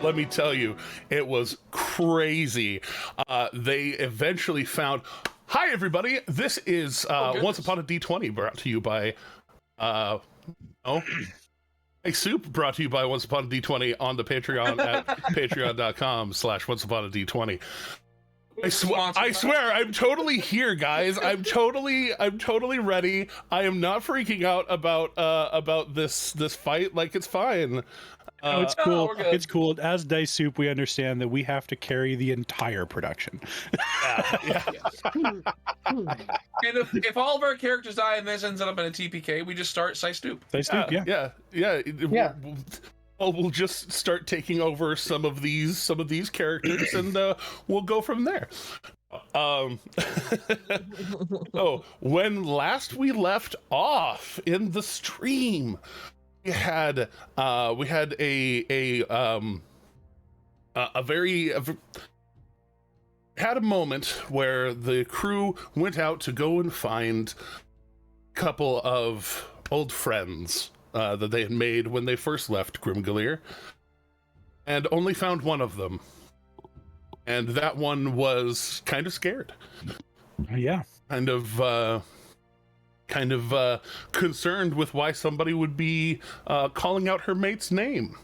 let me tell you, it was crazy. They eventually found. Hi, everybody. This is Once Upon a D20, brought to you by. Hey, Soup, brought to you by Once Upon a D20 on the Patreon at patreon.com/Once Upon a D20. I swear, I'm totally here, guys. I'm totally ready. I am not freaking out about this fight. Like, it's fine. No, it's cool. It's cool. As Dice Soup, we understand that we have to carry the entire production. Yeah. And if all of our characters die and this ends up in a TPK, we just start Dice Soup. Dice Soup, yeah. We'll just start taking over some of these characters, and we'll go from there. Oh, when last we left off in the stream, we had a moment where the crew went out to go and find a couple of old friends that they had made when they first left Grimgalier, and only found one of them. And that one was kind of scared. Yeah. Kind of concerned with why somebody would be calling out her mate's name.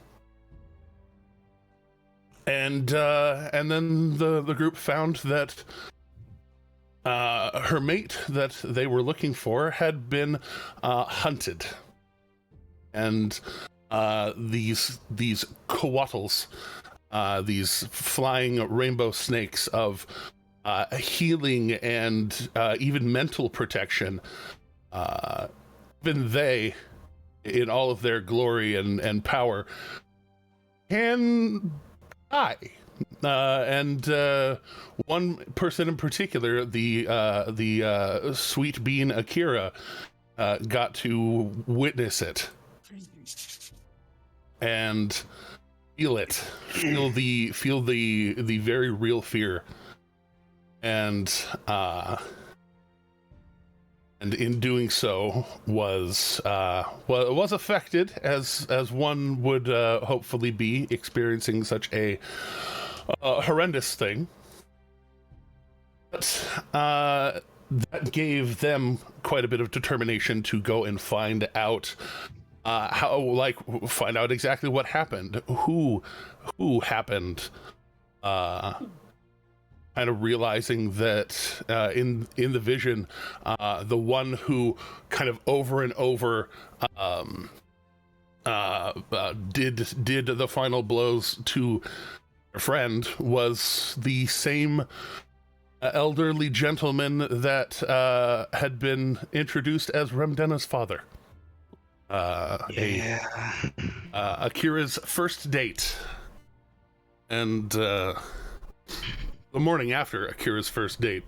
And then the group found that her mate that they were looking for had been hunted. And these coatls, these flying rainbow snakes of healing and even mental protection, even they, in all of their glory and power, can die. And one person in particular, the sweet bean Akira, got to witness it and feel the very real fear, and in doing so was affected, as one would hopefully be experiencing such a horrendous thing. But that gave them quite a bit of determination to go and find out find out exactly what happened, who happened, kind of realizing that in the vision, the one who kind of over and over did the final blows to a friend was the same elderly gentleman that had been introduced as Remdena's father. Akira's first date, and the morning after Akira's first date,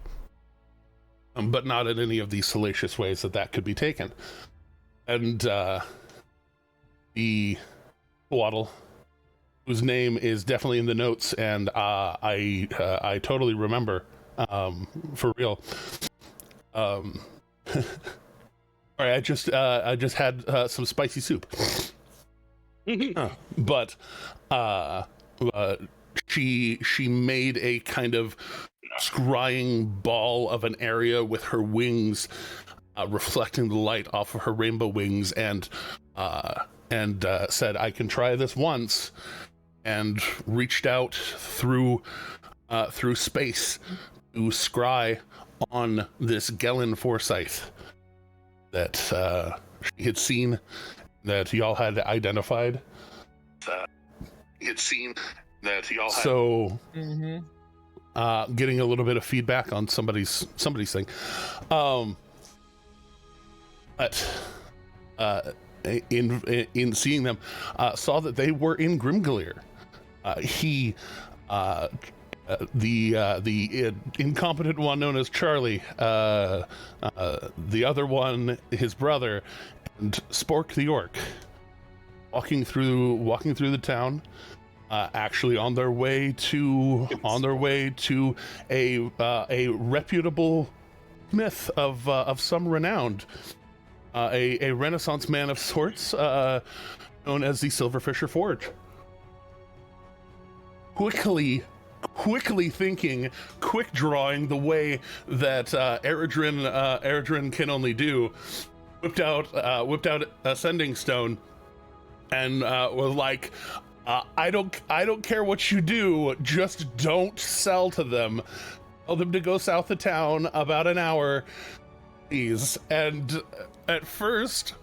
but not in any of these salacious ways that could be taken. And the Waddle, whose name is definitely in the notes, and I totally remember, for real. All right, I just had some spicy soup, but she made a kind of scrying ball of an area with her wings, reflecting the light off of her rainbow wings, and said, "I can try this once," and reached out through space to scry on this Gellin Forsyth that she had seen, that y'all had identified. So getting a little bit of feedback on somebody's thing. But in seeing them, saw that they were in Grimgalier. The incompetent one known as Charlie, the other one, his brother, and Spork the Orc, walking through the town, actually on their way to a reputable smith of some renown, a Renaissance man of sorts, known as the Silverfisher Forge. quickly thinking, quick drawing the way that Eredrin can only do, whipped out a sending stone and was like, I don't care what you do, just don't sell to them. Tell them to go south of town about an hour, please. And at first,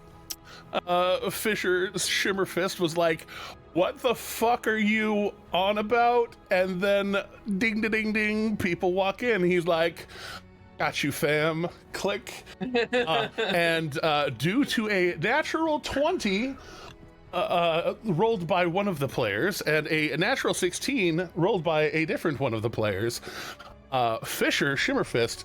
Fisher Shimmerfist was like, what the fuck are you on about? And then ding ding ding, people walk in. He's like, got you, fam. Click. And due to a natural 20 rolled by one of the players and a natural 16 rolled by a different one of the players, Fisher Shimmerfist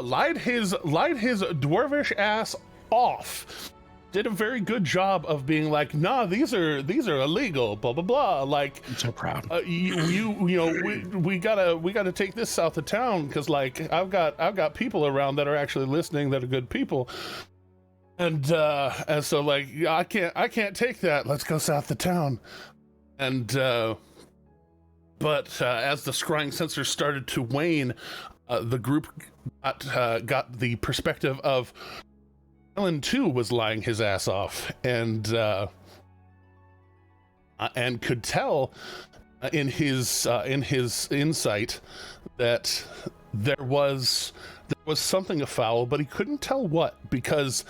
lied his dwarvish ass off. Did a very good job of being like, nah, these are illegal, blah blah blah. Like, I'm so proud. We gotta take this south of town because like I've got people around that are actually listening that are good people, and so like I can't take that. Let's go south of town, and but as the scrying sensors started to wane, the group got the perspective of Mullin too was lying his ass off, and could tell in his insight that there was something afoul, but he couldn't tell what, because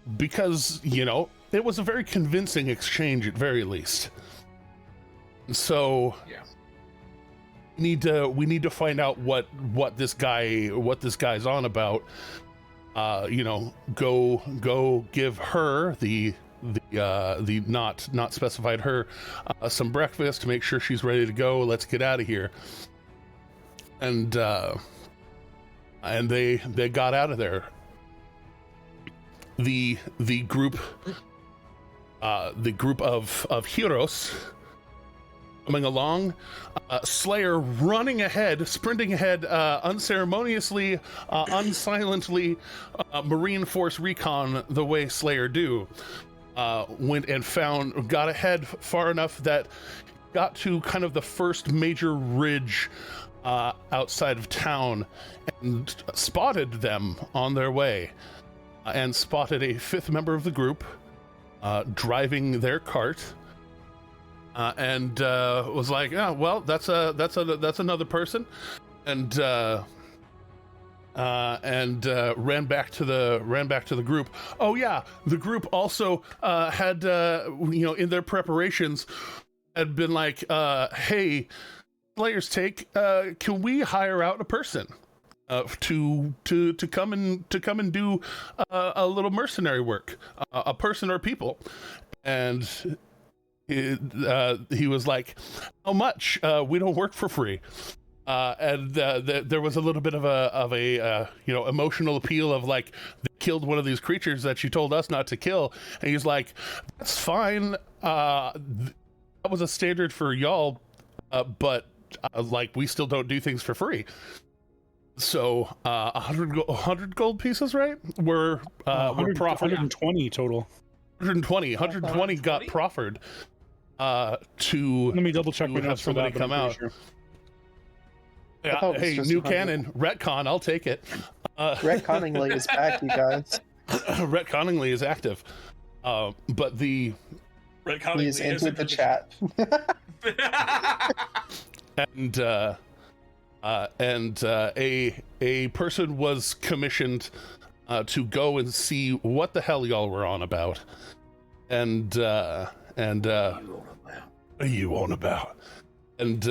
it was a very convincing exchange at very least. So yeah, we need to find out what this guy's on about. Go give her the not specified her some breakfast to make sure she's ready to go. Let's get out of here. And they got out of there. The group of heroes coming along, Slayer running ahead, sprinting ahead, unceremoniously, unsilently, Marine Force recon the way Slayer do. Went and got ahead far enough that got to kind of the first major ridge outside of town and spotted them on their way, and spotted a fifth member of the group driving their cart. And was like, yeah, well, that's another person, and ran back to the group. Oh yeah, the group also had in their preparations had been like, hey, Slayer's Take, can we hire out a person to come and do a little mercenary work, a person or people? And he was like, how much? We don't work for free. And there was a little bit of a emotional appeal of like, they killed one of these creatures that you told us not to kill. And he's like, that's fine. That was a standard for y'all, but like, we still don't do things for free. So 100 gold pieces, right? Were proffered. 120 total. 120 got proffered. To let me double check my notes for that. Come out. Sure. Yeah, hey, new canon, retcon, I'll take it. Retconningly is back, you guys. Retconningly is active. But the retconningly is entered the chat. and a person was commissioned to go and see what the hell y'all were on about. And what are you on about? And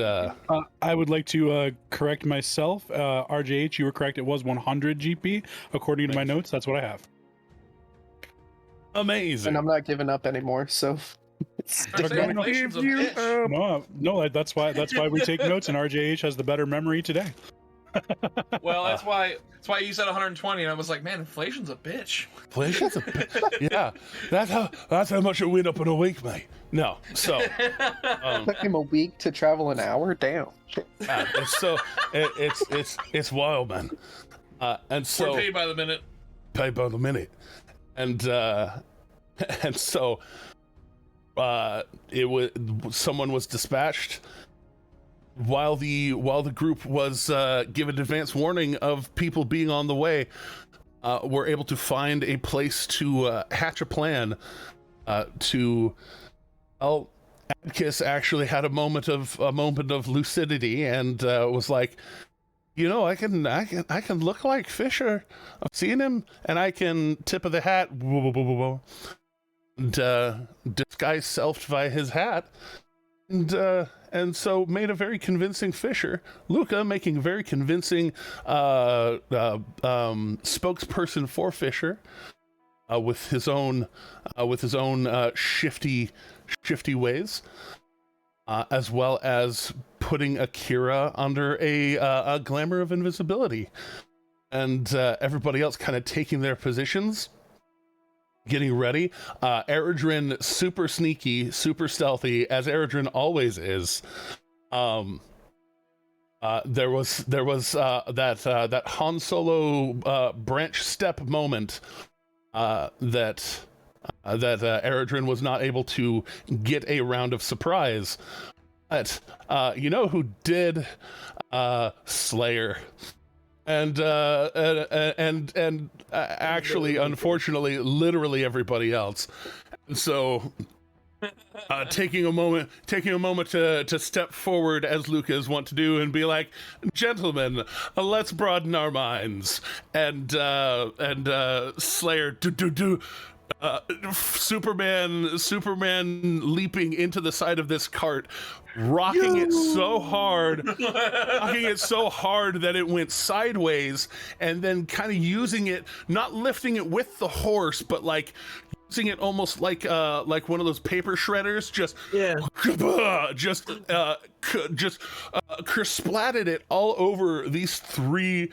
I would like to correct myself. RJH, you were correct. It was 100 GP according to my notes. That's what I have. Amazing. And I'm not giving up anymore. So no, that's why we take notes, and RJH has the better memory today. Well, that's why you said 120, and I was like, man, inflation's a bitch. Inflation's a bitch. Yeah, that's how much it went up in a week, mate. No, so took him a week to travel an hour. Damn. It's wild, man. And so we're paid by the minute. Paid by the minute, and so it was someone was dispatched while the group was given advance warning of people being on the way, were able to find a place to hatch a plan to. Well, Adkis actually had a moment of lucidity and was like, you know, I can look like Fisher. I've seen him, and I can tip of the hat, and disguise self by his hat, and so made a very convincing Fisher. Luca making a very convincing spokesperson for Fisher, with his own shifty ways, as well as putting Akira under a glamour of invisibility, and everybody else kind of taking their positions, getting ready. Eredrin, super sneaky, super stealthy, as Eredrin always is. There was that Han Solo branch step moment that Eredrin was not able to get a round of surprise. But you know who did? Slayer. And actually, unfortunately, literally everybody else. And so, taking a moment to step forward, as Lucas want to do, and be like, "Gentlemen, let's broaden our minds." And Slayer, Superman leaping into the side of this cart, rocking it so hard that it went sideways, and then kind of using it, not lifting it with the horse, but like using it almost like one of those paper shredders, just splatted it all over these three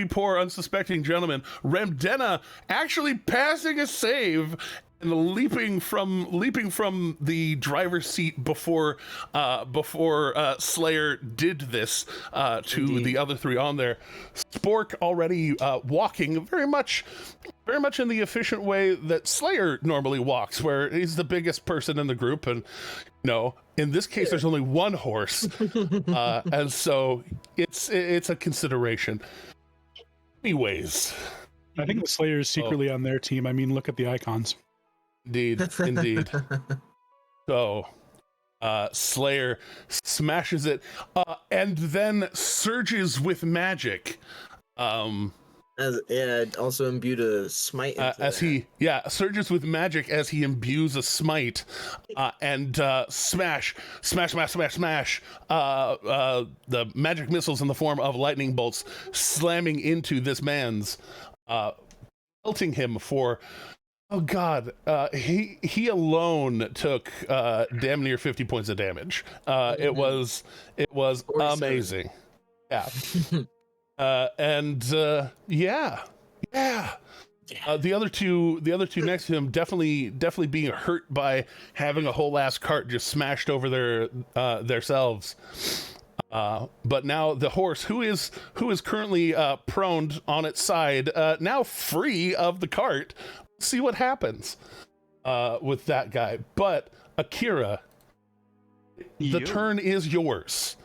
poor unsuspecting gentlemen. Remdena actually passing a save and leaping from the driver's seat before Slayer did this to Indeed. The other three on there. Spork already walking very much in the efficient way that Slayer normally walks, where he's the biggest person in the group, and in this case there's only one horse, and so it's a consideration. Anyways, I think the Slayer is secretly on their team. I mean, look at the icons. Indeed. So, Slayer smashes it, and then surges with magic. Also imbued a smite. As he surges with magic as he imbues a smite, and smash. The magic missiles in the form of lightning bolts slamming into this man's, pelting him for. Oh God, he alone took damn near 50 points of damage. It was amazing. Yeah. The other two next to him definitely being hurt by having a whole ass cart just smashed over their selves. But now the horse, who is currently prone on its side, now free of the cart. See what happens with that guy. But Akira, the turn is yours.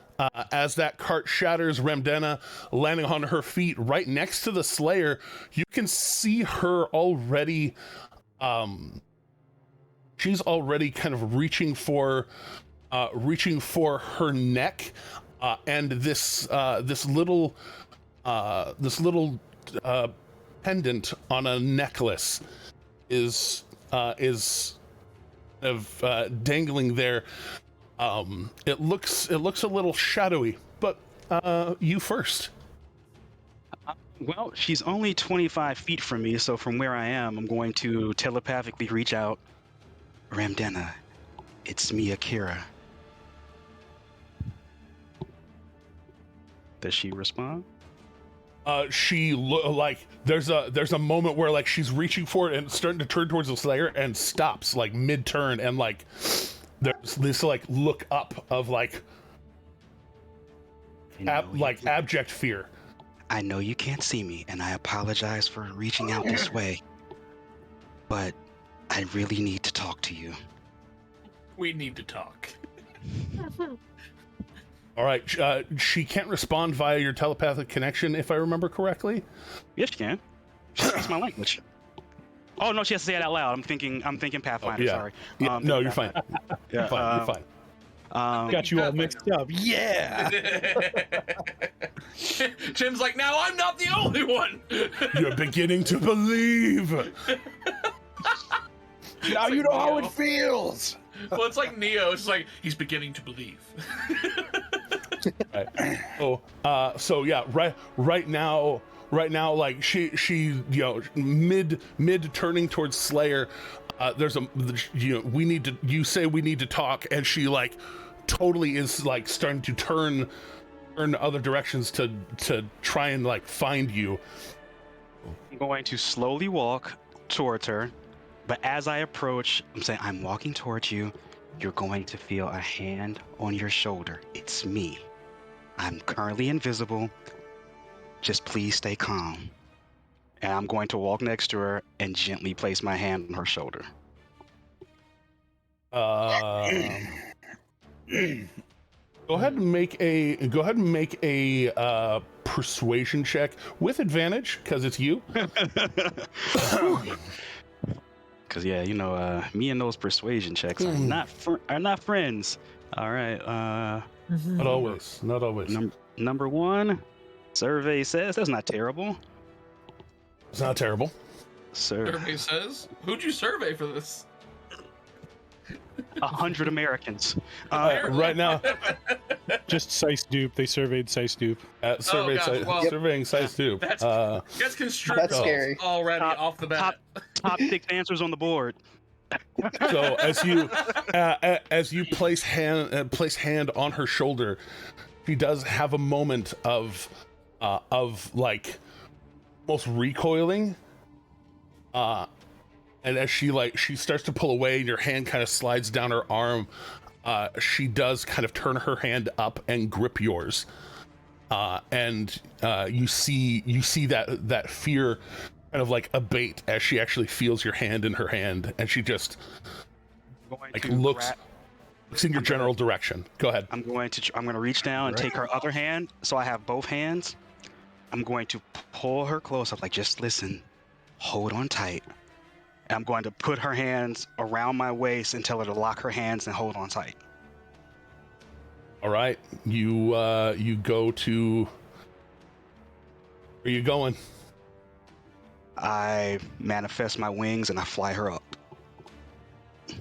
As that cart shatters, Remdena landing on her feet right next to the Slayer. You can see her already. She's already kind of reaching for her neck, and this little pendant on a necklace is dangling there. It looks a little shadowy, but you first. Well, she's only 25 feet from me, so from where I am, I'm going to telepathically reach out. Remdena, it's me, Akira. Does she respond? She there's a moment where like she's reaching for it and starting to turn towards the Slayer and stops like mid-turn, and like there's this like look up of abject fear. I know you can't see me, and I apologize for reaching out this way, but I really need to talk to you. We need to talk. All right. She can't respond via your telepathic connection, if I remember correctly. Yes, she can. She speaks my language. Oh no, she has to say it out loud. I'm thinking Pathfinder. yeah. Sorry. Yeah, no, you're fine. Yeah, You're fine. You're fine. Got you all mixed up. Yeah. Jim's like, now I'm not the only one. You're beginning to believe. Now like you know how Neo. it feels. Well, it's like Neo. It's like he's beginning to believe. Right. So yeah, right now, like she, mid turning towards Slayer. There's you say we need to talk, and she like totally is like starting to turn other directions to try and like find you. I'm going to slowly walk towards her, but as I approach, I'm saying, I'm walking towards you. You're going to feel a hand on your shoulder. It's me. I'm currently invisible. Just please stay calm. And I'm going to walk next to her and gently place my hand on her shoulder. Go ahead and make a persuasion check with advantage because it's you. Because yeah, me and those persuasion checks are not friends. All right. Not always. Number one, survey says that's not terrible. It's not terrible. Survey says, who'd you survey for this? 100 Americans. Right now, Just Sice Dupe. They surveyed Sice Dupe. surveying size tube. That's constructive. That's scary. Already off the bat. Top 6 answers on the board. So as you place hand on her shoulder, she does have a moment of like almost recoiling. And as she starts to pull away and your hand kind of slides down her arm, she does kind of turn her hand up and grip yours. And you see that fear kind of like abate as she actually feels your hand in her hand, and she just like looks in your general direction. Go ahead. I'm going to reach down and take her other hand, so I have both hands. I'm going to pull her close up, like, just listen, hold on tight. And I'm going to put her hands around my waist and tell her to lock her hands and hold on tight. All right, you go to. Where are you going? I manifest my wings and I fly her up.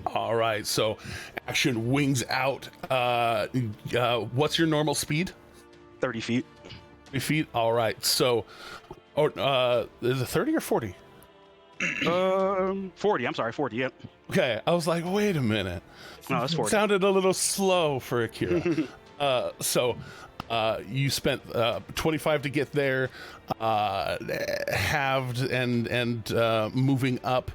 All right, so action, wings out. What's your normal speed? 30 feet. 30 feet. All right, so, is it 30 or 40? 40. I'm sorry, 40. Yep. Okay, I was like, wait a minute. No, that's 40. Sounded a little slow for Akira. So you spent 25 to get there, halved and moving up.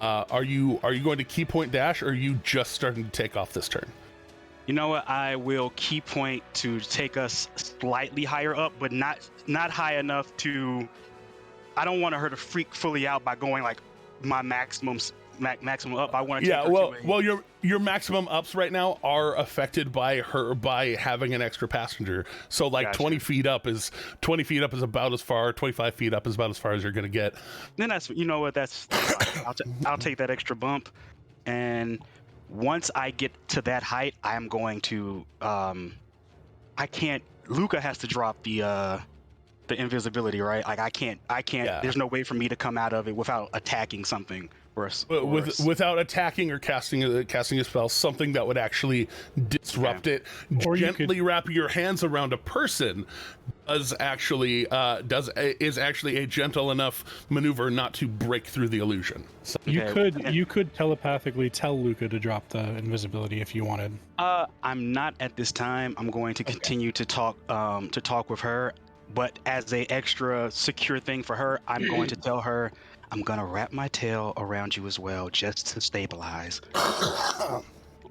Are you going to key point dash, or are you just starting to take off this turn? You know what? I will key point to take us slightly higher up, but not high enough to. I don't want her to freak fully out by going like my maximum up. I want to take her to your maximum ups right now are affected by having an extra passenger. So like Gotcha. 20 feet up is about as far. 25 feet up is about as far as you're gonna get. Then that's fine. I'll take that extra bump, and once I get to that height, I'm going to Luca has to drop the invisibility, right? Like I can't. Yeah. There's no way for me to come out of it without attacking something. Without attacking or casting a spell, something that would actually disrupt it. Or Gently wrapping your hands around a person is actually a gentle enough maneuver not to break through the illusion. So, You could telepathically tell Luca to drop the invisibility if you wanted. I'm not at this time. I'm going to continue to talk with her, but as a extra secure thing for her, I'm going to tell her, I'm going to wrap my tail around you as well, just to stabilize.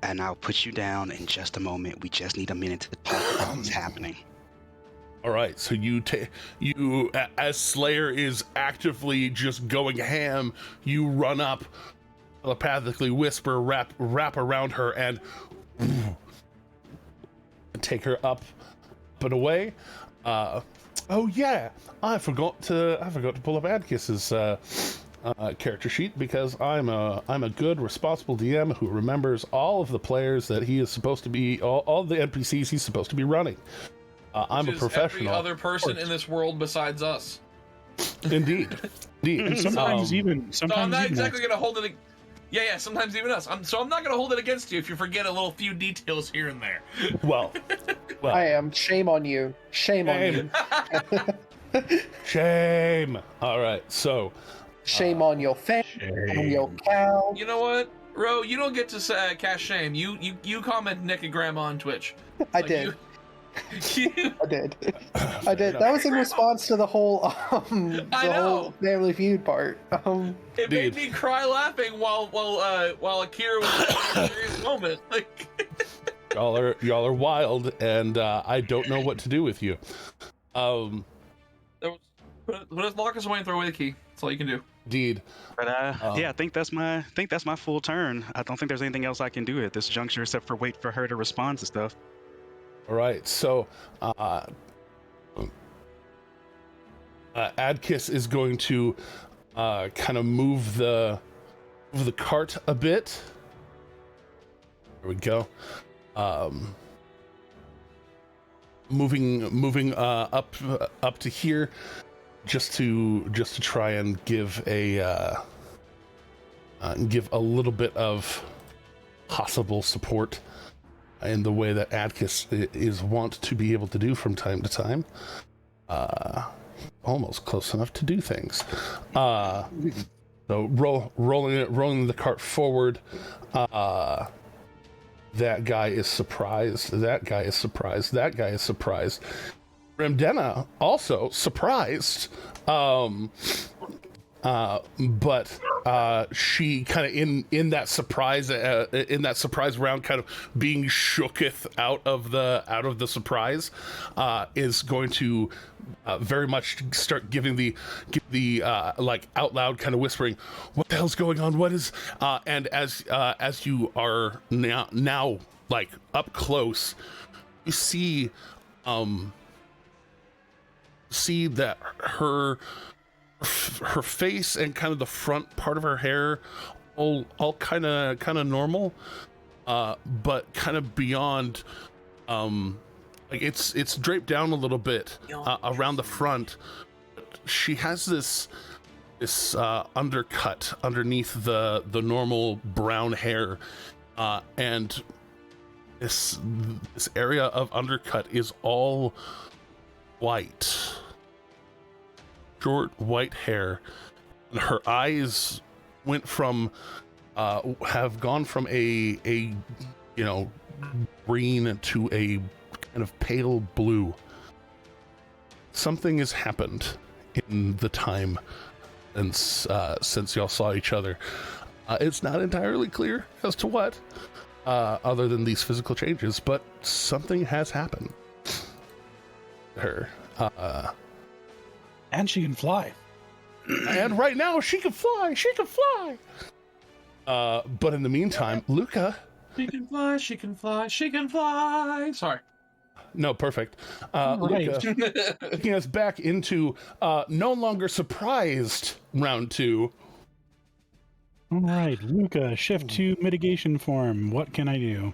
And I'll put you down in just a moment. We just need a minute to talk about what's happening. all right, so you as Slayer is actively just going ham, you run up, telepathically whisper, wrap around her, and take her up and away. Oh yeah, I forgot to pull up Adkiss's character sheet because I'm a good, responsible DM who remembers all of the players that he is supposed to be, all the NPCs he's supposed to be running. I'm a professional. Every other person in this world besides us. Indeed. And sometimes So I'm not exactly going to hold it. Yeah, sometimes even us. So I'm not going to hold it against you if you forget a little few details here and there. Well, I am. Shame on you. Shame on you. Shame. All right, so. Shame on your family, on your cow. You know what, Ro? You don't get to cast shame. You comment Nick and Grandma on Twitch. I did. I did. I did. That was in response to the whole whole Family Feud part. It made me cry laughing while Akira was having a serious moment. Like y'all are wild, and I don't know what to do with you. Put his lockers away and throw away the key. That's all you can do. Indeed. But yeah, I think that's my full turn. I don't think there's anything else I can do at this juncture except for wait for her to respond to stuff. All right, so Adkiss is going to kind of move the cart a bit. There we go. Moving up to here, just to try and give a little bit of possible support in the way that Adkiss is wont to be able to do from time to time. Almost close enough to do things. So rolling the cart forward. That guy is surprised. That guy is surprised. That guy is surprised. Remdena also surprised. But she kind of in that surprise round, kind of being shooketh out of the surprise, is going to very much start giving the like out loud kind of whispering, what the hell's going on? What is and as you are now like up close, you see that her face and kind of the front part of her hair all kind of normal, but kind of beyond, like it's draped down a little bit around the front. She has this undercut underneath the normal brown hair, and this area of undercut is all white. Short white hair, and her eyes went from have gone from a green to a kind of pale blue. Something has happened in the time and since y'all saw each other. It's not entirely clear as to what, other than these physical changes, but something has happened to her. And she can fly. And right now she can fly. She can fly. But in the meantime, Luca. She can fly. She can fly. She can fly. Sorry. No, perfect. Luca taking us back into no longer surprised round 2. All right, Luca, shift to mitigation form. What can I do?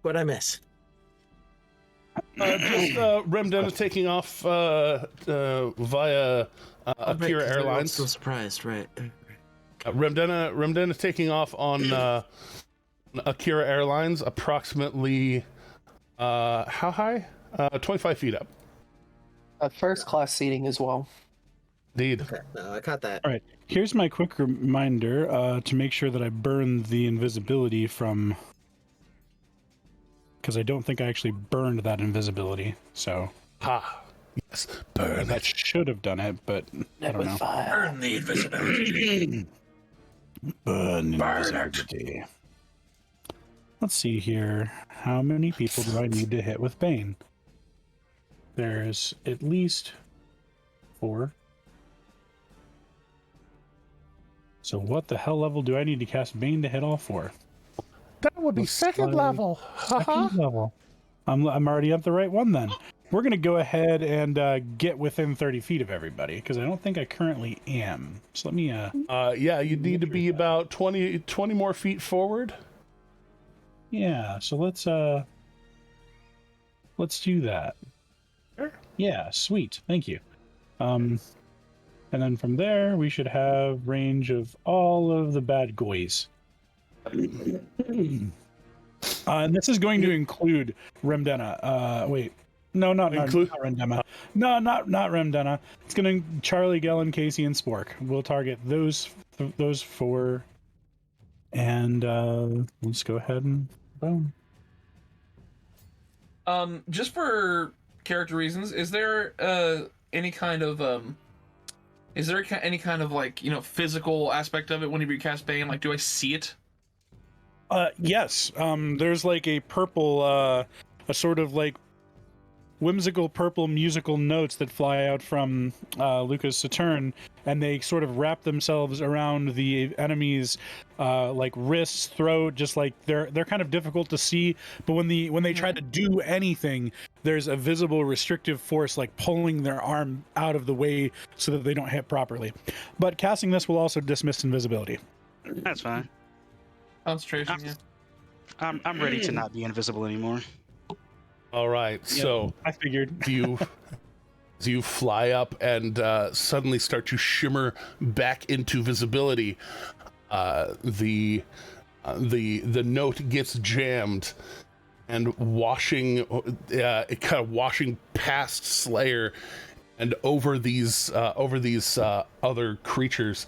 What'd I miss? Just Remdena taking off via Akira Airlines. So surprised, right? Remdena taking off on Akira Airlines, approximately how high? 25 feet up. First class seating as well. Indeed. Okay, no, I caught that. All right, here's my quick reminder to make sure that I burn the invisibility from... Because I don't think I actually burned that invisibility, so... Yes, burn that it. should have done it, but I don't know. Burn the invisibility. Burn invisibility. Let's see here. How many people do I need to hit with Bane? There's at least 4. So what the hell level do I need to cast Bane to hit all 4? would be Looks second like level. Second level. I'm already at the right one then. We're gonna go ahead and get within 30 feet of everybody because I don't think I currently am. So let me. Yeah, you'd need to be about 20 more feet forward. Yeah. So let's do that. Sure. Yeah. Sweet. Thank you. And then from there we should have range of all of the bad guys. And this is going to include Remdena. Wait. No, not Remdena. No, not Remdena. It's going to Charlie, Gellin, Casey, and Spork. We'll target those four. And let's go ahead and boom. Just for character reasons, is there any kind of like, physical aspect of it whenever you cast Bane? Like, do I see it? Yes. There's like a purple, a sort of like whimsical purple musical notes that fly out from Lucas Saturn, and they sort of wrap themselves around the enemy's like wrists, throat, just like they're kind of difficult to see. But when they try to do anything, there's a visible restrictive force like pulling their arm out of the way so that they don't hit properly. But casting this will also dismiss invisibility. That's fine. Concentration, yeah. I'm ready to not be invisible anymore. All right, so I figured you fly up and suddenly start to shimmer back into visibility. The note gets jammed and washing past Slayer and over these other creatures.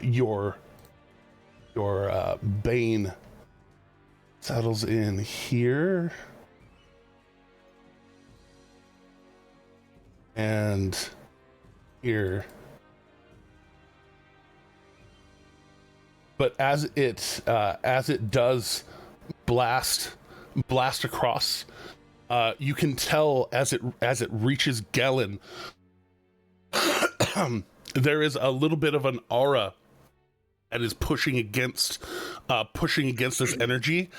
Your Bane settles in here. And here. But as it does blast across, you can tell as it reaches Gellin, there is a little bit of an aura that is pushing against this energy.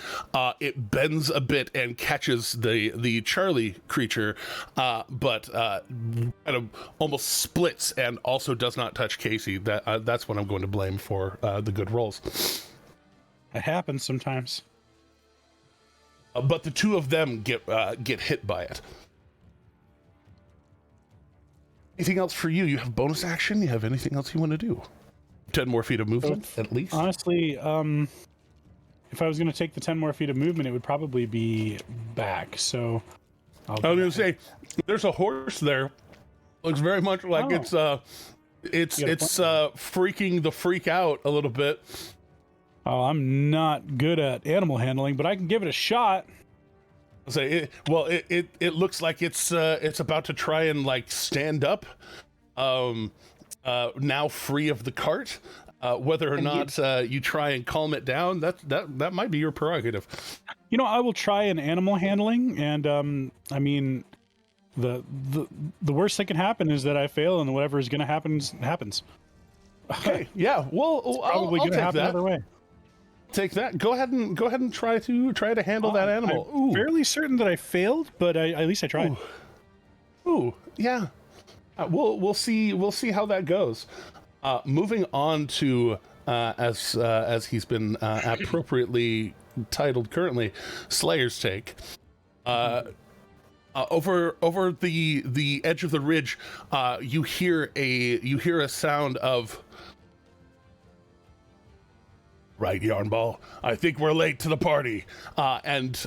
It bends a bit and catches the Charlie creature, but kind of almost splits and also does not touch Casey. That's what I'm going to blame for the good rolls. it happens sometimes. But the two of them get hit by it. Anything else for you? You have bonus action? You have anything else you want to do? 10 more feet of movement, at least? Honestly, if I was going to take the 10 more feet of movement, it would probably be back. So I was going to say, there's a horse there. Looks very much like it's freaking the freak out a little bit. Oh, I'm not good at animal handling, but I can give it a shot. Say, it looks like it's about to try and like stand up. Now free of the cart. Whether or not you try and calm it down, that might be your prerogative. I will try an animal handling, and I mean, the worst that can happen is that I fail, and whatever is going to happen happens. Okay, yeah, well, Probably I'll going to take happen that. either way. Take that. Go ahead and try to handle that animal. I'm fairly certain that I failed, but at least I tried. Ooh, yeah. We'll see how that goes. Moving on to as he's been appropriately titled currently, Slayer's Take. Over the edge of the ridge, you hear a sound of. Right, Yarnball. I think we're late to the party. And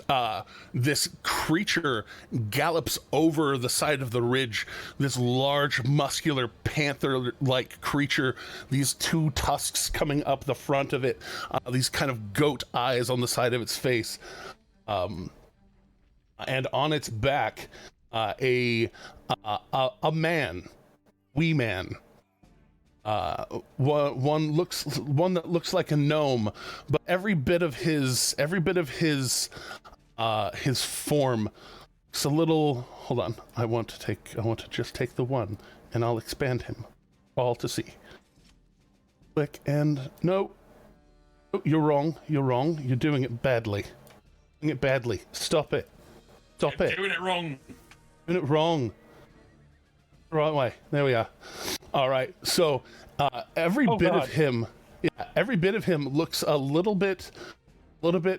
this creature gallops over the side of the ridge. This large, muscular, panther-like creature. These two tusks coming up the front of it. These kind of goat eyes on the side of its face. And on its back, a man, wee man. One that looks like a gnome, but every bit of his form. It's a little. Hold on, I want to just take the one, and I'll expand him, all to see. Click and no. You're wrong. You're wrong. You're doing it badly. Doing it badly. Stop it. Stop it. Doing it wrong. Doing it wrong. Right way. There we are. All right. So every bit of him, every bit of him looks a little bit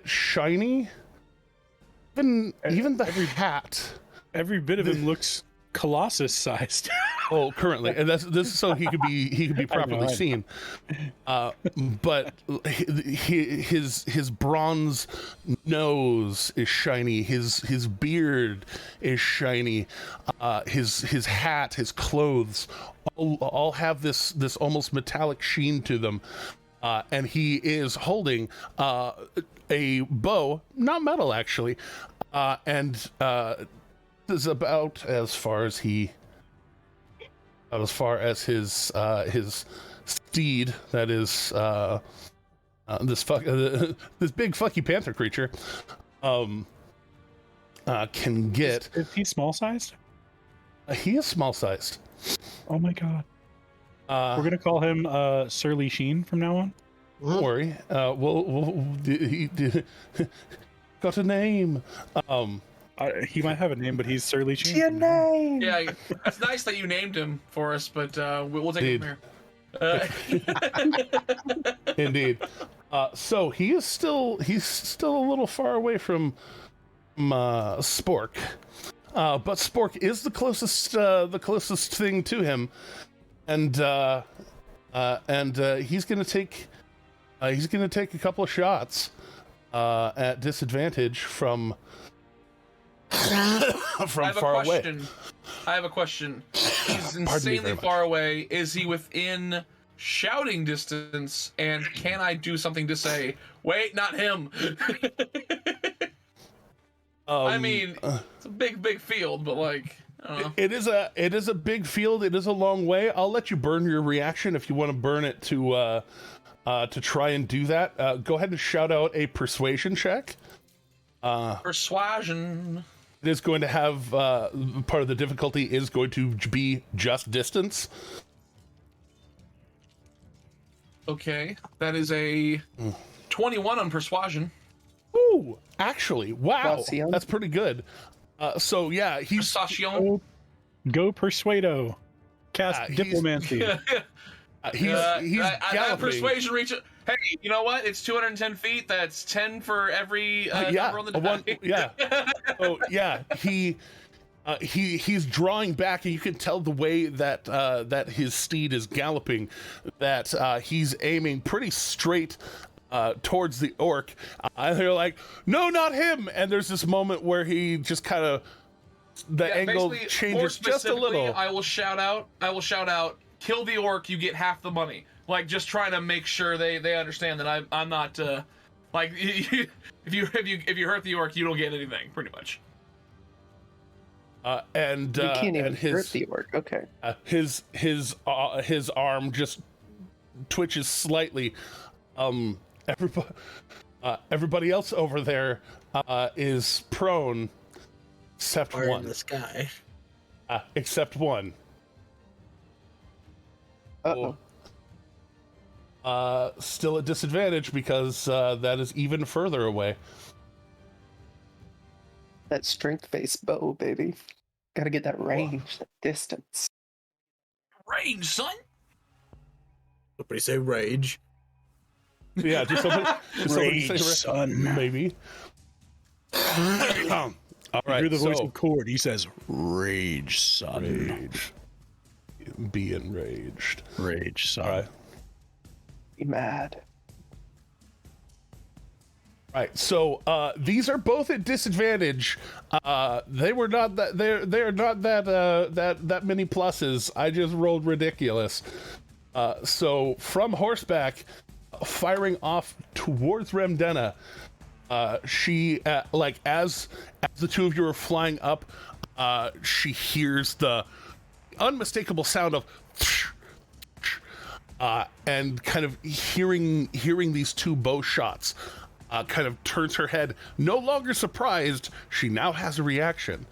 shiny. Even the hat. Every bit of him looks Colossus sized. Oh, currently, and this is so he could be properly seen. But his bronze nose is shiny. His beard is shiny. His hat, his clothes, all have this almost metallic sheen to them. And he is holding a bow, not metal actually, and this is about as far as his steed, that is this big fucky panther creature, can get. Is he small sized? He is small sized. Oh my god. We're gonna call him Surly Sheen from now on. Don't worry. He got a name. He might have a name, but he's Surly Sheen. Your name. Yeah, that's nice that you named him for us, but we'll take him here. Indeed. So he's still a little far away from Spork, but Spork is the closest thing to him, and he's gonna take a couple of shots at disadvantage from far away. I have a question. He's insanely far away. Is he within shouting distance? And can I do something to say, wait, not him? I mean, it's a big field, but like, I don't know. It is a big field. It is a long way. I'll let you burn your reaction if you want to burn it to try and do that. Go ahead and shout out a persuasion check. Persuasion. It is going to have part of the difficulty is going to be just distance. Okay, that is a 21 on persuasion. Ooh, actually, wow, Persuasion. that's pretty good. So yeah, he's Persuasion. Go Persuado. Cast Diplomancy. he's that galloping. persuasion reach. Hey, you know what? It's 210 feet. That's 10 for every number on the die. Yeah. Oh yeah, he's drawing back, and you can tell the way that that his steed is galloping, that he's aiming pretty straight towards the orc. And they're like, no, not him. And there's this moment where he just kind of angle changes just a little. I will shout out, kill the orc, you get half the money. Like, just trying to make sure they understand that I'm not like, if you hurt the orc, you don't get anything, pretty much. You can't even hurt the orc. Okay. His arm just twitches slightly. Everybody else over there is prone, except Fire one. in the sky. Except one. Uh-oh. Still at disadvantage because that is even further away. That strength-based bow, baby. Gotta get that range, that distance. Range, son. Somebody say rage. Yeah, just somebody say son. Maybe. All right. Hear the voice of Cord. He says, "Rage, son. Rage. Be enraged. Rage, son." All right. Be mad. Right. So these are both at disadvantage. They were not that. They're not that many pluses. I just rolled ridiculous. So from horseback, firing off towards Remdena, she like as the two of you are flying up, she hears the unmistakable sound of and kind of hearing these two bow shots, kind of turns her head, no longer surprised. She now has a reaction.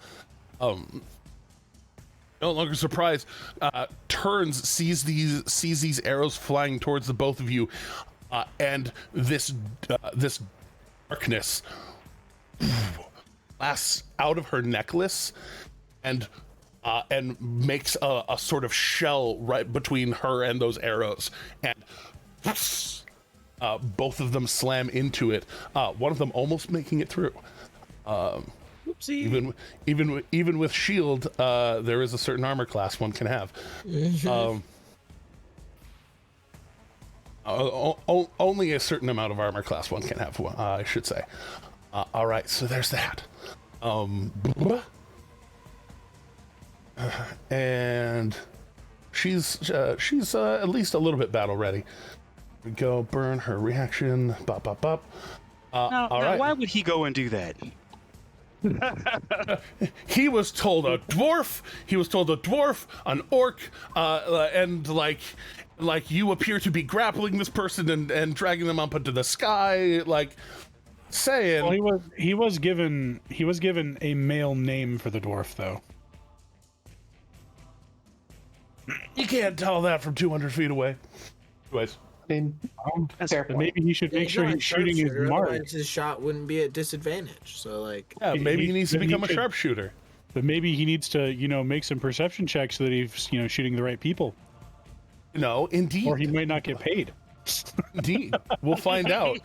No longer surprised, turns, sees these arrows flying towards the both of you, and this darkness blasts out of her necklace and makes a sort of shell right between her and those arrows, and both of them slam into it. One of them almost making it through. Oopsie. Even with shield, there is a certain armor class one can have. Only a certain amount of armor class one can have, I should say. All right, so there's that. And she's at least a little bit battle ready. We go burn her reaction. Bop bop bop. Now, all right. why would he go and do that? He was told a dwarf. He was told a dwarf, an orc, and like you appear to be grappling this person and dragging them up into the sky, like saying. Well, he was given a male name for the dwarf, though. You can't tell that from 200 feet away. Anyways. I mean, fair point. Maybe he should make sure he's shooting his mark. Otherwise his shot wouldn't be at disadvantage. So like, Yeah, maybe he needs to become a sharpshooter. But maybe he needs to, make some perception checks so that he's, shooting the right people. No, indeed. Or he might not get paid. Indeed. We'll find out.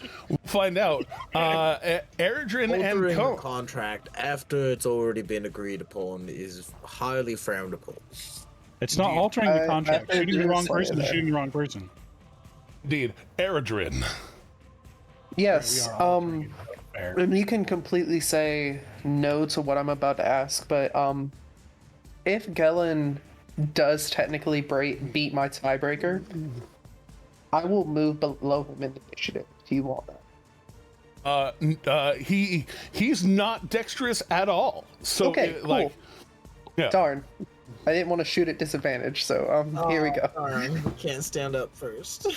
Eredrin and altering Co. a contract after it's already been agreed upon is highly frowned upon. It's not altering the contract. I Shooting the wrong say person is that. shooting the wrong person. Indeed. Eredrin. Yes. Fair. And you can completely say no to what I'm about to ask, but if Gellin does technically beat my tiebreaker, I will move below him in initiative. Do you want that? He's not dexterous at all. So Okay, cool. yeah. Darn. I didn't want to shoot at disadvantage, so here we go. Darn, you can't stand up first.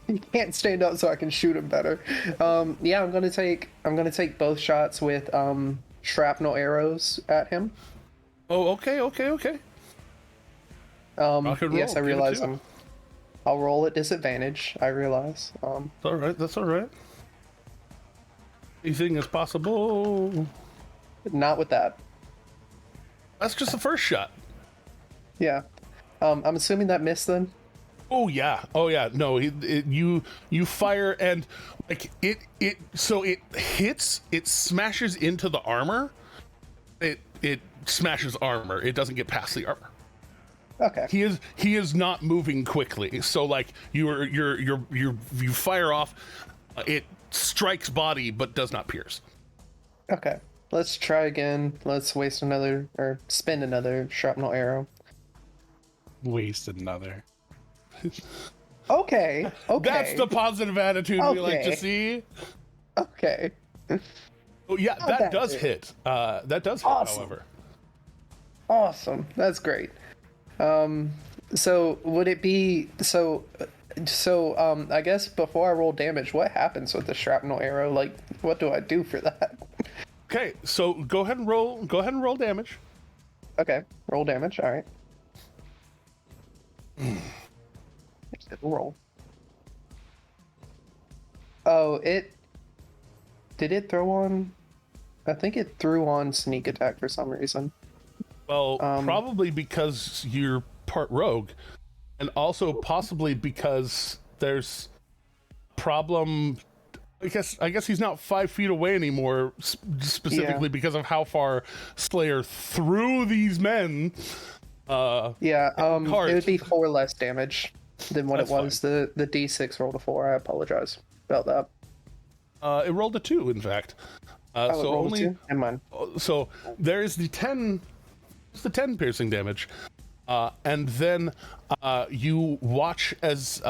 You can't stand up so I can shoot him better. Yeah, I'm gonna take both shots with shrapnel arrows at him. Oh, okay. Rock and roll. Yes, I Give it realize to him. I'll roll at disadvantage. I realize. That's all right. Anything is possible. Not with that. That's just the first shot. Yeah. I'm assuming that missed then. Oh yeah. No, you fire and like it hits. It smashes into the armor. It smashes armor. It doesn't get past the armor. Okay. He is not moving quickly. So like you fire off. It strikes body but does not pierce. Okay. Let's try again. Let's spin another shrapnel arrow. Waste another. Okay. That's the positive attitude we like to Okay. see. Okay. Oh yeah, that that does hit. hit. That does hit, Awesome. however. Awesome. That's great. So would it be so I guess before I roll damage, what happens with the shrapnel arrow? Like, what do I do for that? Okay, so go ahead and roll damage. Okay, roll damage. All right. Roll. Oh, did it throw on? I think it threw on sneak attack for some reason. Well, probably because you're part rogue, and also possibly because there's problem. I guess he's not 5 feet away anymore, specifically because of how far Slayer threw these men. Yeah, it cart. would be 4 less damage than what That's it was. The D6 rolled a 4. I apologize about that. It rolled a 2, in fact. Oh, it So rolled a only 2? Never mind. so there is the 10. It's the 10 piercing damage, and then you watch as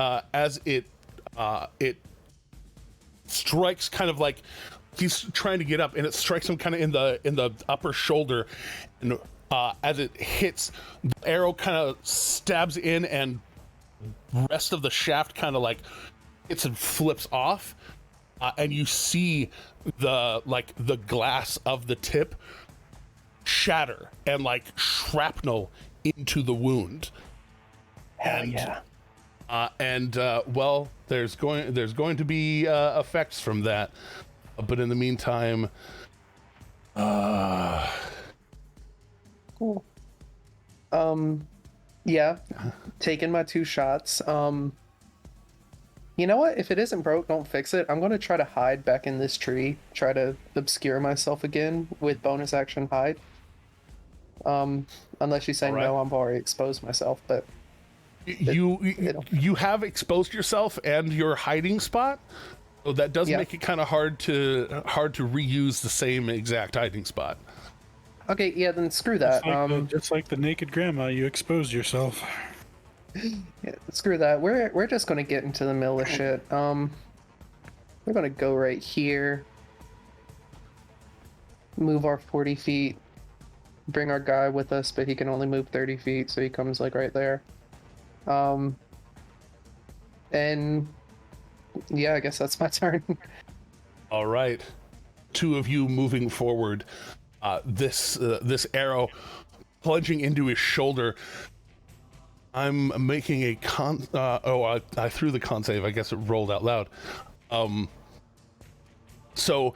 it strikes, kind of like he's trying to get up, and it strikes him kind of in the upper shoulder, and as it hits, the arrow kind of stabs in, and the rest of the shaft kind of like hits and flips off, and you see the glass of the tip shatter and like shrapnel into the wound. Hell And yeah. Well, there's going to be effects from that, but in the meantime, Cool. Yeah, taking my 2 shots. You know what? If it isn't broke, don't fix it. I'm gonna try to hide back in this tree, try to obscure myself again with bonus action hide. Unless you say All right. no, I've already exposed myself, but you have exposed yourself and your hiding spot, so that does make it kind of hard to reuse the same exact hiding spot. okay, yeah, then screw that. Just like the naked grandma, you exposed yourself. Yeah, screw that. We're just gonna get into the middle of shit. We're gonna go right here. Move our 40 feet. Bring our guy with us, but he can only move 30 feet, so he comes like right there. And yeah, I guess that's my turn. All right, 2 of you moving forward. This arrow plunging into his shoulder. I'm making a con. I threw the con save. I guess it rolled out loud. So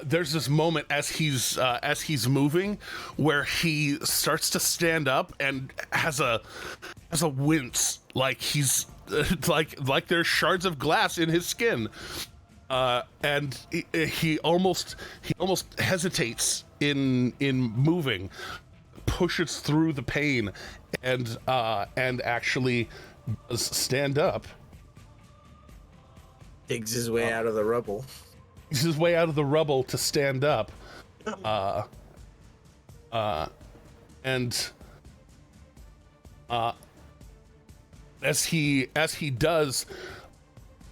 there's this moment as he's moving where he starts to stand up and has a wince, like he's like there's shards of glass in his skin, and he almost hesitates in moving, pushes through the pain, and actually does stand up. Digs his way out of the rubble. His way out of the rubble to stand up, and as he does,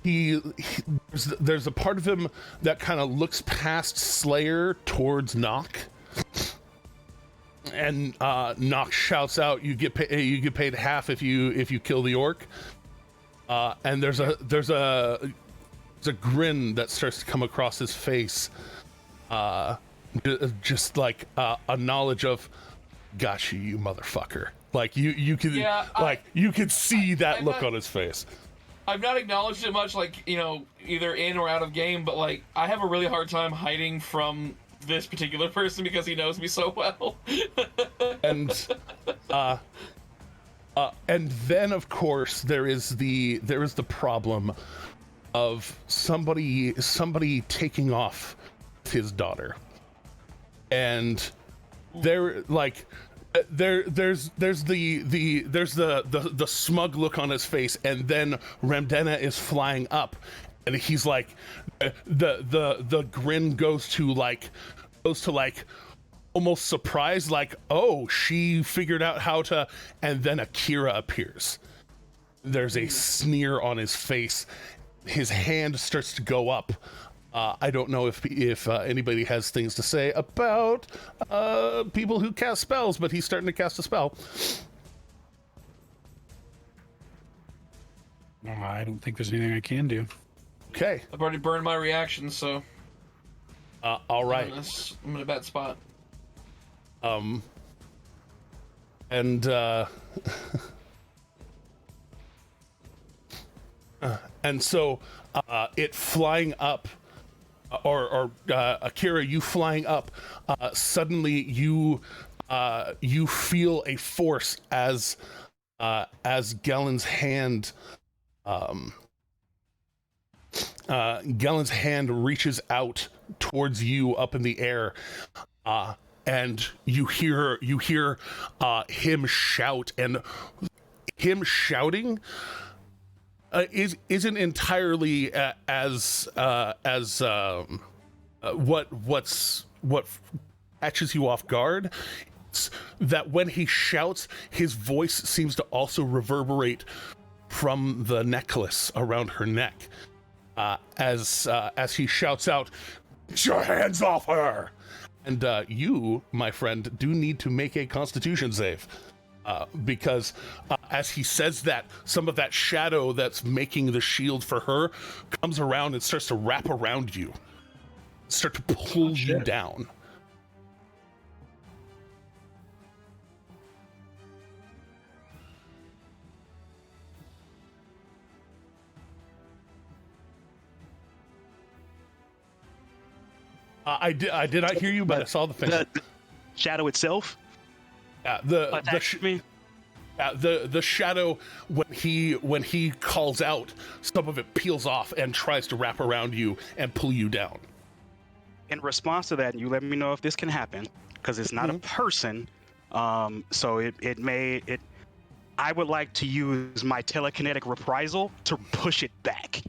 there's a part of him that kind of looks past Slayer towards Nock, and Nock shouts out, "You get paid half if you kill the orc," and there's a grin that starts to come across his face, just like a knowledge of, "Got you, you motherfucker!" Like you can, you can see that look on his face. I've not acknowledged it much, like, you know, either in or out of game, but like I have a really hard time hiding from this particular person because he knows me so well. And then of course there is the problem of somebody taking off his daughter, and there's the smug look on his face, and then Ramdena is flying up, and he's like, the grin goes to almost surprised, like, oh, she figured out how to, and then Akira appears. There's a sneer on his face. His hand starts to go up. I don't know if anybody has things to say about people who cast spells, but he's starting to cast a spell. No, I don't think there's anything I can do. Okay. I've already burned my reaction, so all right. I'm in a bad spot. And so it flying up, or Akira, you flying up, suddenly you feel a force as Gellen's hand reaches out towards you up in the air, and you hear him shout, and him shouting isn't entirely what catches you off guard. It's that when he shouts, his voice seems to also reverberate from the necklace around her neck, as he shouts out, "Get your hands off her!" And you, my friend, do need to make a Constitution save. Because as he says that, some of that shadow that's making the shield for her comes around and starts to wrap around you, start to pull you down. I did not hear you, but I saw the finger. The shadow itself. The shadow, when he calls out, some of it peels off and tries to wrap around you and pull you down. In response to that, you let me know if this can happen, because it's not a person. So I would like to use my telekinetic reprisal to push it back.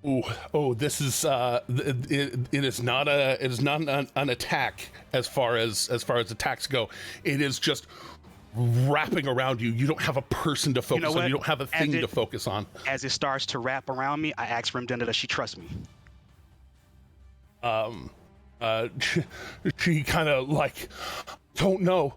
This is it is not an attack as far as attacks go. It is just wrapping around you. You don't have a person to focus on. You don't have a thing to focus on. As it starts to wrap around me, I ask Remdena, does she trust me? She kind of like, don't know.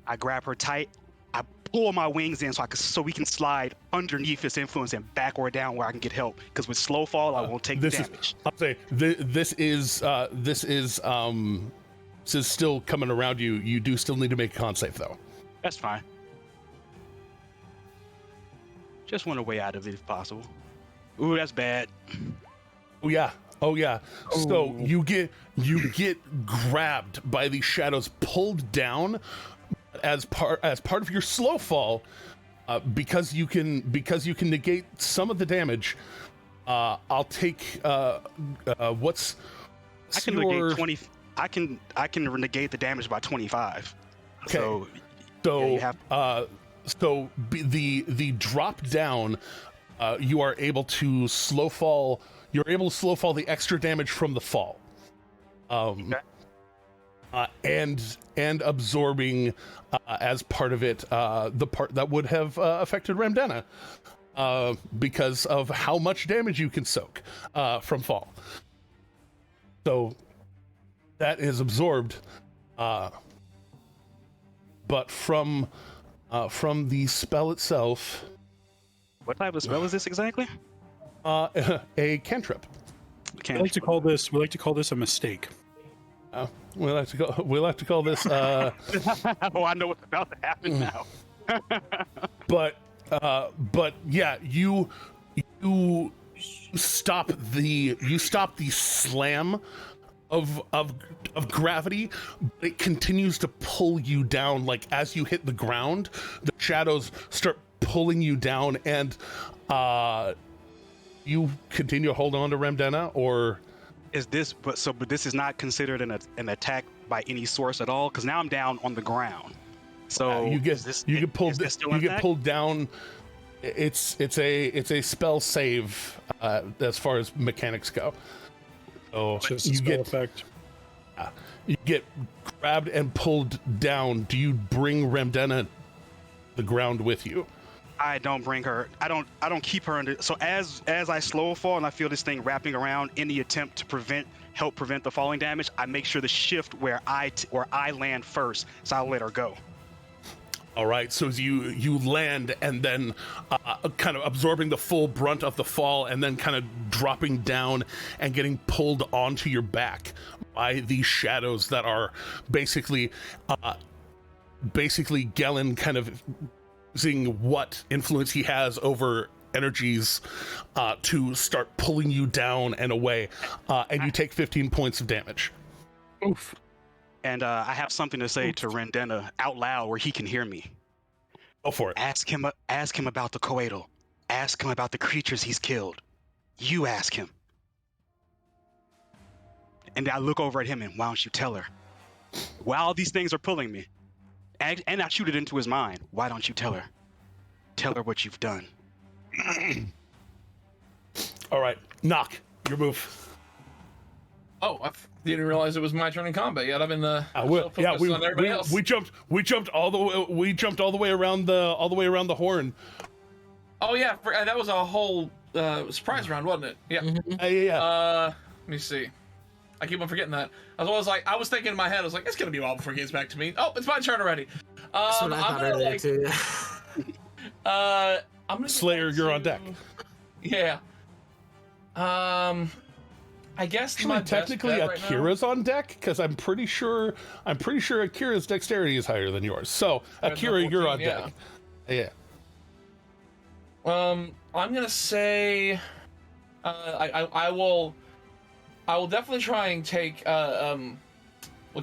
I grab her tight. I pull my wings in so we can slide underneath its influence and back or down where I can get help. Because with slow fall, I won't take damage. I'll say this is still coming around you. You do still need to make a con save though. That's fine. Just want a way out of it if possible. Ooh, that's bad. Oh yeah. So you get grabbed by these shadows, pulled down as part of your slow fall, because you can negate some of the damage. I'll take what's I can negate 20. I can negate the damage by 25. Okay. The drop down, you are able to slow fall. You're able to slow fall the extra damage from the fall, and absorbing as part of it the part that would have affected Remdena, because of how much damage you can soak from fall. So that is absorbed, but from the spell itself. What type of spell is this exactly? A cantrip. We like to call this a mistake. We like to call this. Oh, I know what's about to happen now. but yeah, you stop the slam of gravity, but it continues to pull you down. Like as you hit the ground, the shadows start pulling you down, and you continue to hold on to Remdena, or is this? But this is not considered an attack by any source at all, because now I'm down on the ground. So you get pulled down. It's a spell save as far as mechanics go. So you get grabbed and pulled down. Do you bring Remdena the ground with you? I don't bring her. I don't keep her under. So as I slow fall and I feel this thing wrapping around in the attempt to help prevent the falling damage, I make sure to shift where I land first. So I'll let her go. All right. So as you land and then kind of absorbing the full brunt of the fall, and then kind of dropping down and getting pulled onto your back by these shadows that are basically Gellin kind of using what influence he has over energies to start pulling you down and away, and you take 15 points of damage. Oof. And I have something to say to Remdena out loud where he can hear me. Go for it. Ask him about the Coetal. Ask him about the creatures he's killed. You ask him. And I look over at him and, why don't you tell her? While these things are pulling me, and I shoot it into his mind. Why don't you tell her? Tell her what you've done. All right, knock your move. Oh, I didn't realize it was my turn in combat yet. I've been on everybody else. We jumped all the way around the horn. Oh yeah, that was a whole surprise round, wasn't it? Yeah. Yeah. Let me see. I keep on forgetting that. I was thinking in my head, I was like, it's gonna be a while before it gets back to me. Oh, it's my turn already. That's what I thought earlier too. I'm gonna Slayer, you're on deck. Yeah. I guess actually technically Akira's on deck, because I'm pretty sure Akira's dexterity is higher than yours. So Akira, you're on deck. Yeah. I'm gonna say, I will I will definitely try and take. Well,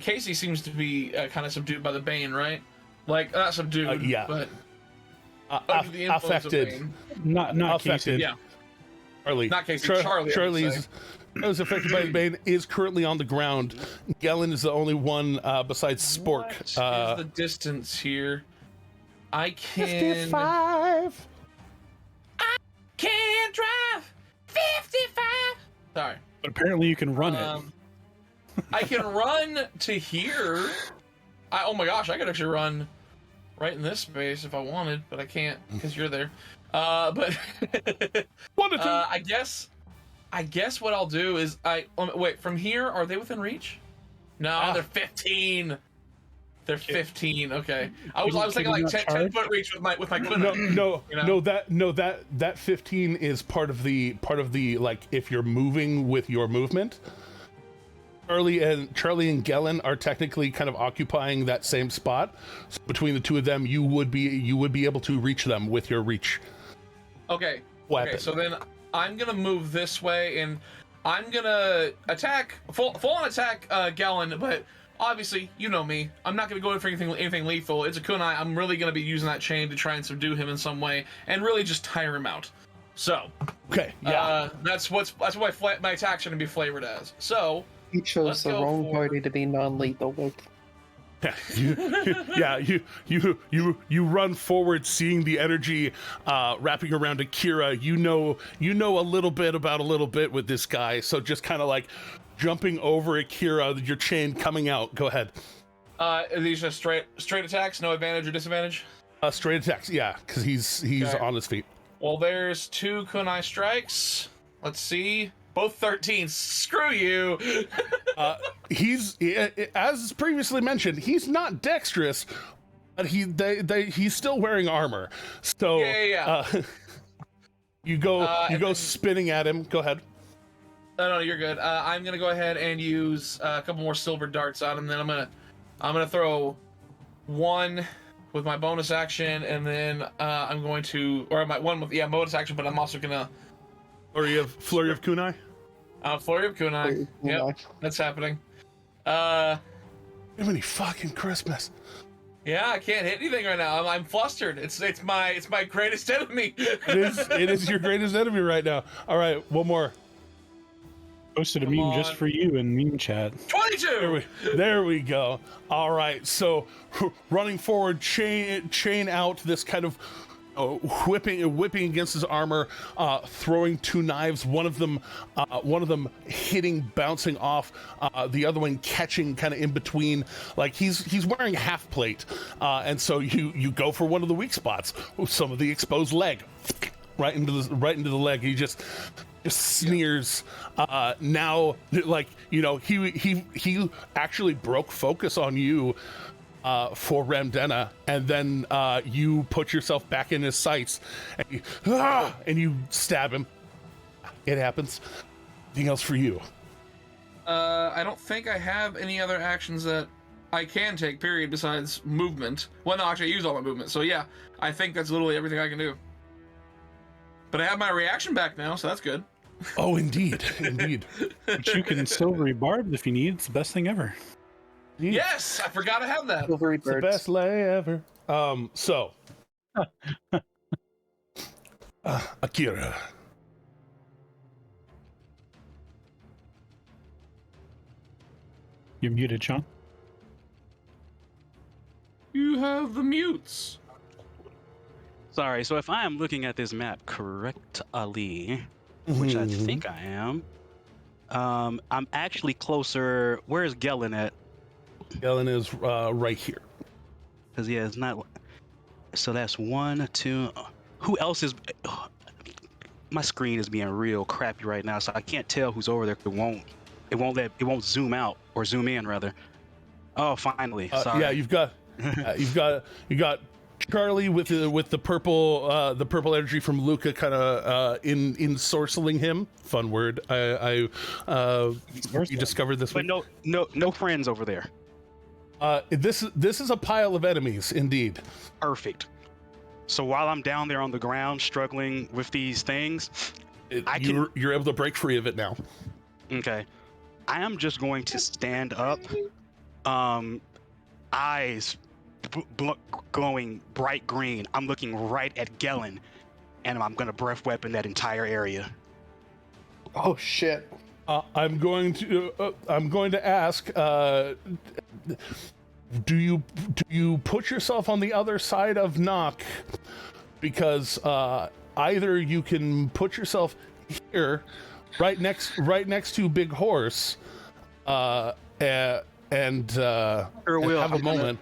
Casey seems to be kind of subdued by the Bane, right? Like not subdued, yeah. but under the influence affected. of Bane. Not Affected. Casey. Yeah, Charlie. not Casey. Charlie. Charlie's is affected by the Bane, is currently on the ground. Gellin is the only one besides Spork. What is the distance here? I can. 55. Can drive 55. Sorry. But apparently you can run it. I can run to here. Oh my gosh, I could actually run right in this space if I wanted, but I can't because you're there. But I guess what I'll do is wait, from here, are they within reach? No, they're 15. They're 15. Okay, I was thinking like 10 foot reach with my kunai. No, that 15 is part of the like if you're moving with your movement. Charlie and Gellin are technically kind of occupying that same spot. So between the two of them, you would be able to reach them with your reach. Okay. Weapon. Okay. So then I'm gonna move this way, and I'm gonna attack full on attack Gellin, but obviously you know me. I'm not gonna go in for anything lethal. It's a kunai. I'm really gonna be using that chain to try and subdue him in some way, and really just tire him out. So. Okay. Yeah. That's what my attacks are gonna be flavored as. So. You chose the wrong party to be non-lethal with. You run forward, seeing the energy wrapping around Akira. You know a little bit with this guy, so just kind of like jumping over Akira, your chain coming out. Go ahead. Are these just straight attacks, no advantage or disadvantage? Straight attacks, yeah, because he's okay. On his feet. Well, there's 2 kunai strikes. Let's see. Both 13. Screw you. He's, as previously mentioned, he's not dexterous, but he's still wearing armor. So yeah. You go spinning at him. Go ahead. No, you're good. I'm gonna go ahead and use a couple more silver darts on him. Then I'm gonna throw one with my bonus action, and then I'm going to, or my one with bonus action, but I'm also gonna. Flurry of kunai? Flurry of kunai. Yep, that's happening. Jiminy fucking Christmas. Yeah, I can't hit anything right now. I'm flustered. It's my greatest enemy. It is your greatest enemy right now. All right, one more. Posted a meme just for you in meme chat. 22. There we go. All right, so running forward, chain out, this kind of whipping against his armor, throwing 2 knives. One of them hitting, bouncing off, the other one catching kind of in between. Like he's wearing half plate, and so you go for one of the weak spots, some of the exposed leg, right into the leg. He just sneers. Now, like he actually broke focus on you. For Ramdena, and then you put yourself back in his sights, and you stab him. It happens. Anything else for you? I don't think I have any other actions that I can take, period, besides movement. Well, no, actually, I used all my movement, so yeah, I think that's literally everything I can do. But I have my reaction back now, so that's good. Oh, indeed. But you can silvery barb if you need. It's the best thing ever. Yes, I forgot to have that. It's the best lay ever. So, Akira. You're muted, Sean. You have the mutes. Sorry, so if I am looking at this map correctly, which I think I am, I'm actually closer. Where's Gellin at? Gellin is right here. Because yeah, it's not. So that's 1, 2. Who else is? My screen is being real crappy right now, so I can't tell who's over there. It won't zoom out or zoom in rather. Oh, finally. Sorry. Yeah, you've got Charlie with the purple energy from Luca, kind of ensorceling him. Fun word. I you discovered this but week. No friends over there. This is a pile of enemies, indeed. Perfect. So while I'm down there on the ground struggling with these things, You're able to break free of it now. Okay. I am just going to stand up, eyes glowing bright green. I'm looking right at Gellin, and I'm gonna breath weapon that entire area. Oh shit. I'm going to ask. Do you put yourself on the other side of Knock? Because either you can put yourself here, right next to Big Horse, and Sure will. have a moment.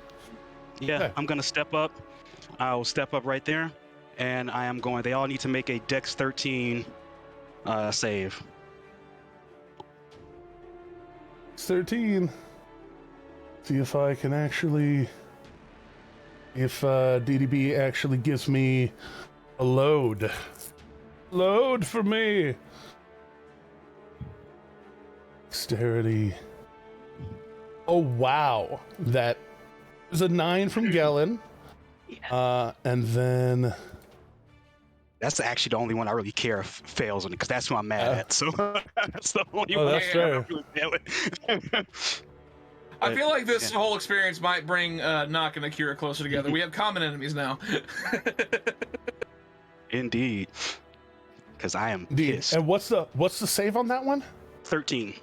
Yeah, Okay. I'm gonna step up. I'll step up right there, and I am going. They all need to make a Dex 13 save. 13. See if I can actually. If DDB actually gives me a load. Load for me. Dexterity. Oh wow, that is a 9 from Gellin. And then That's actually the only one I really care if fails on it, because that's who I'm mad at. So that's the only Oh, one. that's I fair. really fail it. I feel like this whole experience might bring Nock and Akira closer together. We have common enemies now. Indeed, because I am indeed. pissed. And what's the save on that one? 13.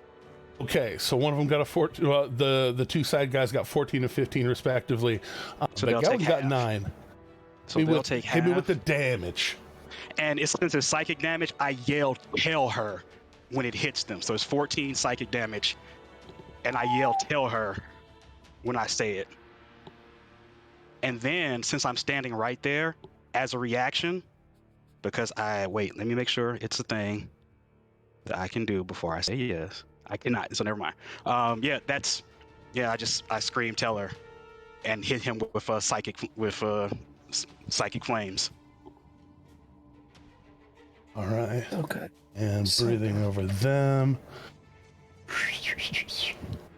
Okay, so one of them got a 14. The two side guys got 14 and 15 respectively. So but they'll Gellin take got half. 9. So they'll take half. Hit me with the damage. And since it's psychic damage, I yell "tell her" when it hits them. So it's 14 psychic damage, and I yell "tell her" when I say it. And then, since I'm standing right there, as a reaction, because let me make sure it's a thing that I can do before I say yes. I cannot, so never mind. I scream "tell her" and hit him with psychic flames. All right. Okay. And breathing over them.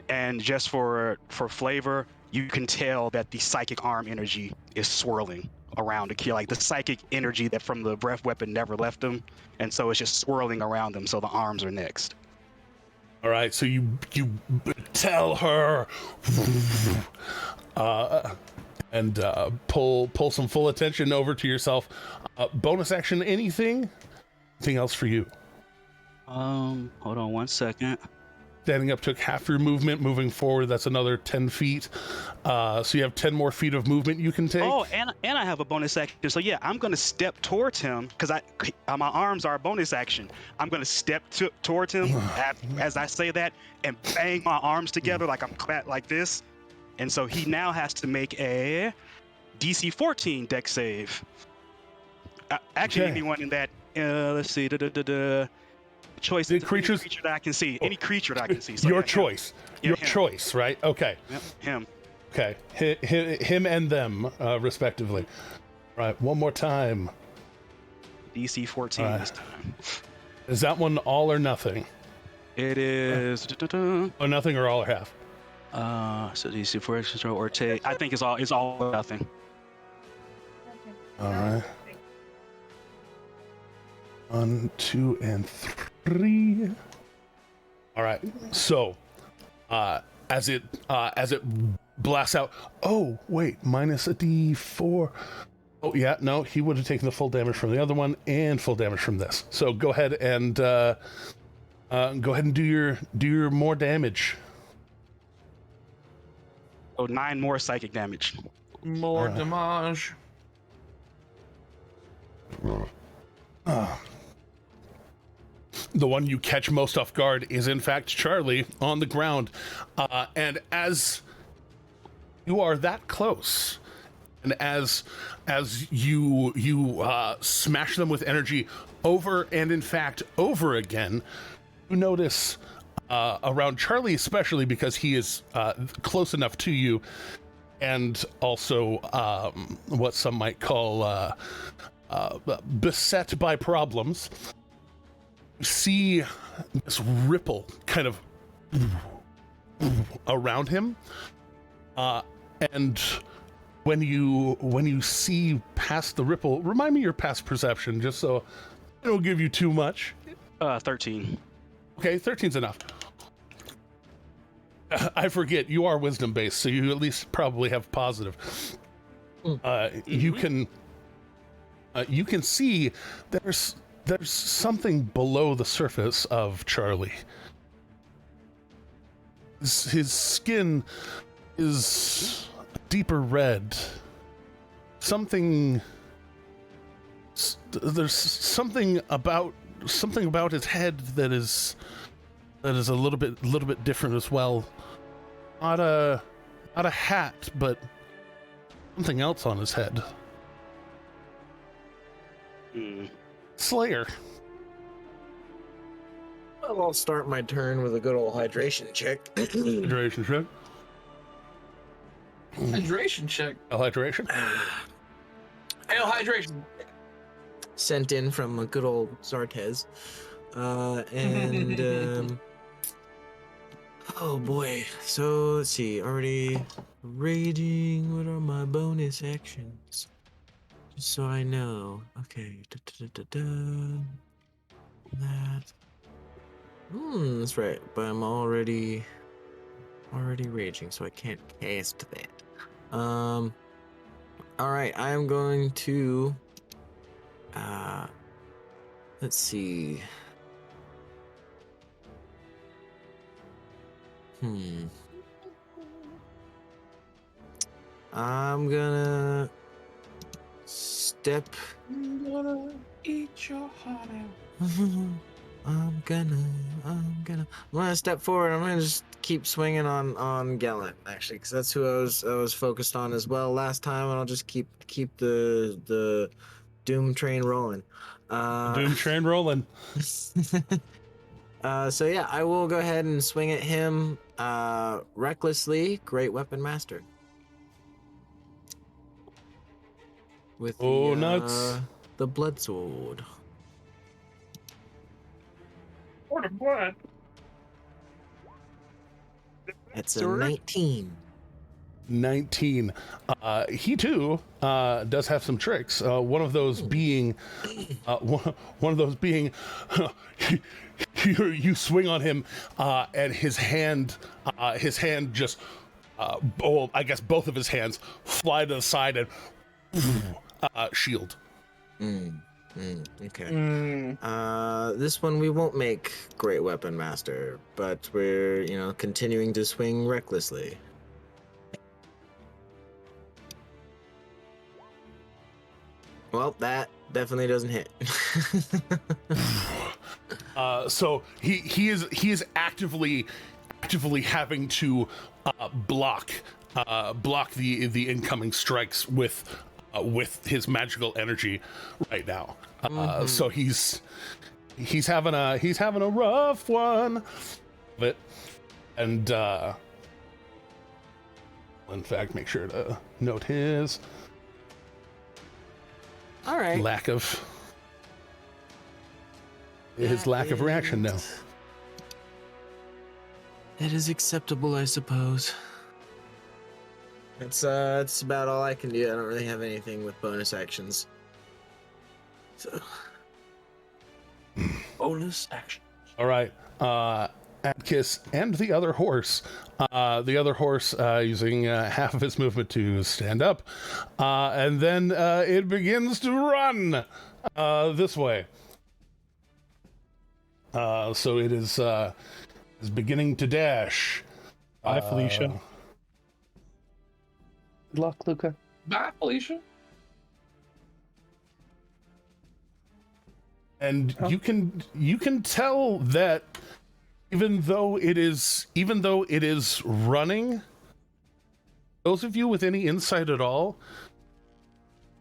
And just for flavor, you can tell that the psychic arm energy is swirling around Akira. Like the psychic energy that from the breath weapon never left him, and so it's just swirling around them. So the arms are next. All right, so you tell her, and pull some full attention over to yourself. Bonus action, anything else for you? Hold on 1 second. Standing up took half your movement. Moving forward, that's another 10 feet. So you have 10 more feet of movement you can take. Oh, and I have a bonus action. So yeah, I'm gonna step towards him because my arms are a bonus action. I'm gonna step towards him as I say that and bang my arms together like I'm clapped like this. And so he now has to make a DC 14 Dex save. Actually, Okay. anyone in that. Let's see. Choice. The Any creatures- creature that I can see. Any creature that I can see. So Your yeah, him. choice. Yeah, Your him. choice, right? Okay. Yep, him. Okay. Him and them, respectively. Right. One more time. DC 14 Alright. this time. Is that one all or nothing? It is. Or nothing or all or half? So DC 14 or take. I think it's all or nothing. All right. 1, 2, and 3. All right. So, as it blasts out. Oh wait, minus a D4. Oh yeah, no, he would have taken the full damage from the other one and full damage from this. So go ahead and do your more damage. Oh, 9 more psychic damage. More damage. The one you catch most off guard is in fact Charlie on the ground, and as you are that close, and as you smash them with energy over and in fact over again, you notice around Charlie especially, because he is close enough to you, and also what some might call beset by problems. See this ripple kind of around him, and when you see past the ripple, remind me your past perception, just so I don't give you too much. 13. Okay, 13's enough. I forget, you are wisdom based, so you at least probably have positive. You can see there's something below the surface of Charlie. His skin is deeper red. There's something about his head that is a little bit different as well. Not a hat, but something else on his head. Slayer. Well, I'll start my turn with a good old hydration check. Hydration check. Hydration check. Hydration. Hail hydration. Sent in from a good old Zartez. Oh boy. So let's see. Already raging. What are my bonus actions? Just so I know. Okay. That. That's right. But I'm already raging, so I can't cast that. All right. I am going to. Let's see. I'm gonna step. I'm gonna eat your heart out. I'm gonna step forward. I'm gonna just keep swinging on Gellin, actually, because that's who I was focused on as well last time, and I'll just keep the Doom train rolling. Doom train rolling. So yeah, I will go ahead and swing at him recklessly. Great weapon master. With nuts. The blood sword. Or the blood. It's a 19. 19. He too does have some tricks. One of those being you swing on him, and his hand just I guess both of his hands fly to the side and shield. Okay. This one we won't make great weapon master, but we're continuing to swing recklessly. Well, that definitely doesn't hit. So he is actively having to block the incoming strikes with his magical energy right now. So he's having a rough one of it, and in fact, make sure to note his. All right. Lack of reaction now. It is acceptable, I suppose. It's about all I can do. I don't really have anything with bonus actions. So Bonus action. All right. Adkis and the other horse. Using half of its movement to stand up, and then it begins to run this way. So it is beginning to dash. Bye, Felicia. Good luck, Luca. Bye, Felicia. And you can tell that even though it is running, those of you with any insight at all,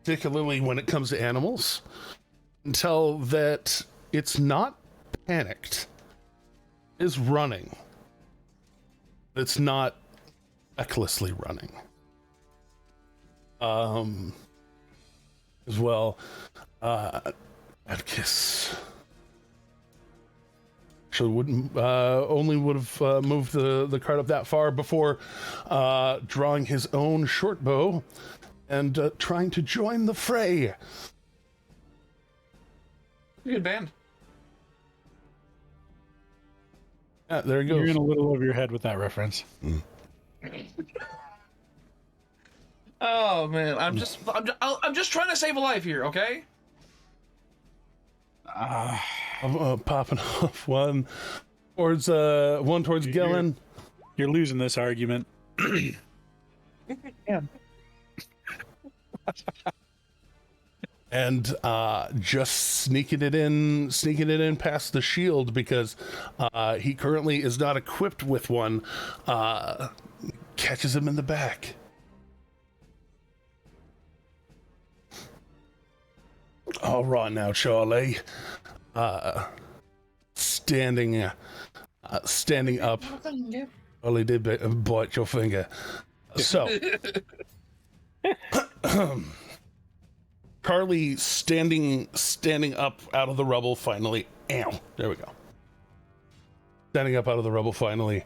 particularly when it comes to animals, can tell that it's not panicked. It is running. It's not recklessly running. As well, Adkis. So wouldn't only would have moved the card up that far before drawing his own short bow and trying to join the fray. Good band. Yeah, there you You're go. in a little over your head with that reference. Oh man, I'm just trying to save a life here, okay? I'm popping off one towards Gillen. You're losing this argument. Yeah. And just sneaking it in past the shield because he currently is not equipped with one. Catches him in the back. All right now, Charlie. Standing up. Charlie did bite your finger. So, Charlie standing up out of the rubble finally. Ow, there we go. Standing up out of the rubble finally.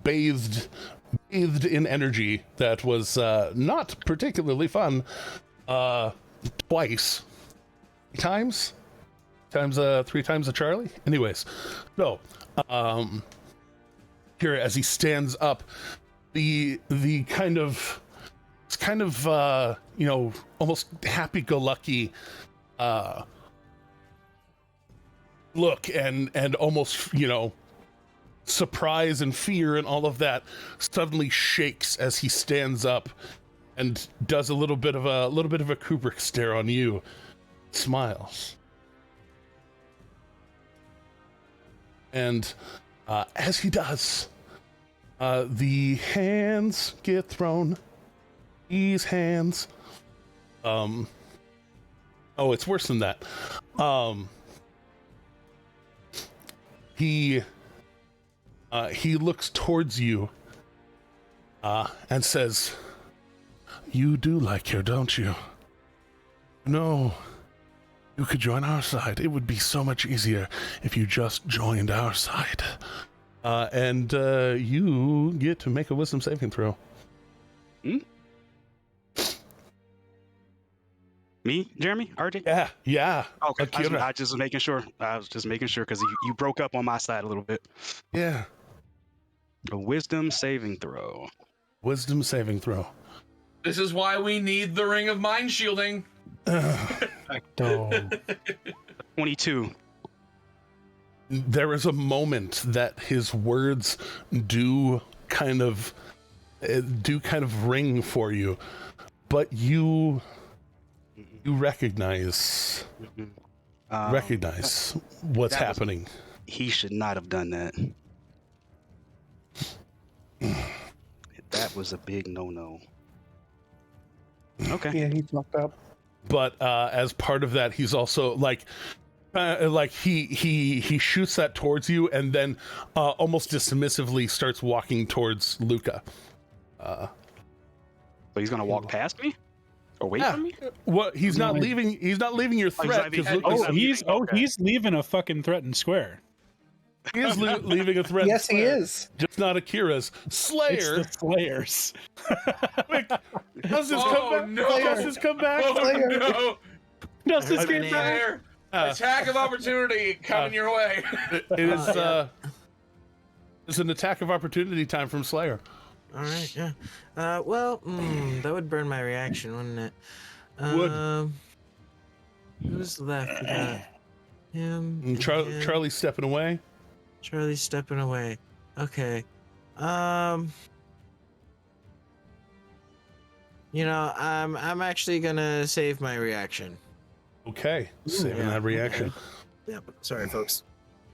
Bathed in energy that was not particularly fun. Three times a Charlie. Anyways, so here as he stands up, the kind of almost happy-go-lucky look and almost surprise and fear and all of that suddenly shakes as he stands up and does a little bit of a Kubrick stare on you, smiles, and as he does, the hands get thrown. These hands. Oh, it's worse than that. He looks towards you and says, "You do like her, don't you? No, you could join our side. It would be so much easier if you just joined our side." And you get to make a wisdom saving throw. Me, Jeremy, RJ? Yeah. Okay, Akira. I just was making sure. I was just making sure because you broke up on my side a little bit. Yeah. A wisdom saving throw. Wisdom saving throw. This is why we need the ring of mind shielding. 22. There is a moment that his words do kind of ring for you, but you recognize what's happening. He should not have done that. That was a big no-no. Okay. Yeah, he fucked up. But as part of that, he's also like he shoots that towards you, and then almost dismissively starts walking towards Luca. So he's gonna walk past me, or wait for me. What? He's not leaving. He's not leaving your threat. He's leaving a fucking threatened square. He is leaving a threat. Yes, he is. Just not Akira's. Slayer. It's the Slayers. Wait, does this come back? No. Does this come back? Oh Slayer. no! Does this get get back? Slayer, attack of opportunity coming your way. It is. It's an attack of opportunity time from Slayer. All right, yeah. That would burn my reaction, wouldn't it? Would. Who's left? We got him. And him. Charlie's stepping away. Charlie's stepping away. Okay. I'm actually gonna save my reaction. Okay, saving that reaction. Yep. Sorry, folks.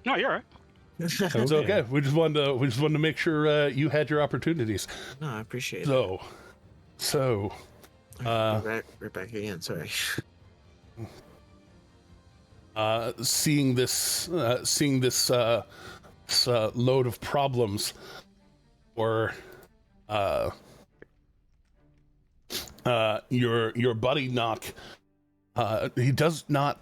No, you're all right. It's okay. We just wanted to make sure you had your opportunities. No, I appreciate it. So. Right back again. Sorry. Seeing this load of problems, or your buddy Knock, he does not,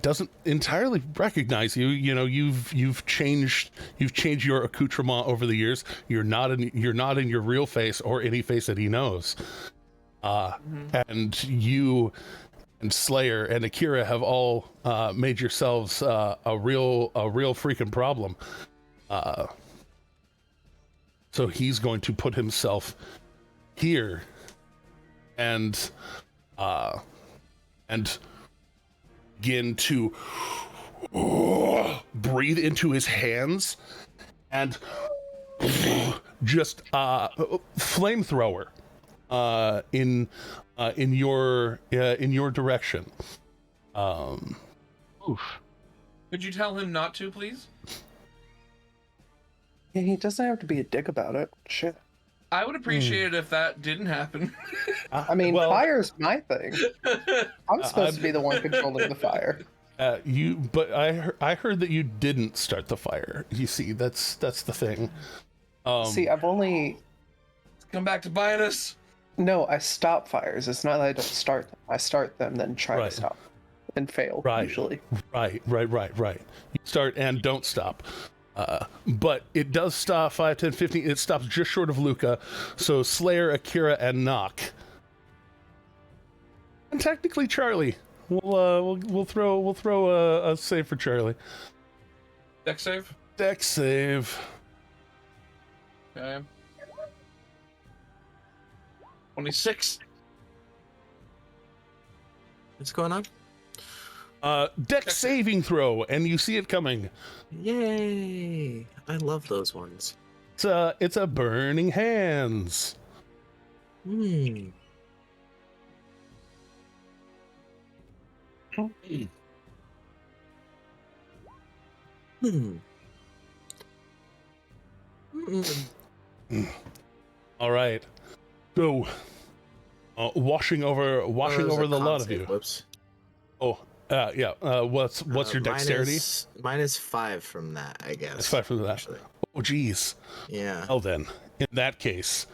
doesn't entirely recognize you. You've changed your accoutrement over the years. You're not in your real face or any face that he knows. And Slayer and Akira have all made yourselves a real freaking problem. So he's going to put himself here and begin to breathe into his hands and just flamethrower in your direction. Oof. Could you tell him not to, please? Yeah, he doesn't have to be a dick about it. Shit. I would appreciate it if that didn't happen. I mean, well, fire's my thing. I'm supposed to be the one controlling the fire. But I heard that you didn't start the fire. You see, that's the thing. See, I've only... Come back to bite us. No, I stop fires. It's not that I don't start them. I start them, then try Right. to stop. And fail, Right. usually. Right. You start and don't stop. But it does stop 5, 10, 15. It stops just short of Luca. So Slayer, Akira, and Nock. And technically Charlie. We'll throw a save for Charlie. Dex save. Dex save. Okay. 26. What's going on? Dex saving throw, and you see it coming. Yay! I love those ones. It's a burning hands. Hmm. Hmm. All right. So, washing over the lot of you. Whoops. Oh, yeah. What's your dexterity? Minus 5 from that, I guess. It's 5 from that. Actually. Oh, geez. Yeah. Well then, in that case,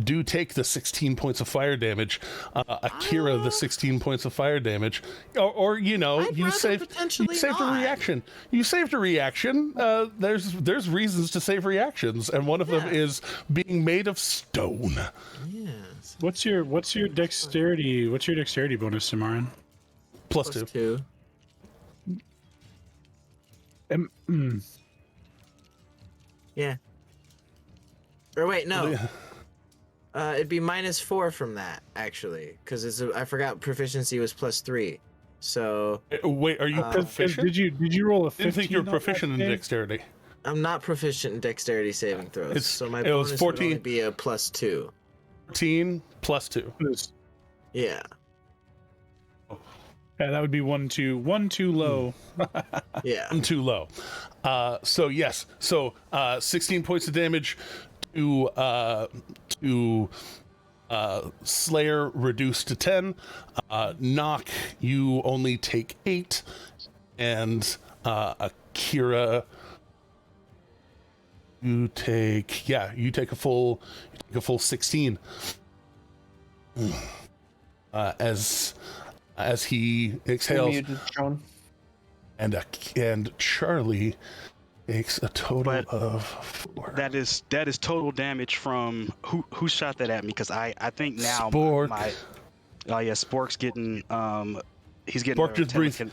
do take the 16 points of fire damage. Akira, the 16 points of fire damage, or you know, I'd you rather saved potentially a not. reaction. You saved a reaction. There's reasons to save reactions, and one of them is being made of stone. Yes. What's your dexterity? What's your dexterity bonus, Samaran? Plus 2. Yeah. Or wait, no. It'd be minus 4 from that, actually, because I forgot proficiency was plus 3. So Wait, are you proficient? Did you roll a 15? I didn't think you were on proficient in that, Dave? dexterity. I'm not proficient in dexterity saving throws. So my it was bonus 14. would only be a plus 2. 14 plus 2. Yeah. Yeah, that would be 1 too low. Yeah. I'm too low. So yes. So 16 points of damage to Slayer reduced to 10. Nock, you only take 8, and Akira, you take a full 16. As he exhales, Muted, John. and Charlie takes a total of 4. That is total damage from who shot that at me, because I think now Spork. Spork's getting he's getting Spork just breathed.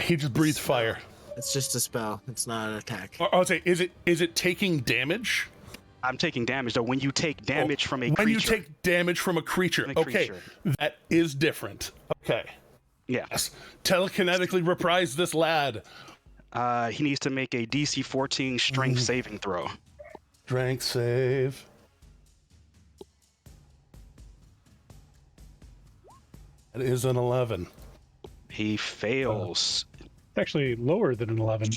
He just breathed fire. It's just a spell. It's not an attack. I'll say, is it taking damage? I'm taking damage though. When you take damage from a creature. When you take damage from a creature, okay, that is different. Okay. Yes. Telekinetically reprise this lad. He needs to make a DC 14 strength saving throw. Strength save. That is an 11. He fails. It's actually lower than an 11.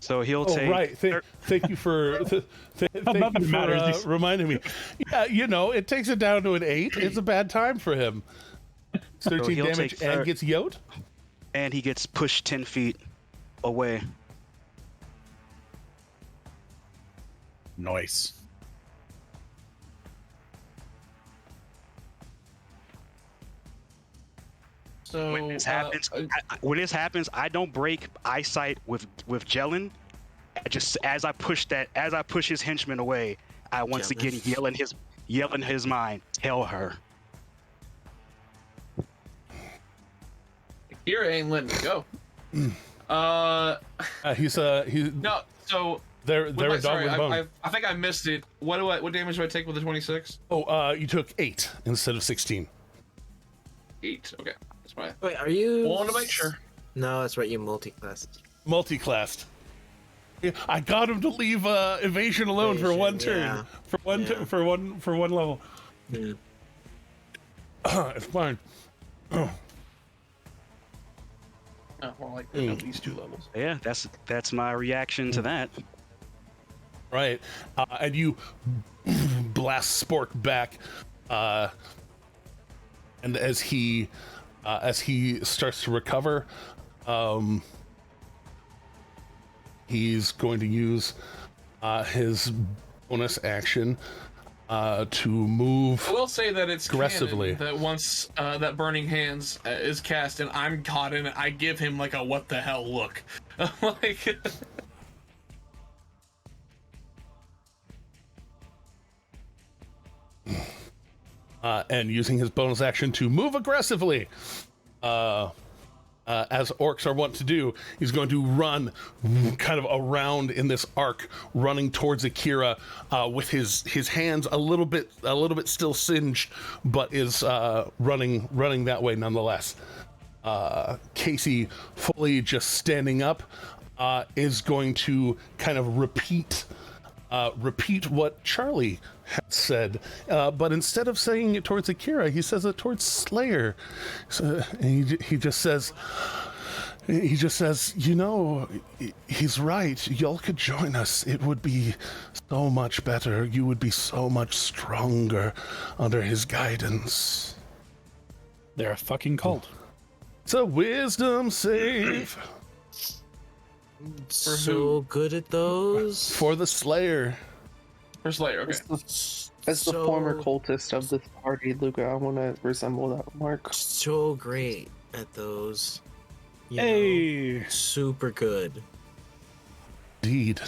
So he'll take. Right. Thank you for reminding me. Yeah, it takes it down to an 8. It's a bad time for him. 13 he'll damage take and gets yoked. And he gets pushed 10 feet away. Nice. So When this happens, I don't break eyesight with Jellin. Just as I push his henchman away, I once again yell in his mind, "Tell her." Kira ain't letting me go. He's No, so they're a dog sorry, with a bone. I think I missed it. What damage do I take with the 26? Oh, you took 8 instead of 16. 8. Okay, that's fine. Wait, are you? Want to make sure. No, that's right. You multi-classed. Multi-classed. Yeah, I got him to leave evasion alone for one turn. Yeah. For one level. Yeah. It's fine. Oh, well, like at least 2 levels. Yeah, that's my reaction to that. Right, and you blast Spork back, and as he starts to recover, he's going to use his bonus action to move. I will say that it's aggressively. canon that once that Burning Hands is cast and I'm caught in it, I give him like a what the hell look. Like. And using his bonus action to move aggressively, as orcs are wont to do, he's going to run kind of around in this arc, running towards Akira, with his hands a little bit still singed, but is running that way nonetheless. Casey, fully just standing up, is going to kind of repeat what Charlie had said, but instead of saying it towards Akira, he says it towards Slayer. So he just says, you know, he's right. Y'all could join us. It would be so much better. You would be so much stronger under his guidance. They're a fucking cult. It's a wisdom save So good at those. for the Slayer. For Slayer, okay. As the former cultist of this party, Luca, I want to resemble that mark. So great at those. You Hey, know, super good. Indeed.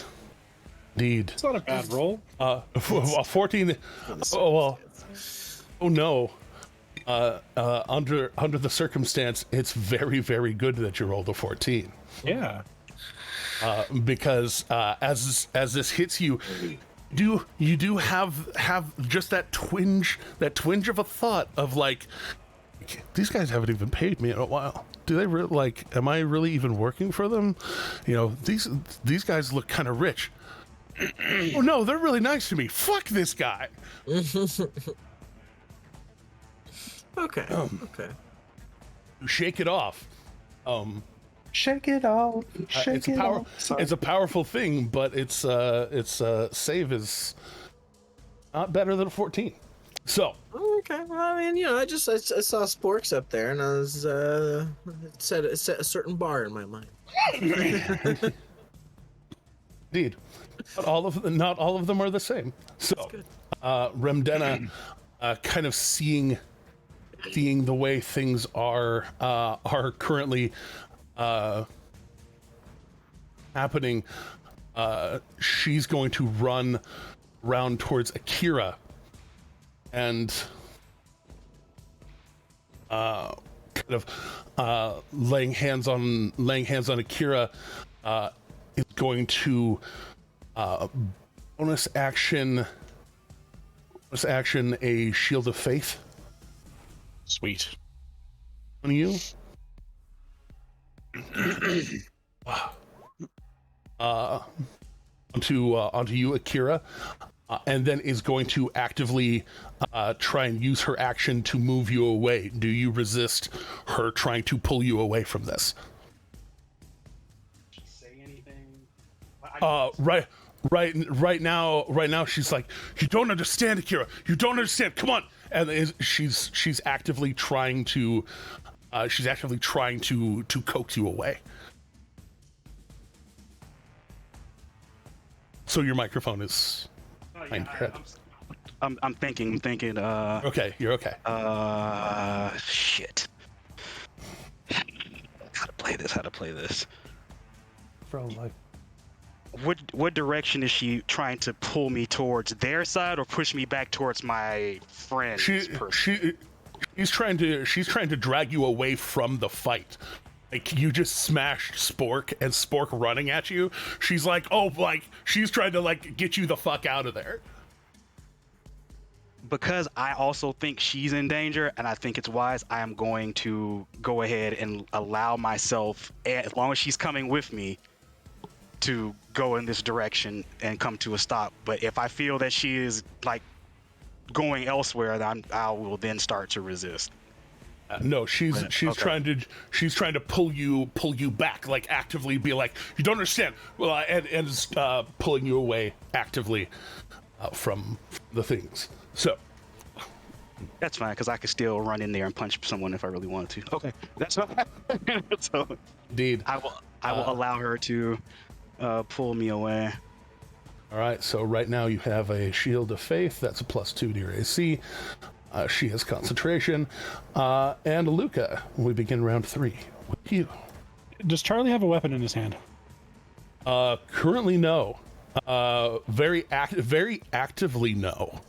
it's not a bad roll. 14. Oh well. Oh no. Under the circumstance, it's very, very good that you rolled a 14. Yeah. Because as this hits you, you do have just that twinge of a thought of like, these guys haven't even paid me in a while. Do they really, like, am I really even working for them? You know, these guys look kind of rich. Oh no, they're really nice to me. Fuck this guy. Okay. Okay. Shake it off. Shake it off. Shake it off. Sorry. It's a powerful thing, but its save is not better than a 14. So Okay. Well, I mean, you know, I saw Sporks up there, and I was it set a certain bar in my mind. indeed, not all of them are the same. So Remdena, kind of seeing the way things are currently happening, she's going to run round towards Akira and kind of laying hands on Akira, is going to bonus action a Shield of Faith Sweet. on you. Onto you, Akira, and then is going to actively try and use her action to move you away. Do you resist her trying to pull you away from this? Did she say anything? Right now she's like, you don't understand, Akira. You don't understand. Come on. And she's actively trying to coax you away. So your microphone is behind your head. I'm thinking. Okay, you're okay. Shit. How to play this? Probably. What direction is she trying to pull me towards? Their side or push me back towards my friend's person? She's trying to drag you away from the fight. like you just smashed Spork and Spork running at you. She's like, oh, like she's trying to like get you the fuck out of there. Because I also think she's in danger, and I think it's wise, I am going to go ahead and allow myself, as long as she's coming with me, to go in this direction and come to a stop. But if I feel that she is like going elsewhere, then I will then start to resist. No, she's Okay. trying to pull you back, like actively be like, you don't understand. Well, and pulling you away actively from the things. So That's fine, because I could still run in there and punch someone if I really wanted to. Okay, that's fine. So indeed, I will allow her to pull me away. all right. So right now you have a shield of faith. That's a +2 to your AC. She has concentration. And Luca, we begin round 3 with you. Does Charlie have a weapon in his hand? Currently, no. Very actively, no.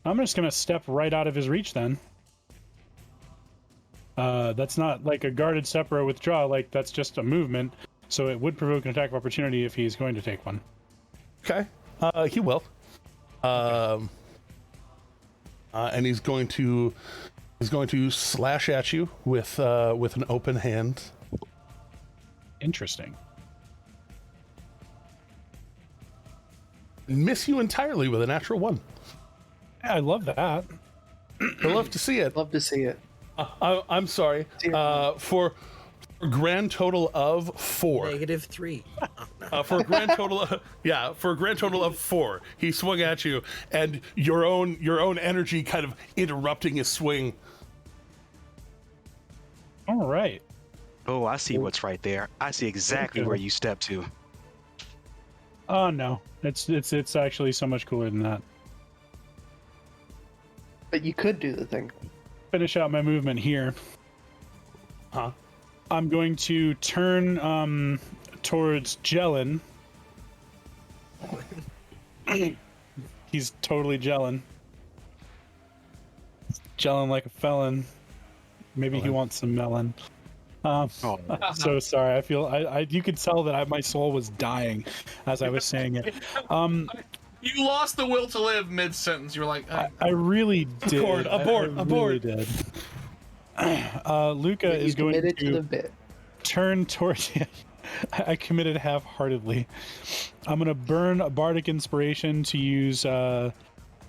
I'm just gonna step right out of his reach then. That's not like a guarded step or a withdraw. Like that's just a movement. So it would provoke an attack of opportunity if he's going to take one. Okay. He will. And he's going to slash at you with an open hand. Interesting. Miss you entirely with a natural 1. Yeah, I love that. I love to see it. Love to see it. I'm sorry. For a grand total of 4. -3. For a grand total of 4. He swung at you, and your own energy kind of interrupting his swing. All right. Oh, I see what's right there. I see exactly where you stepped to. Oh no, it's actually so much cooler than that. But you could do the thing. Finish out my movement here. Huh? I'm going to turn towards Jellin. He's totally gelling. Gelling like a felon. Maybe he wants some melon. So sorry. I feel you could tell that my soul was dying as I was saying it. You lost the will to live mid-sentence. You were like, I really did. Abort. Really did. Luca is going to to the bit. turn towards. I committed half-heartedly. I'm going to burn a bardic inspiration to use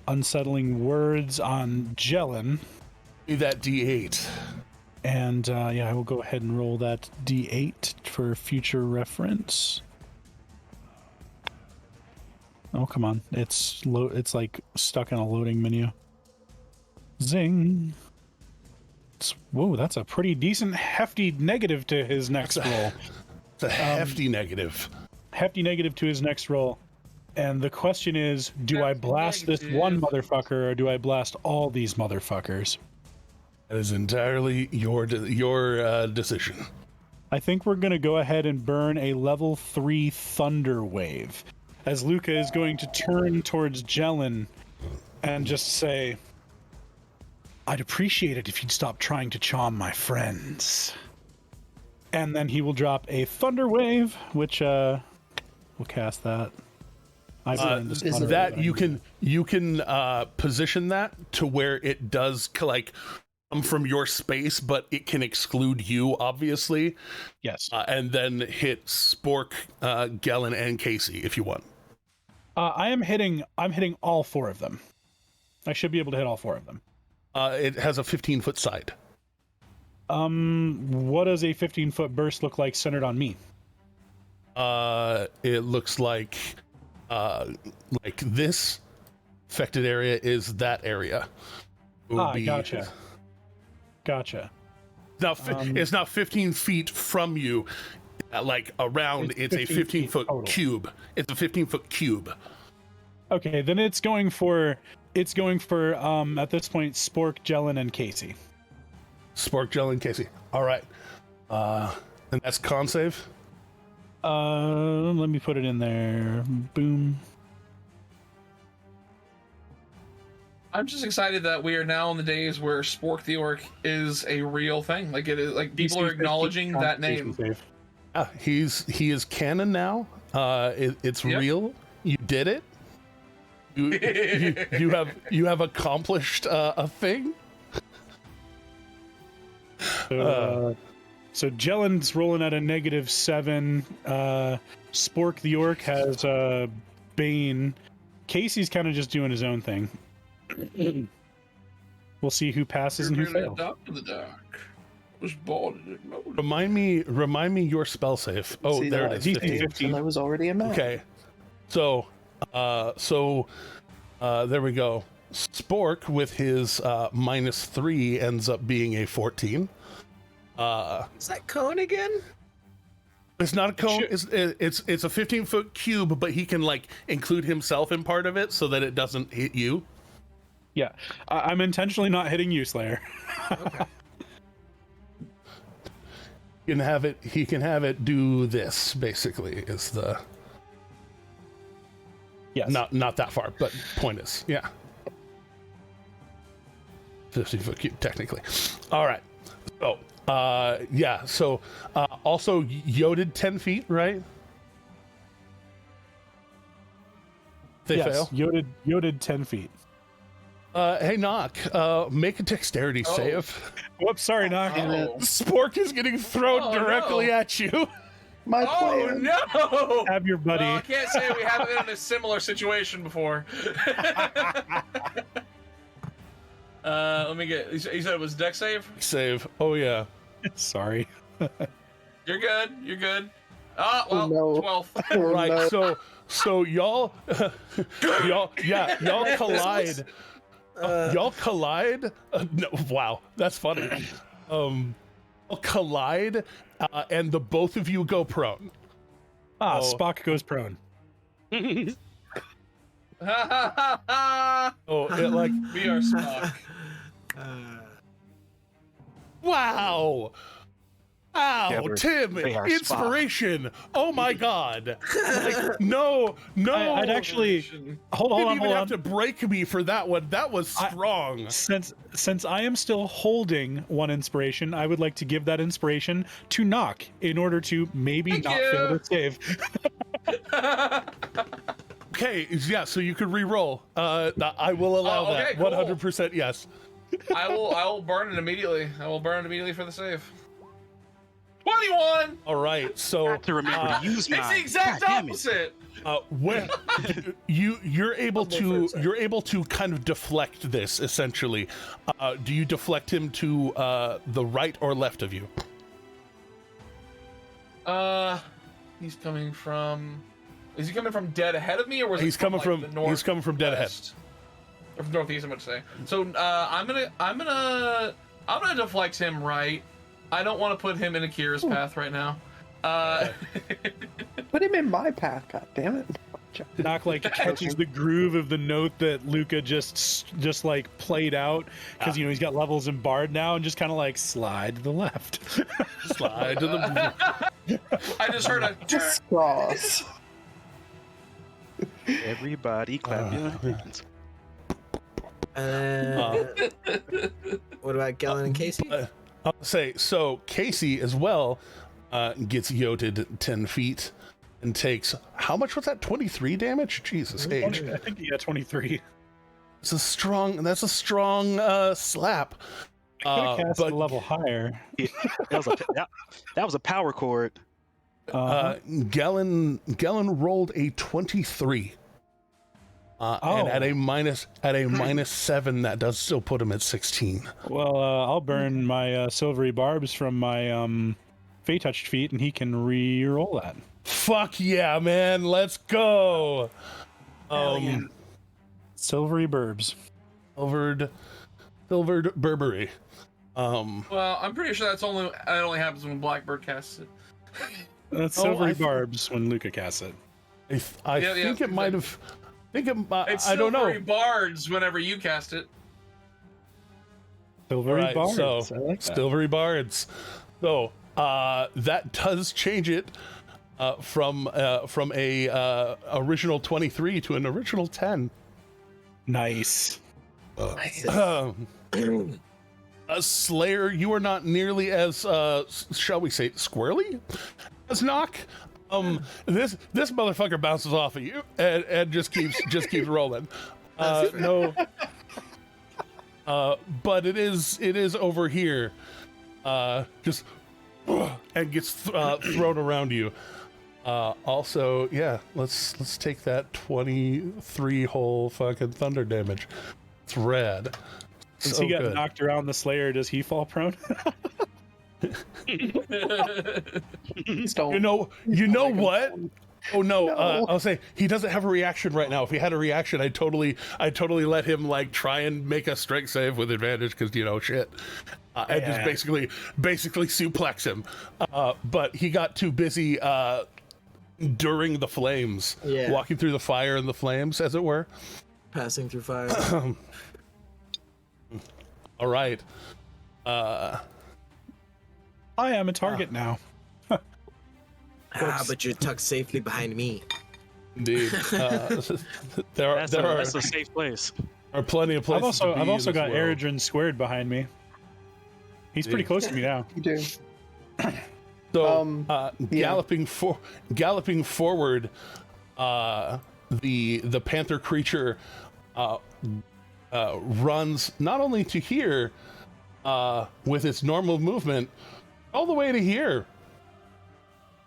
unsettling words on Jellin. That D8. And I will go ahead and roll that D8 for future reference. Oh, come on. It's like stuck in a loading menu. Zing. Whoa, that's a pretty decent hefty negative to his next roll. It's a hefty negative. Hefty negative to his next roll. And the question is, do I blast this one motherfucker or do I blast all these motherfuckers? That is entirely your decision. I think we're going to go ahead and burn a level 3 Thunder Wave. As Luca is going to turn towards Jellin and just say, I'd appreciate it if you'd stop trying to charm my friends. And then he will drop a Thunder Wave, which we'll cast that. That you can position that to where it does like come from your space, but it can exclude you, obviously. Yes. And then hit Spork, Gellin, and Casey if you want. I'm hitting all 4 of them. I should be able to hit all 4 of them. It has a 15-foot side. What does a 15-foot burst look like centered on me? It looks like this affected area is that area. Gotcha. Now, it's not 15 feet from you, like around. It's a 15-foot cube. It's a 15-foot cube. Okay, then it's going for at this point Spork, Jellin, and Casey. Spork, Jellin, Casey. All right. And that's con save. Let me put it in there. Boom. I'm just excited that we are now in the days where Spork the Orc is a real thing. Like it is, like people are acknowledging that name. He is canon now. It's real. You did it. You have accomplished a thing. So Jellen's rolling at a -7. Spork the Orc has Bane. Casey's kind of just doing his own thing. We'll see who passes and who fails. Remind me your spell save. Oh, See, there that it is. 15. And I was already a man. Okay. So there we go. Spork with his -3 ends up being a 14. Is that cone again? It's not a cone. It's a 15-foot cube, but he can like include himself in part of it so that it doesn't hit you. Yeah, I'm intentionally not hitting you, Slayer. Okay. He can have it do this. Basically, is the Yes. not that far, but point is, yeah, 15-foot cube technically. All right. So yeah. So also Yoded 10 feet, right? They fail. Yoded 10 feet. Hey, Knock, make a dexterity save. Whoops, sorry, Knock. Spork is getting thrown directly at you. My Oh plan. no! Have your buddy. Well, I can't say we haven't been in a similar situation before. Let me get. You said it was dex save. Save. Oh yeah. Sorry. You're good. You're good. Oh well, no. 12. Right. No. So y'all, y'all collide. Y'all collide. No, wow, that's funny. Y'all collide, and the both of you go prone. Spock goes prone. Oh, it like We are Spock. wow. Ow, Yeah, Tim, they are inspiration. Oh my God. Like, no. I'd actually hold You didn't on, even hold have on. to break me for that one. That was strong. Since I am still holding one inspiration, I would like to give that inspiration to Knock in order to maybe Thank not you. fail the save. Okay, yeah, so you could re-roll. I will allow Oh, okay, that. cool. 100% yes. I will burn it immediately. I will burn it immediately for the save. 21. All right, so To remember to use It's mine. the exact God damn it. opposite. when you're able to kind of deflect this essentially. Do you deflect him to the right or left of you? He's coming from. Is he coming from dead ahead of me, or was He's it coming from, like, from the north? he's coming from dead ahead. Or from northeast, I'm gonna say. So I'm gonna deflect him right. I don't want to put him in Akira's path right now. Put him in my path, god damn it. Knock like catches the groove of the note that Luca just like played out because he's got levels in Bard now and just kind of like slide to the left. Slide to the I just heard a. Just cross. Everybody clap your hands. What about Gellin and Casey? I'll say so. Casey as well gets yoded 10 feet and takes how much was that? 23 damage. Jesus H. I think he got 23. That's a strong slap. I could have cast but a level higher. That was a power chord. Gellin rolled a 23. And at a -7, that does still put him at 16. Well, I'll burn my silvery barbs from my Fey touched feet, and he can re-roll that. Fuck yeah, man! Let's go. Silvery burbs. Silvered Burberry. Well, I'm pretty sure that only happens when Blackbird casts it. That's silvery barbs when Luca casts it. I think it might have. It's I don't know. silvery bards whenever you cast it. Silvery Right, bards. so I like that. silvery bards. So that does change it from a original 23 to an original 10. Nice. Slayer, you are not nearly as shall we say squirrely as Knock. This motherfucker bounces off of you and just keeps rolling. No, but it is over here, just and gets thrown around you. Also, yeah, let's take that 23 whole fucking thunder damage. It's red. Since So he got good. knocked around the Slayer, does he fall prone? Please don't. You know what? Oh no, No. I'll say he doesn't have a reaction right now. If he had a reaction, I'd totally let him like try and make a strength save with advantage because shit, and just basically suplex him. But he got too busy during the flames, walking through the fire and the flames, as it were. Passing through fire. All right. I am a target now. But you're tucked safely behind me. Indeed. There That's a safe place. are plenty of places. I've also got Eridrin. Eridrin squared behind me. He's pretty close to me now. You do. So, yeah. galloping forward, the panther creature runs not only to here with its normal movement, all the way to here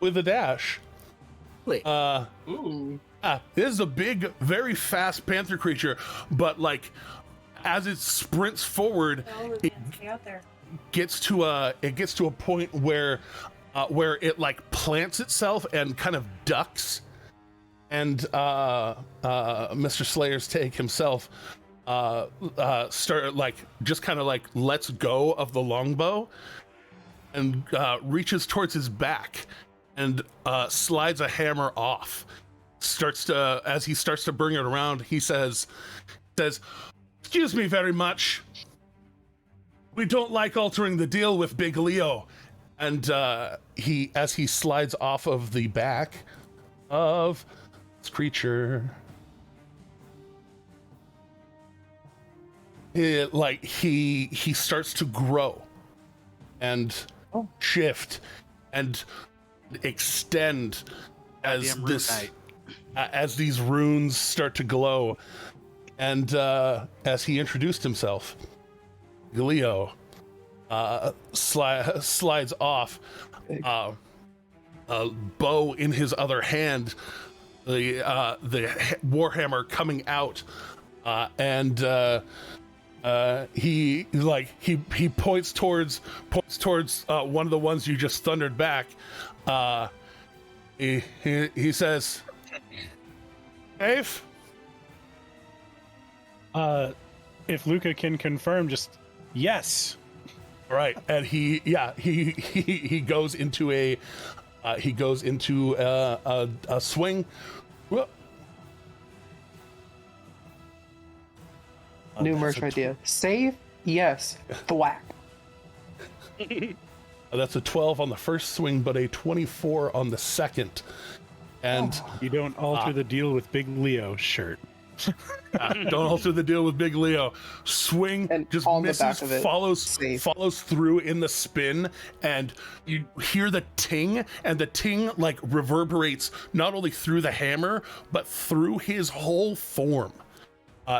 with a dash. Wait. Ooh. This is a big, very fast panther creature, but like as it sprints forward, it gets to a point where it like plants itself and kind of ducks, and Mr. Slayer's take himself start like just kind of like lets go of the longbow and reaches towards his back and slides a hammer off. As he starts to bring it around, he says, "Excuse me very much. We don't like altering the deal with Big Leo." And as he slides off of the back of this creature, he starts to grow and shift and extend as these runes start to glow. And as he introduced himself, Leo slides off, a bow in his other hand, the warhammer coming out, and he points towards one of the ones you just thundered back. He says, "Dave." If Luca can confirm, just yes. All right, and he goes into a swing. New merch idea. Save? Yes. Thwack. That's a 12 on the first swing, but a 24 on the second. And You don't alter the deal with Big Leo shirt. don't alter the deal with Big Leo. Swing, And just on the misses, back of it, follows safe. through in the spin, and you hear the ting, and the ting like reverberates not only through the hammer, but through his whole form.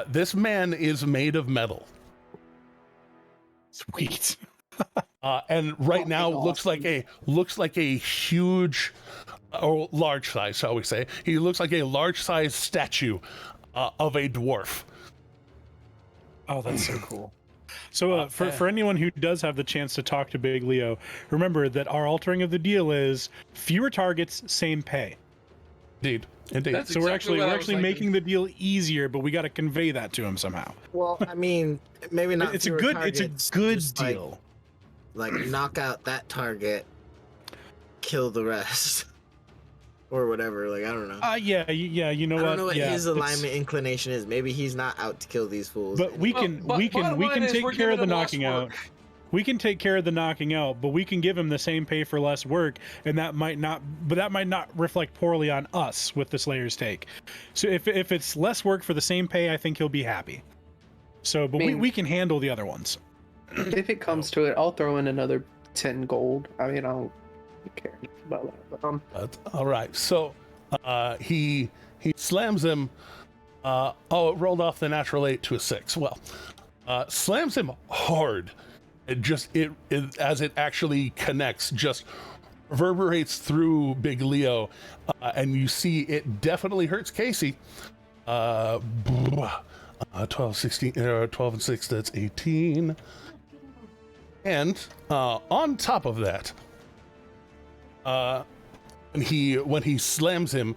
This man is made of metal. Sweet. And right now looks like a huge or large size, shall we say. He looks like a large size statue of a dwarf. Oh, that's so cool. So for anyone who does have the chance to talk to Big Leo, remember that our altering of the deal is fewer targets, same pay. Indeed. That's So we're exactly what I was actually thinking. making the deal easier, but we got to convey that to him somehow. Well, I mean, maybe not. It's a fewer good targets, deal. just like knock out that target, kill the rest, or whatever. Like I don't know. Yeah. You know I what? don't know what yeah, his alignment inclation is. Maybe he's not out to kill these fools. But we can bottom line is take we're care of the giving him less knocking out. work. We can take care of the knocking out, but we can give him the same pay for less work, and that might not reflect poorly on us with the Slayer's take. So if it's less work for the same pay, I think he'll be happy. So, but I mean- we can handle the other ones. If it comes to it, I'll throw in another 10 gold. I mean, I don't care about that. But, But, all right, so he slams him. It rolled off the natural 8 to a 6. Well, slams him hard. It as it actually connects, just reverberates through Big Leo, and you see it definitely hurts Casey. 12, 16, 12 and 6, that's 18. And on top of that, when he slams him,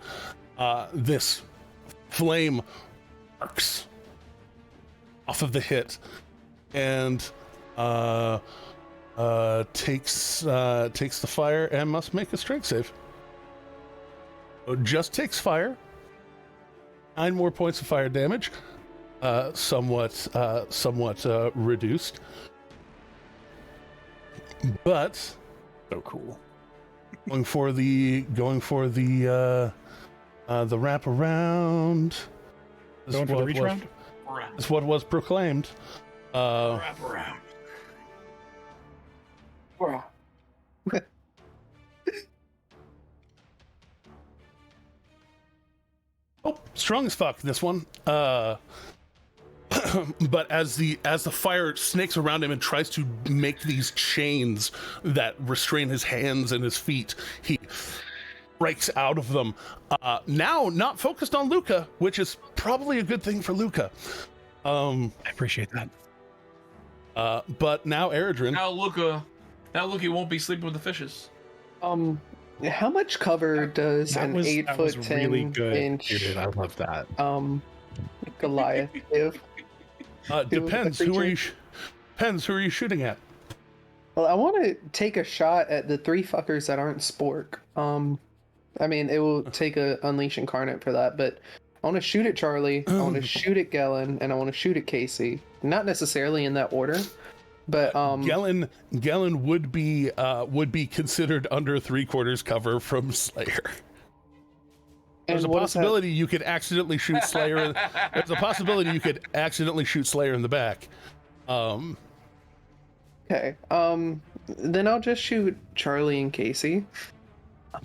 this flame arcs off of the hit and takes the fire and must make a strength save. So just takes fire. 9 more points of fire damage, somewhat reduced, but So cool. going for the wrap around. Going for the reach round? Is what was proclaimed. Wrap around. Oh, strong as fuck, this one. But as the fire snakes around him and tries to make these chains that restrain his hands and his feet, he breaks out of them. Now not focused on Luca, which is probably a good thing for Luca. I appreciate that. But now Eredrin. Now Luca won't be sleeping with the fishes. How much cover does That an was 8 that foot was 10 really good. inch Dude, I love that. Goliath give? Depends who are you shooting at. Well, I want to take a shot at the 3 fuckers that aren't Spork. I mean, it will take a Unleash Incarnate for that, but I want to shoot at Charlie, I want to shoot at Gellin, and I want to shoot at Casey. Not necessarily in that order, but Gellin would be considered under 3/4 cover from Slayer. There's a what is that? possibility you could accidentally shoot Slayer. There's a possibility you could accidentally shoot Slayer in the back. Okay. Then I'll just shoot Charlie and Casey.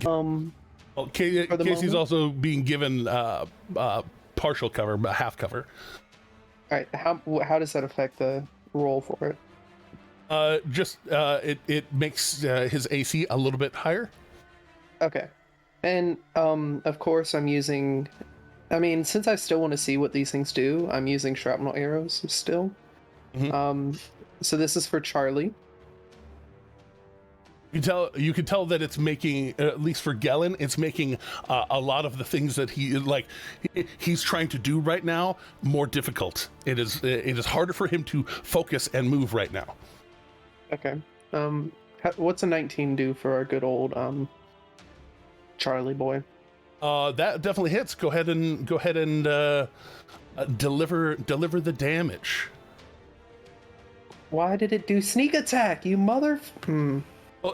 Well, For the Casey's moment? also being given partial cover, but half cover. All right. How does that affect the roll for it? It makes his AC a little bit higher. Okay. And of course I'm using, I mean, since I still want to see what these things do, I'm using shrapnel arrows still. So this is for Charlie. You can tell that it's making, at least for Gellin, it's making a lot of the things that he's trying to do right now more difficult. It is harder for him to focus and move right now. Okay. What's a 19 do for our good old Charlie boy? That definitely hits. Go ahead and deliver the damage. Why did it do sneak attack? You mother. Well,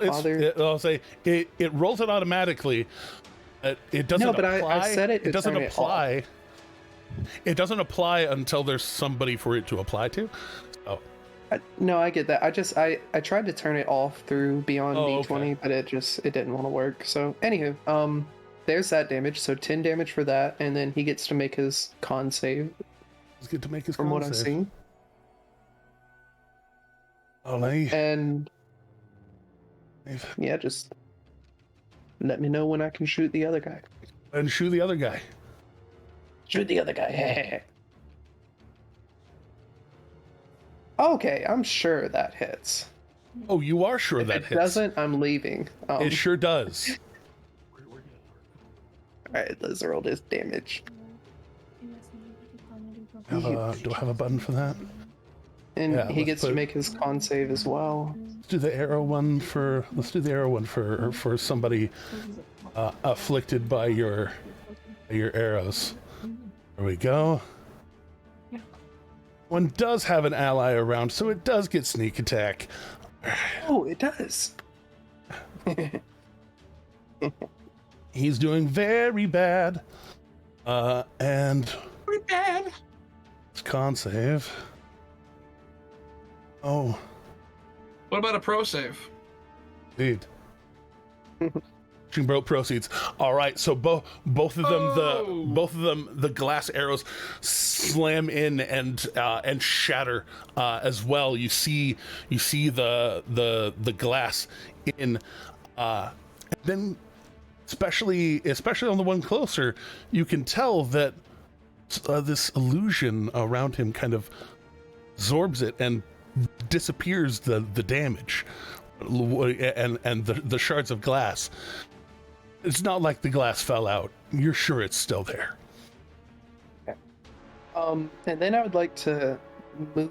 Father. I'll say it rolls it automatically. It doesn't. No, but apply. I said it. It doesn't turn it apply. off. It doesn't apply until there's somebody for it to apply to. So. No, I get that. I tried to turn it off through Beyond D20, okay. but it didn't want to work. So anywho, there's that damage. So 10 damage for that, and then he gets to make his con save. It's good to make his From what con I've save. seen. Ollie. And yeah, just let me know when I can shoot the other guy. And shoot the other guy. Shoot the other guy. Okay, I'm sure that hits. Oh, you are sure If that it hits. doesn't, I'm leaving. It sure does. Alright, let's roll this damage. Do I have a button for that? And Yeah, he let's gets to put- make his con save as well. Let's do the arrow one for somebody afflicted by your arrows. There we go. One does have an ally around, so it does get sneak attack. Oh, it does. He's doing very bad. And Very bad. it's con save. Oh, What about a pro save? indeed. Bro proceeds. All right, so both of them the glass arrows slam in and shatter as well. You see the glass in and then especially on the one closer, you can tell that this illusion around him kind of absorbs it and disappears the damage and the shards of glass. It's not like the glass fell out. You're sure it's still there. Okay. And then I would like to move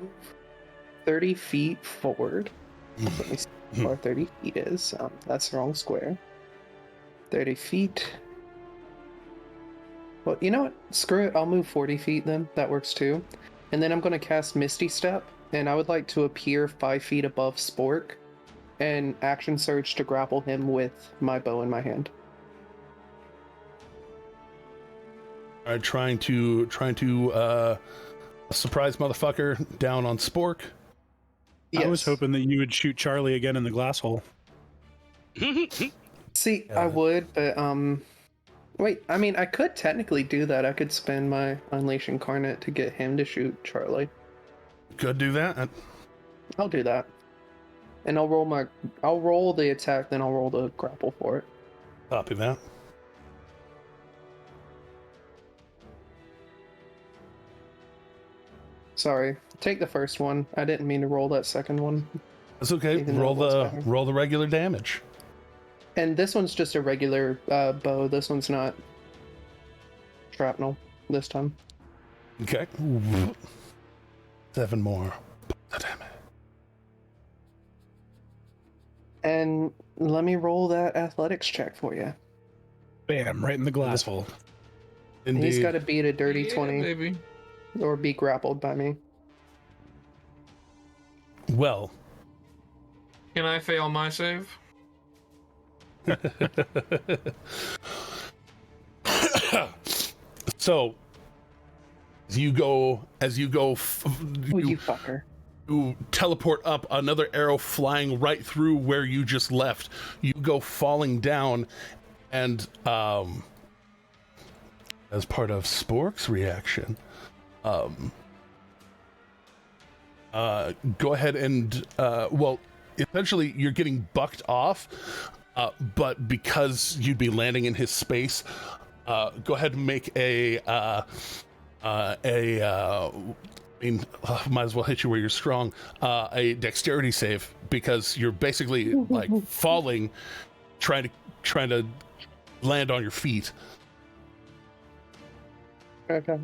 30 feet forward. Let me see how far 30 feet is. That's the wrong square. 30 feet. Well, you know what? Screw it. I'll move 40 feet then. That works too. And then I'm going to cast Misty Step, and I would like to appear 5 feet above Spork and action surge to grapple him with my bow in my hand. All right, trying to surprise motherfucker down on Spork. I was Yes. hoping that you would shoot Charlie again in the glass hole. See, I would, but wait. I mean, I could technically do that. I could spend my Unleash Incarnate to get him to shoot Charlie. Could do that. I'll do that, and I'll roll the attack, then I'll roll the grapple for it. Copy that. Sorry, take the first one. I didn't mean to roll that second one. That's okay. Even though Roll it was better. roll the regular damage. And this one's just a regular bow. This one's not shrapnel this time. Okay. 7 more. Damn it. And let me roll that athletics check for you. Bam, right in the glass hole. Indeed. He's got to beat a dirty Yeah, 20 baby. or be grappled by me. Well. Can I fail my save? So, as you go, Oh, you fucker. you teleport up, another arrow flying right through where you just left. You go falling down, and as part of Spork's reaction, go ahead and well, essentially you're getting bucked off, but because you'd be landing in his space, go ahead and make might as well hit you where you're strong. A dexterity save, because you're basically like falling, trying to land on your feet. Okay.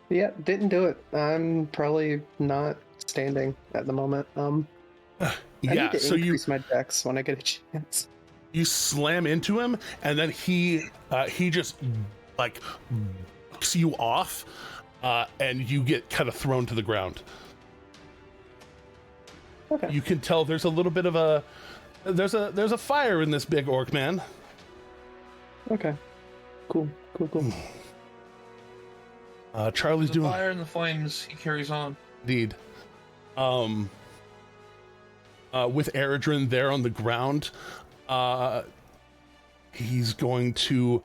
Yeah, didn't do it. I'm probably not standing at the moment. I Yeah, need to so increase my dex when I get a chance. you slam into him, and then he just like bucks you off, and you get kind of thrown to the ground. Okay. You can tell there's a little bit of there's a fire in this big orc man. Okay. Cool. Charlie's The doing fire and the flames, he carries on. indeed. With Eredrin there on the ground, he's going to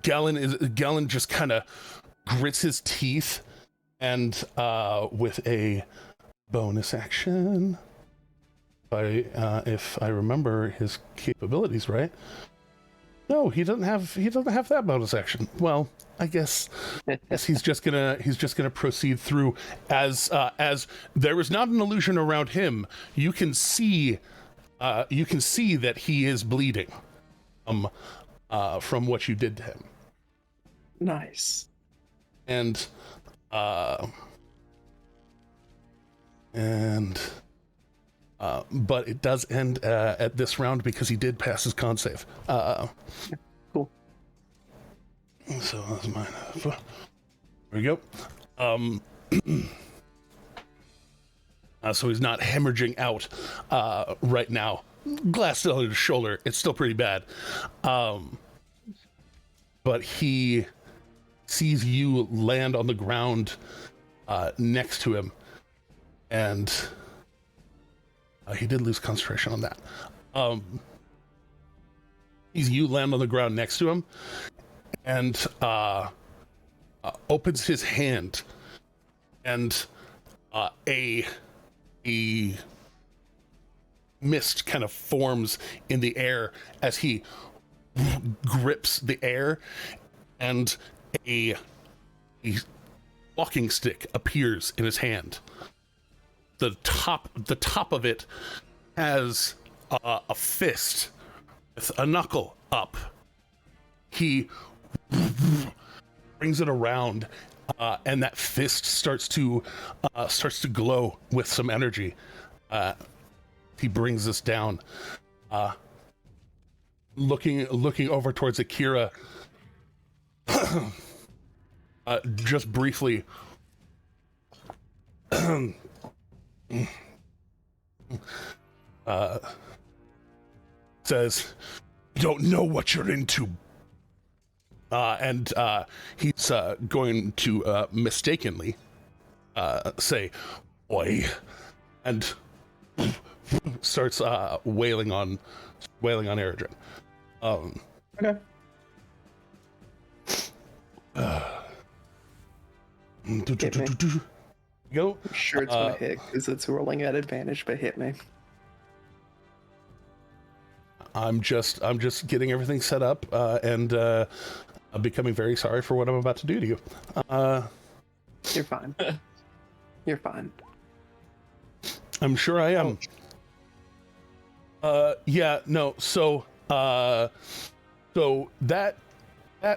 Gellin just kind of grits his teeth, and with a bonus action, if I remember his capabilities right. No, he doesn't have that bonus action. Well, I guess he's just gonna proceed through as there is not an illusion around him. You can see that he is bleeding from what you did to him. Nice. And but it does end at this round because he did pass his con save. Cool. So that's mine. There we go. So he's not hemorrhaging out right now. Glass still on his shoulder. It's still pretty bad. But he sees you land on the ground next to him, and he did lose concentration on that. Sees you land on the ground next to him, and opens his hand, and a mist kind of forms in the air as he grips the air, and a walking stick appears in his hand. The top of it has a fist with a knuckle up. He brings it around, and that fist starts to glow with some energy. He brings this down, looking over towards Akira, just briefly. Says, "You don't know what you're into." And he's going to mistakenly say, "Oi," and starts wailing on Eredrin. Okay. Go. I'm sure it's gonna hit because it's rolling at advantage, but hit me. I'm just getting everything set up, and I'm becoming very sorry for what I'm about to do to you. You're fine. You're fine. I'm sure I am. Yeah, no. So that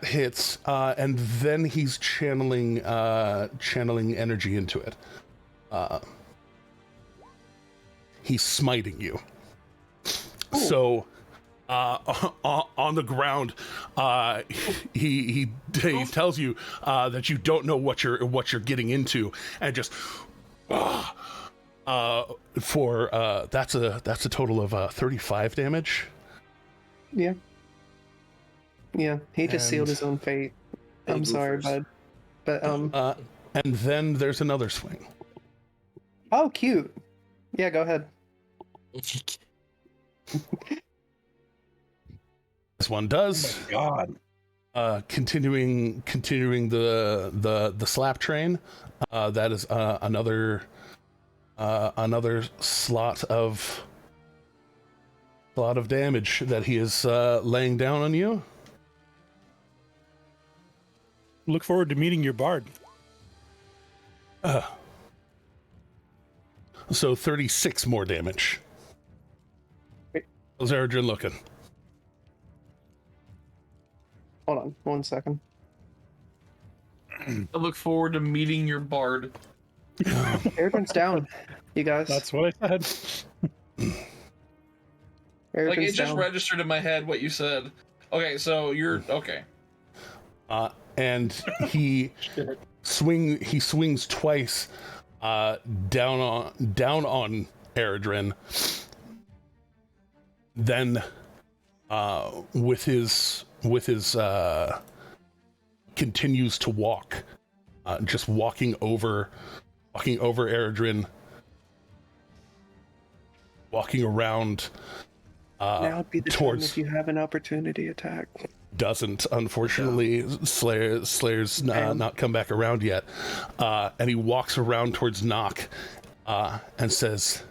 hits, and then he's channeling energy into it. He's smiting you. Ooh. So on the ground, he tells you that you don't know what you're getting into, and just for that's a total of 35 damage. Yeah, he just sealed his own fate. I'm sorry, bud, but and then there's another swing. Oh, cute. Yeah, go ahead. This one does. Oh God. Continuing the slap train. That is another slot of damage that he is laying down on you. Look forward to meeting your bard. So 36 more damage. How's Eredrin looking? Hold on 1 second. I look forward to meeting your bard. Eredrin's down, you guys. That's what I said. Like, it just down. registered in my head what you said. Okay, so you're okay. And he swings twice down on Eredrin. Then with his continues to walk, just walking over Eredrin, walking around now would be the towards time if you have an opportunity attack. Doesn't, unfortunately. Slayer's not come back around yet, and he walks around towards Nock and says,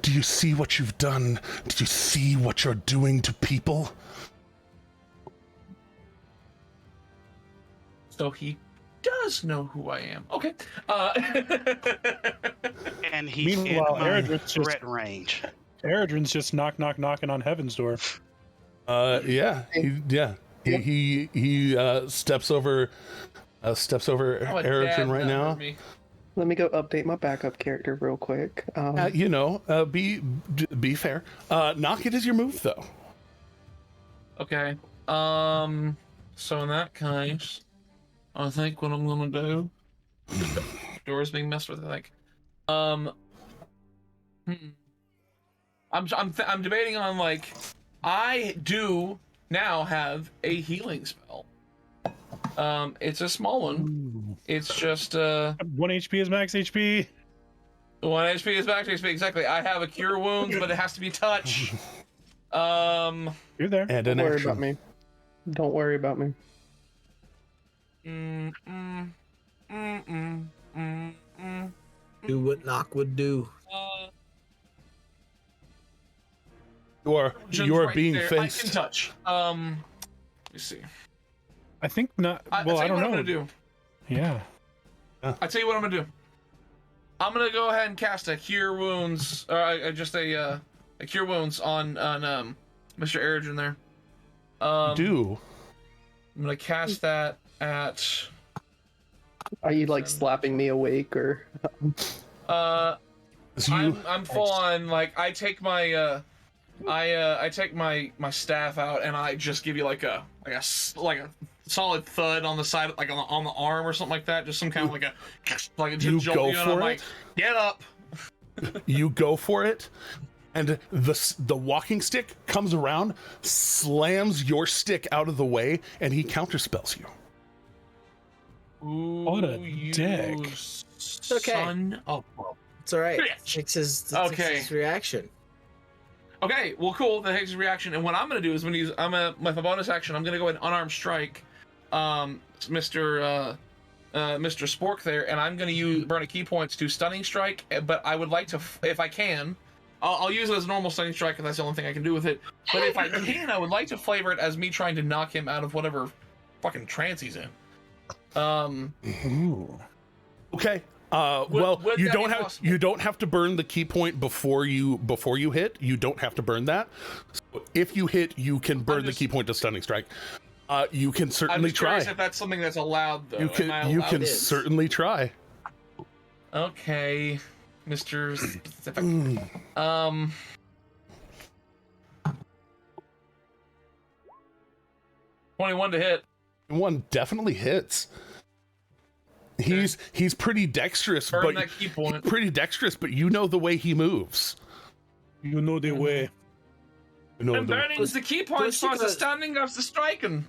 "Do you see what you've done? Do you see what you're doing to people?" So he does know who I am. Okay. And he's in Meanwhile, my Eredrin's threat range. Eredrin's just knocking on heaven's door. He steps over Eredrin right now. Let me go update my backup character real quick. Be fair. Knock it is your move, though. Okay. So in that case, I think what I'm gonna do. Door's being messed with. I think. I'm debating on, like, I do now have a healing spell. It's a small one. Ooh. It's just 1 HP is max HP. 1 HP is max HP. Exactly. I have a cure wounds, but it has to be touch. You're there. And Don't an worry action. about me. Don't worry about me. Do what Knock would do. You are Right being there. faced. I can touch. Let me see. I think not. I'll Well, tell I you don't what know. I'm gonna do. Yeah. I tell you what I'm gonna do. I'm gonna go ahead and cast a cure wounds, or just a cure wounds on Mr. Erigen there. Do. I'm gonna cast that at. Are you like slapping me awake or? I'm full on like I take my I take my staff out and I just give you like a solid thud on the side, like on the arm or something like that, just some kind of like a You jolt go you, and for I'm it? like, get up. You go for it, and the walking stick comes around, slams your stick out of the way, and he counterspells you. Ooh, What a you dick. Okay. Son of a It's all right. Bitch. Takes his reaction. Okay, well, cool. That takes his reaction, and what I'm gonna do is when he's, with a bonus action, I'm gonna go ahead and unarmed strike, Mr. Spork there, and I'm gonna burn a key points to stunning strike. But I would like to, if I can, I'll use it as normal stunning strike, and that's the only thing I can do with it. But if I can, I would like to flavor it as me trying to knock him out of whatever fucking trance he's in. Ooh. Okay. Well, would you that don't be have possible? you don't have to burn the key point before you hit. You don't have to burn that. So if you hit, you can burn the key point to stunning strike. You can I'm certainly just try. curious if that's something that's allowed, though. You Am I allowed? can It is. certainly try. Okay, Mr. Specific. 21 to hit. One definitely hits. He's pretty dexterous, Burn but that key point. but you know the way he moves. You know the way. You know And burning is the key point plus you for the got- standing of the striking.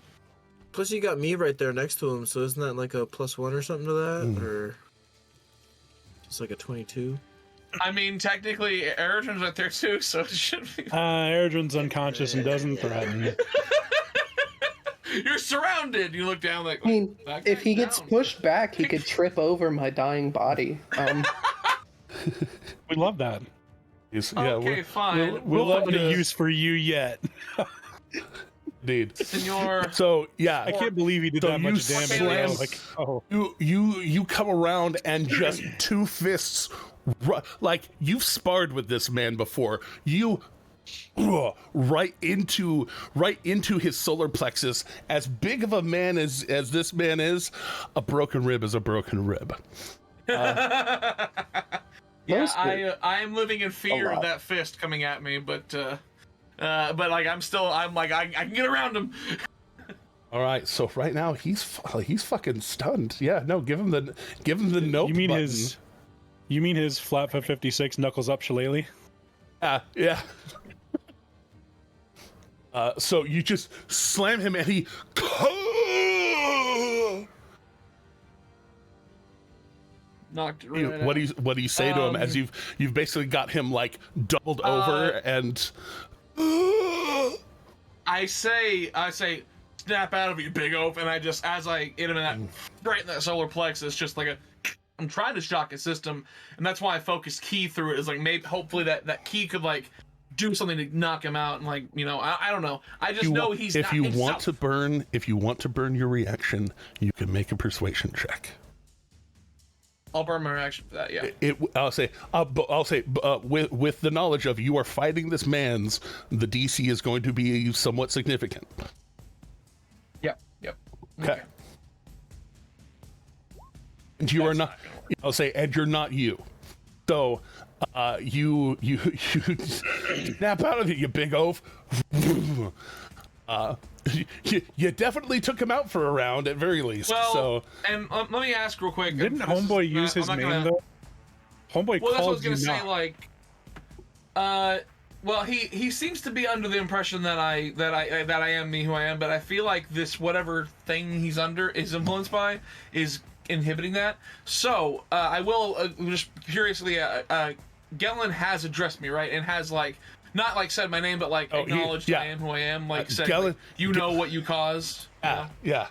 Plus, you got me right there next to him, so isn't that like a +1 or something to that? Or it's like a 22? I mean, technically, Erigen's right there too, so it should be. Erdrin's unconscious and doesn't threaten. You're surrounded. You look down like. I mean, that if guy's he gets down. pushed back, he could trip over my dying body. We love that. Okay, fine. We'll have find a use for you yet. Indeed. Senor. So yeah, I can't believe he did So that you much damage. slam- though. Like, oh, you come around and just two fists, like you've sparred with this man before. You right into his solar plexus. As big of a man as this man is, a broken rib is a broken rib. Yeah, Those hurt I am living in fear lot. of that fist coming at me, but like I'm like I can get around him. All right, so right now he's fucking stunned. Yeah, no, give him the nope. you mean button. you mean his Flatfoot 56 knuckles up shillelagh? Yeah. So you just slam him and he. Knocked it right out. What do you say to him as you've basically got him like doubled over and. I say, snap out of you, big oaf, and I just, as I hit him in that, right in that solar plexus, just like I'm trying to shock his system, and that's why I focused key through it, is like maybe, hopefully that key could like do something to knock him out, and like, I don't know. I just know he's if not you himself. want to burn your reaction, you can make a persuasion check. I'll burn my reaction for that, yeah. I'll say with the knowledge of you are fighting this man's, the DC is going to be somewhat significant. Yep. Okay. And you are not. I'll say, and you're not you. So, you snap out of it, you big oaf. You definitely took him out for a round at very least. Well, so, and let me ask real quick. Didn't and this is Homeboy use I'm his not name gonna- though? Homeboy Well, that's what I was called gonna you say. not. Like, Well, he seems to be under the impression that I am me who I am, but I feel like this whatever thing he's under is influenced by is inhibiting that. So I will just curiously, Gellin has addressed me, right, and has like not like said my name, but like acknowledged I am who I am, like said like, you know what you caused. Yeah.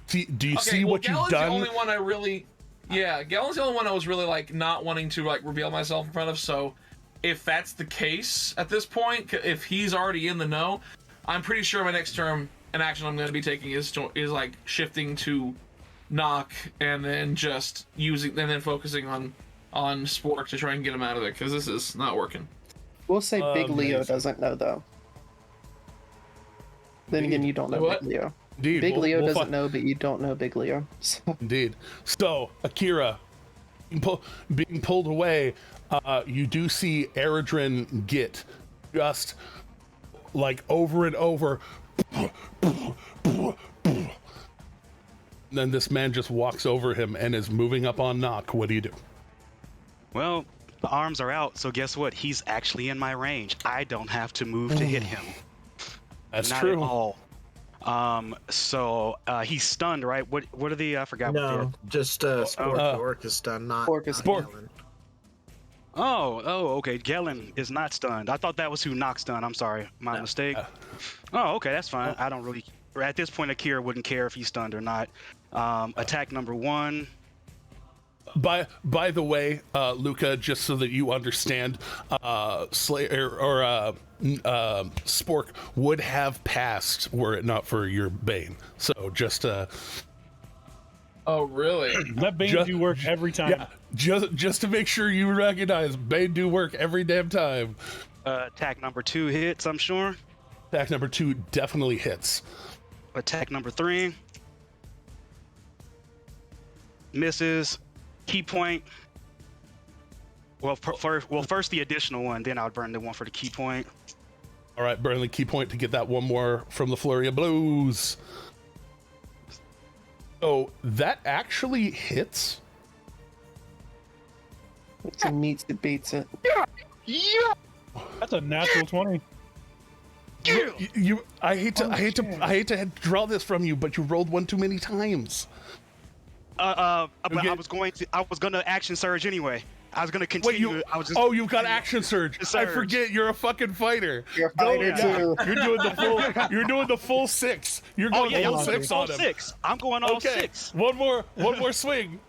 Do you see what you've done? Gellin's the only one I really, Gellin's the only one I was really like not wanting to like reveal myself in front of. So if that's the case at this point, if he's already in the know, I'm pretty sure my next turn an action I'm going to be taking is like shifting to knock and then just using and then focusing on Spork to try and get him out of there because this is not working. We'll say Big Leo doesn't know though. Then again, you don't know What? Big Leo. Indeed, Big Leo doesn't know, but you don't know Big Leo. So. Indeed. So, Akira, being pulled away, you do see Eredrin get just like over and over. Then this man just walks over him and is moving up on knock. What do you do? Well, the arms are out, so guess what? He's actually in my range. I don't have to move to hit him. That's Not true. At all. So he's stunned, right? What are the? I forgot. No, what just Spork. Orc is stunned, not Spork. Gellin. Okay. Gellin is not stunned. I thought that was who knocked stun. I'm sorry, my mistake. Okay, that's fine. I don't really. At this point, Akira wouldn't care if he's stunned or not. Attack number 1. By the way, Luca, just so that you understand, Slayer or Spork would have passed were it not for your Bane. So just Oh, really? That Bane do work every time. Yeah, just to make sure you recognize, Bane do work every damn time. Attack number 2 hits, I'm sure. Attack number 2 definitely hits. Attack number 3 misses. Key point. Well, first the additional one, then I'll burn the one for the key point. All right, burn the key point to get that one more from the flurry of blows. So that actually hits. It meets it, beats it. Yeah. That's a natural 20. I hate to draw this from you, but you rolled one too many times. But I was gonna action surge anyway. I was gonna continue. Wait, you've got action surge. I forget you're a fucking fighter. You're a fighter too. You're doing the full 6. You're going full 6 on him. 6. I'm going all 6. One more swing.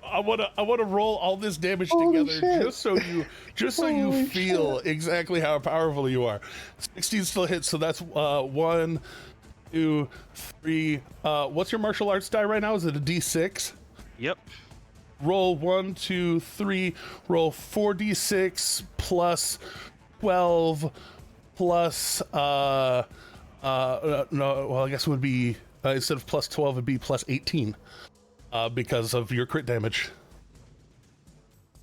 I wanna roll all this damage together just so you feel exactly how powerful you are. 16 still hits, so that's 1, 2, 3. What's your martial arts die right now? Is it a D6? Yep. Roll 1, 2, 3. Roll 4d6 plus 12 plus no. Well, I guess it would be instead of plus 12, it'd be plus 18 because of your crit damage.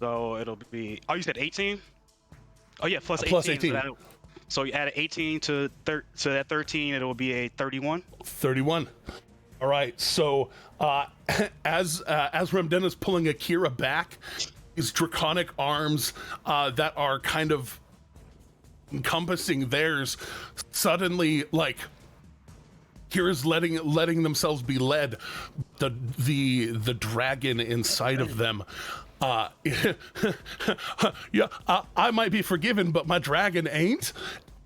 So it'll be. Oh, you said 18? Oh yeah, plus 18. Plus 18. So you add 18 to that 13, it'll be a 31. 31. All right. So as Remdena's pulling Akira back, his draconic arms that are kind of encompassing theirs suddenly like Kira's letting themselves be led. The dragon inside of them. Yeah, I might be forgiven, but my dragon ain't.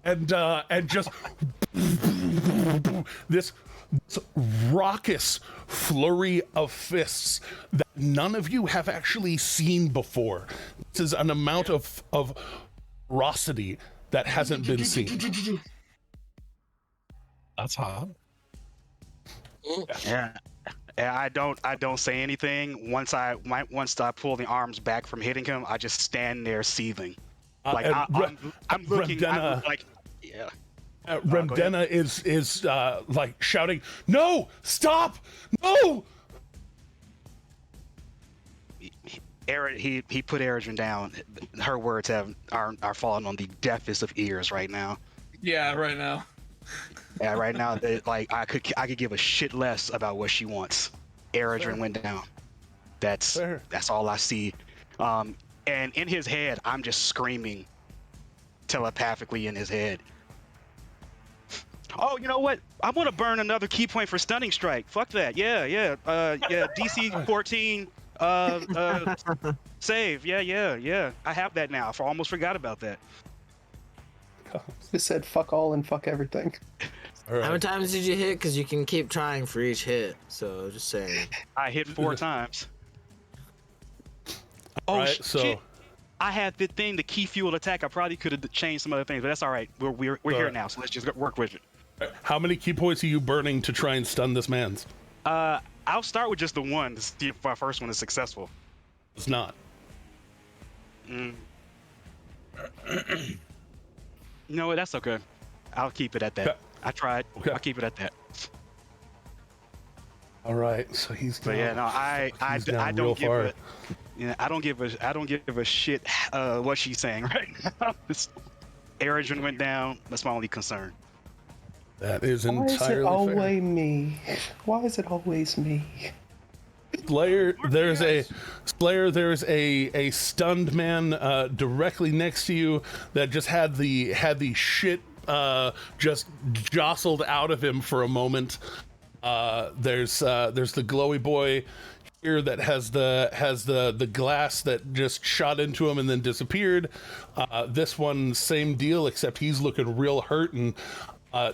And just this raucous flurry of fists that none of you have actually seen before. This is an amount of ferocity that hasn't been seen. That's hot. Yeah. I don't say anything. Once I pull the arms back from hitting him, I just stand there seething. Like I'm looking. Remdena, I'm like, yeah. Remdena is like shouting, "No! Stop! No!" He put Eredrin down. Her words are falling on the deafest of ears right now. Yeah, right now. Yeah, right now, like I could give a shit less about what she wants. Eredrin went down. That's all I see. And in his head, I'm just screaming, telepathically in his head. Oh, you know what? I want to burn another key point for stunning strike. Fuck that. Yeah. DC 14. Save. Yeah. I have that now. I almost forgot about that. Just said fuck all and fuck everything. All right. How many times did you hit? Because you can keep trying for each hit. So just saying. I hit 4 times. Oh, Right, shit. I had the thing, the key fuel attack. I probably could have changed some other things, but that's all right. We're here now, so let's just work with it. How many key points are you burning to try and stun this man's? I'll start with just the one to see if my first one is successful. It's not. You know what? That's okay. I'll keep it at that. Okay. I tried. Okay. I'll keep it at that. All right, so he's But down. yeah, no, I real don't give far. a, I don't give a shit what she's saying right now. Eredrin went down. That's my only concern. That is Why is it entirely fair. always me? Why is it always me? Slayer, there's a stunned man directly next to you that just had the shit just jostled out of him for a moment. There's the glowy boy here that has the glass that just shot into him and then disappeared. This one, same deal, except he's looking real hurt and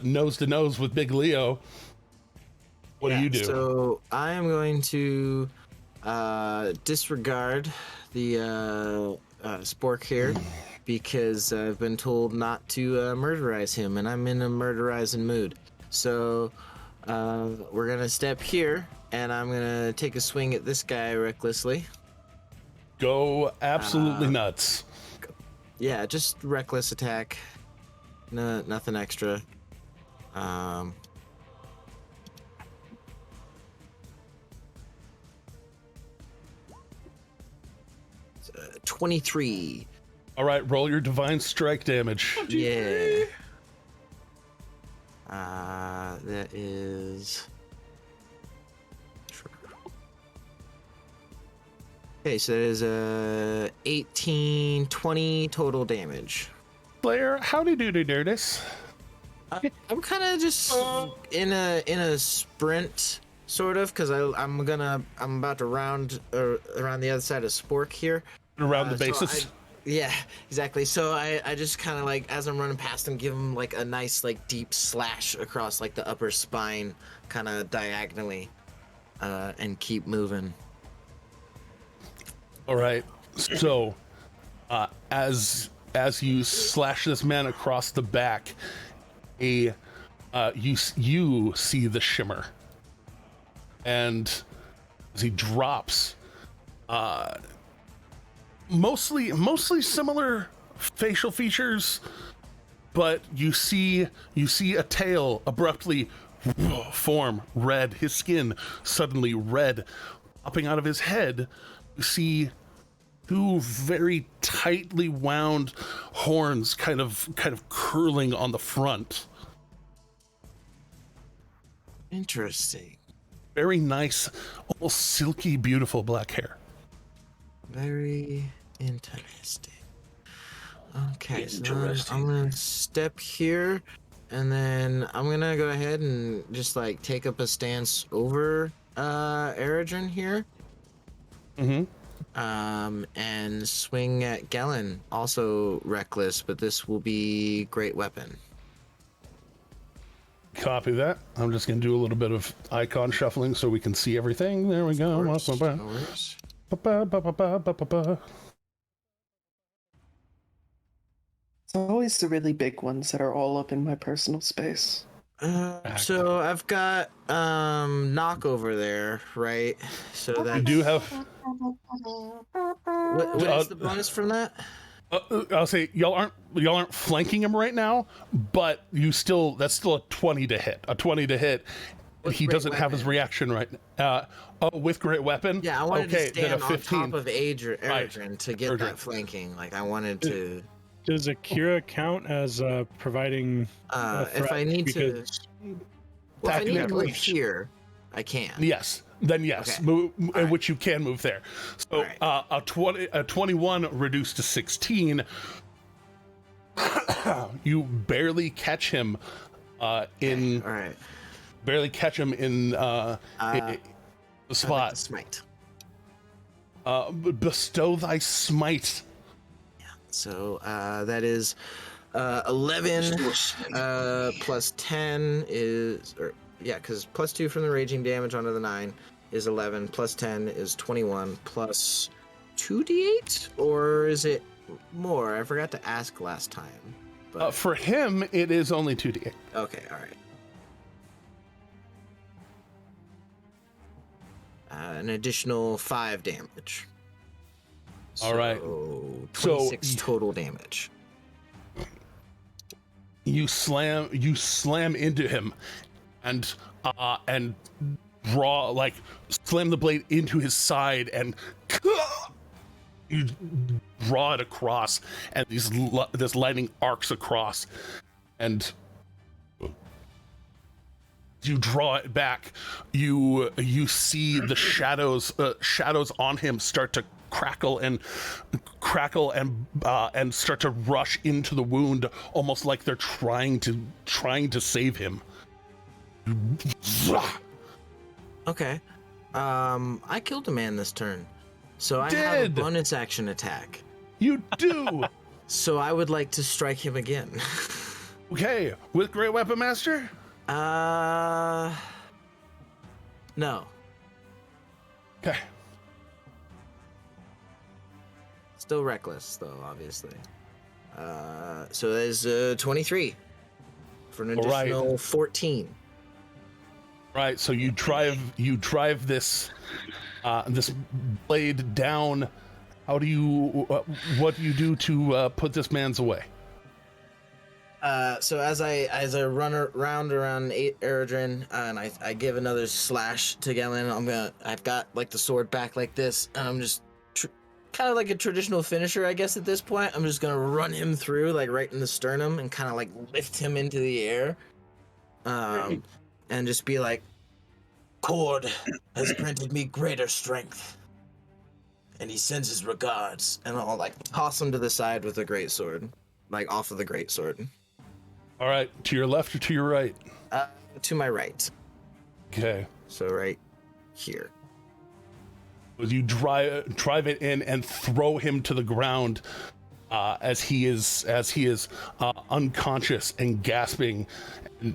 nose to nose with Big Leo. What do you do? So I am going to disregard the spork here because I've been told not to murderize him, and I'm in a murderizing mood. So we're gonna step here, and I'm gonna take a swing at this guy recklessly. Go absolutely nuts. Yeah, just reckless attack. No, nothing extra. 23. All right, roll your divine strike damage. Yeah. That is. Okay, so that is 18, 20 total damage. Slayer, howdy doody dirtis. I'm kind of just in a sprint, sort of, because I'm about to round around the other side of Spork here. Around the So bases. Yeah, exactly. So I just kind of like, as I'm running past him, give him like a nice like deep slash across like the upper spine, kind of diagonally, and keep moving. All right. So, as you slash this man across the back, you see the shimmer, and as he drops, mostly similar facial features, but you see a tail abruptly form red. His skin suddenly red, popping out of his head. You see two very tightly wound horns kind of curling on the front. Interesting. Very nice, almost silky, beautiful black hair. Very interesting. Okay, so I'm gonna step here, and then I'm gonna go ahead and just like take up a stance over Eredrin here. Mm-hmm. And swing at Gellin, also reckless, but this will be great weapon. Copy that. I'm just gonna do a little bit of icon shuffling so we can see everything. There we go. No worries. It's always the really big ones that are all up in my personal space. So I've got knock over there, right? So that You do have. what is the bonus from that? I'll say y'all aren't flanking him right now, but that's still a 20 to hit. A 20 to hit. With He great doesn't have his weapon. reaction right now. With great weapon? Yeah, I wanted Okay, to then a stand on 15. top of Eredrin to get Eredrin. that flanking. Like I wanted to. Does Akira count as providing a If threat? I need to, Because well, if I need to move reach. here, I can. Yes. Then yes, Okay. move, in right. which you can move there. So All a 21 reduced to 16 You barely catch him in All right. the spot. Like to smite. Bestow thy smite. So that is 11 plus 10 is, because plus 2 from the raging damage onto the 9 is 11, plus 10 is 21, plus 2d8? Or is it more? I forgot to ask last time. But For him, it is only 2d8. okay, all right. An additional 5 damage. All right. So So 26 total damage. You slam into him, and slam the blade into his side, and you draw it across, and this lightning arcs across, and you draw it back. You see the shadows on him start to crackle and start to rush into the wound, almost like they're trying to save him. Okay. I killed a man this turn, so I have a bonus action attack. You do. So I would like to strike him again. Okay, with Great Weapon Master? No. Okay. Still reckless, though, obviously. So that is 23 for an additional 14. Right. So you drive this blade down. How do you? What do you do to put this man's away? So as I run around Eredrin, and I give another slash to Galen, I've got like the sword back like this, and I'm just kind of like a traditional finisher, I guess. At this point, I'm just gonna run him through, like right in the sternum, and kind of like lift him into the air, and just be like, "Cord has granted me greater strength, and he sends his regards." And I'll like toss him to the side with the greatsword, like off of the greatsword. All right, to your left or to your right? To my right. Okay. So right here. You drive it in and throw him to the ground as he is unconscious and gasping, and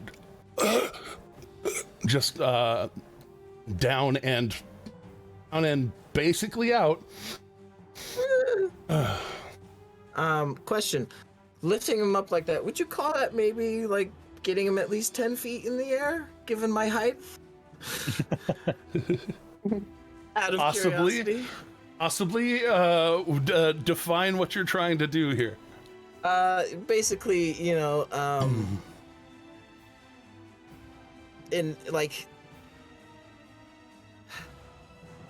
just down and basically out. Question. Lifting him up like that, would you call that maybe like getting him at least 10 feet in the air, given my height? Out of curiosity. Possibly. Define what you're trying to do here. Basically, in like.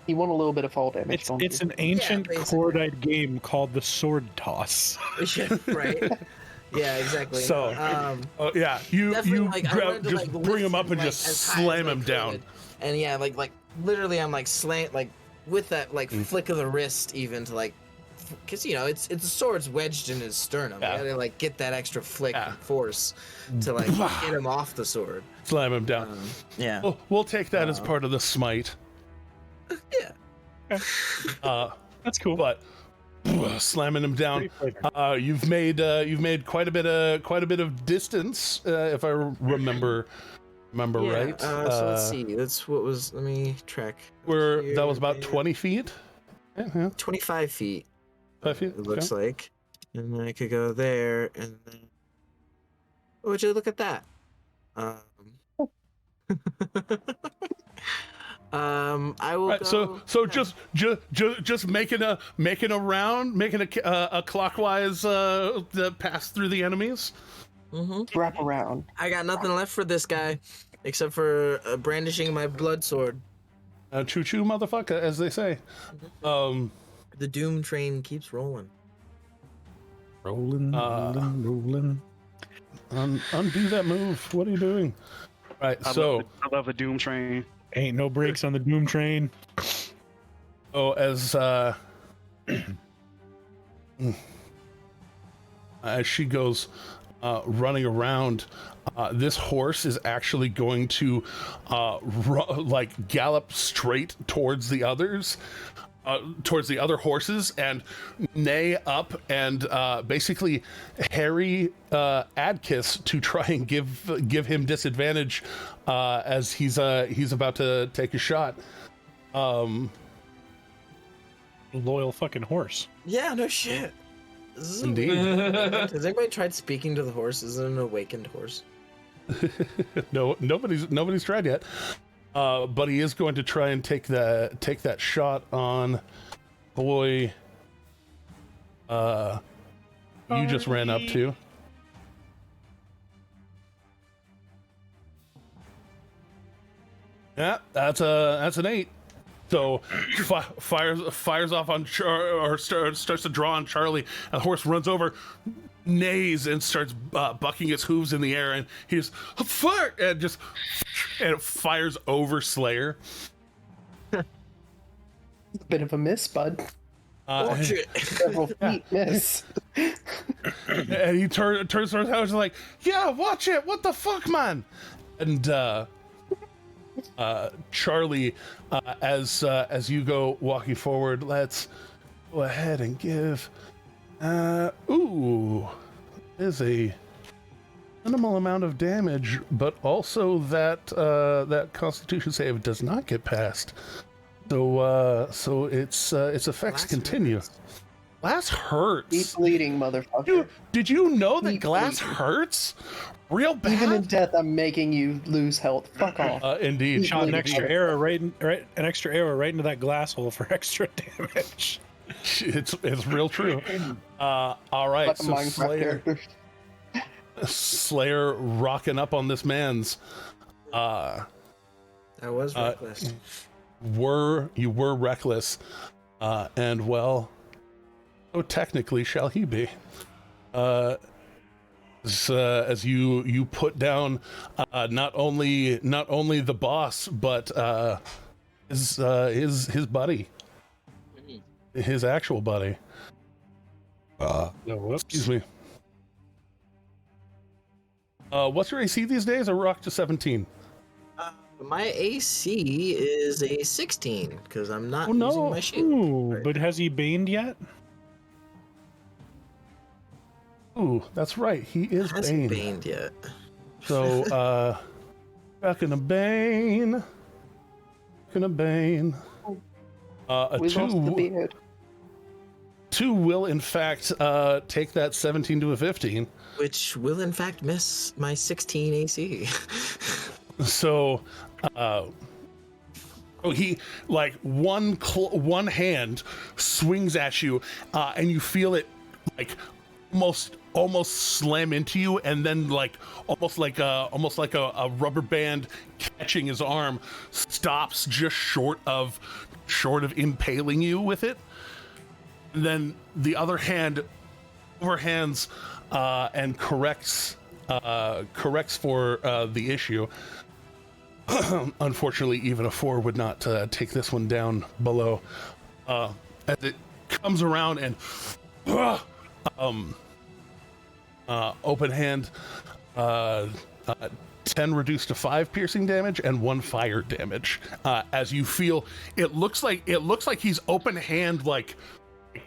You want a little bit of fall damage. It's an ancient cordite game called the Sword Toss. Yeah, right. Yeah, exactly. So, you like, grab, just bring him up and like, just slam him down. And yeah, like literally, I'm like slant, like with that like flick of the wrist, even to like, because it's the sword's wedged in his sternum. Yeah. You gotta like get that extra flick and force to like get him off the sword. Slam him down. Yeah. We'll take that as part of the smite. Yeah. That's cool. But slamming him down, you've made quite a bit of distance, if I remember right. So let's see. That's what was. Let me track. That was about 20 feet. Yeah. 25 feet. 5 feet. It looks like, and then I could go there, and then. Would you look at that? I will. Right, go, so just making a round, making a clockwise pass through the enemies. Mm-hmm. Wrap around. I got nothing left for this guy, except for brandishing my blood sword. Choo choo, motherfucker, as they say. The doom train keeps rolling. Rolling. Undo that move. What are you doing? Right. I love the Doom Train. Ain't no brakes on the Doom Train. Oh, as as she goes running around, this horse is actually going to gallop straight towards the others, towards the other horses, and neigh up and basically harry Adkis to try and give him disadvantage as he's about to take a shot. Loyal fucking horse. Yeah, no shit. This is Indeed. Has anybody tried speaking to the horse? Is it an awakened horse? No, nobody's tried yet. But he is going to try and take that shot on boy. You just ran up to. Yeah, that's an 8. So fires off on starts to draw on Charlie, and the horse runs over, neighs, and starts bucking its hooves in the air, and he's fire, and it fires over Slayer. Bit of a miss, bud. Watch it. Several feet miss. And he turns towards the house and like, yeah, watch it. What the fuck, man? And Charlie, as you go walking forward, let's go ahead and give. Is a minimal amount of damage, but also that Constitution save does not get passed. So its effects Glass continue. hurts. Glass hurts. Keep bleeding, motherfucker. Did you know that Keep glass bleeding. hurts? Real bad. Even in death, I'm making you lose health. Fuck off. Indeed. Shot an extra arrow right into that glass hole for extra damage. It's real true. All right, Like a so Minecraft character. Slayer rocking up on this man's. That was reckless. You were reckless, and well, so technically shall he be. As you put down not only the boss, but his buddy, his actual buddy. Excuse me. What's your AC these days? I rock to 17. My AC is a 16 because I'm not Oh, no. using my shield. Ooh, but has he baned yet? Ooh, that's right. He is Hasn't Bane. baned yet. So, back in a Bane. A We lost the beard. 2 will in fact take that 17 to a 15. Which will in fact miss my 16 AC. So, he like one hand swings at you, and you feel it like almost slam into you, and then like almost like a rubber band catching his arm stops just short of impaling you with it. And then the other hand overhands and corrects for the issue. Unfortunately, even a 4 would not take this one down below. As it comes around and open hand, 10 reduced to 5 piercing damage and 1 fire damage. As you feel, it looks like he's open hand, like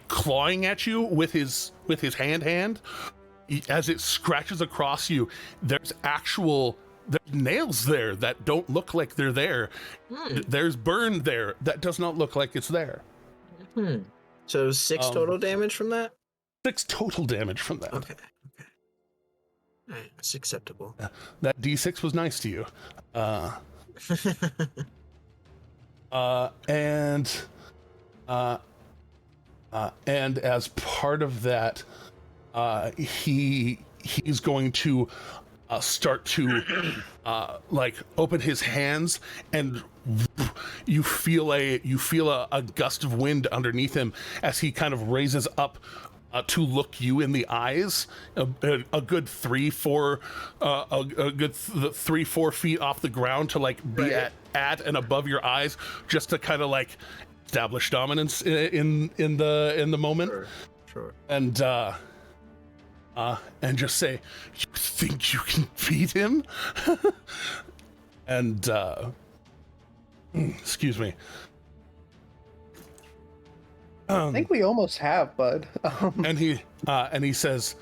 clawing at you with his hand. As it scratches across you, there's nails there that don't look like they're there. There's burn there that does not look like it's there. So 6 total damage from that? 6 total damage from that. Okay. Alright, it's acceptable. That D6 was nice to you. And as part of that, he's going to start to like open his hands, and you feel a gust of wind underneath him as he kind of raises up to look you in the eyes, a good 3-4 feet off the ground, to like be at and above your eyes, just to kind of like establish dominance in the moment. Sure. And and just say, "You think you can beat him?" And excuse me. I think we almost have, bud. And he says,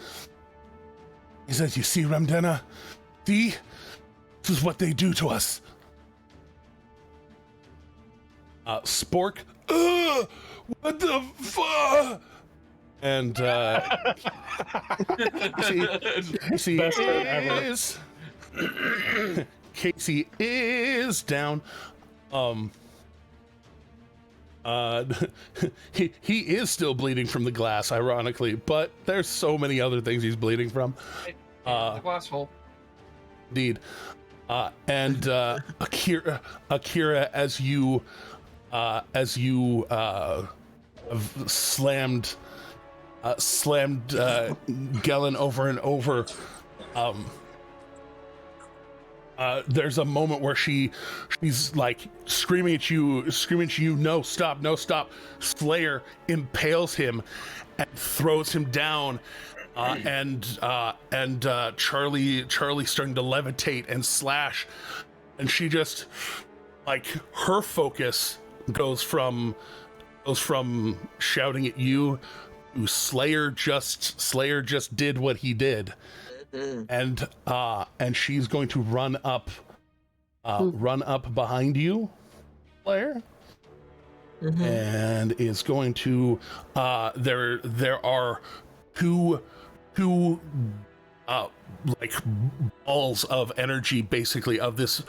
"You see, Ramdena, this is what they do to us." Spork, what the fuck? And Casey is Casey is down. He is still bleeding from the glass, ironically, but there's so many other things he's bleeding from. The glass hole. Indeed. And Akira, as you slammed Gellin over and over, there's a moment where she's like screaming at you, no, stop. Slayer impales him and throws him down, and Charlie starting to levitate and slash, and she just, like, her focus goes from shouting at you to Slayer just did what he did. And she's going to run up behind you, Slayer, and is going to there are two like balls of energy, basically of this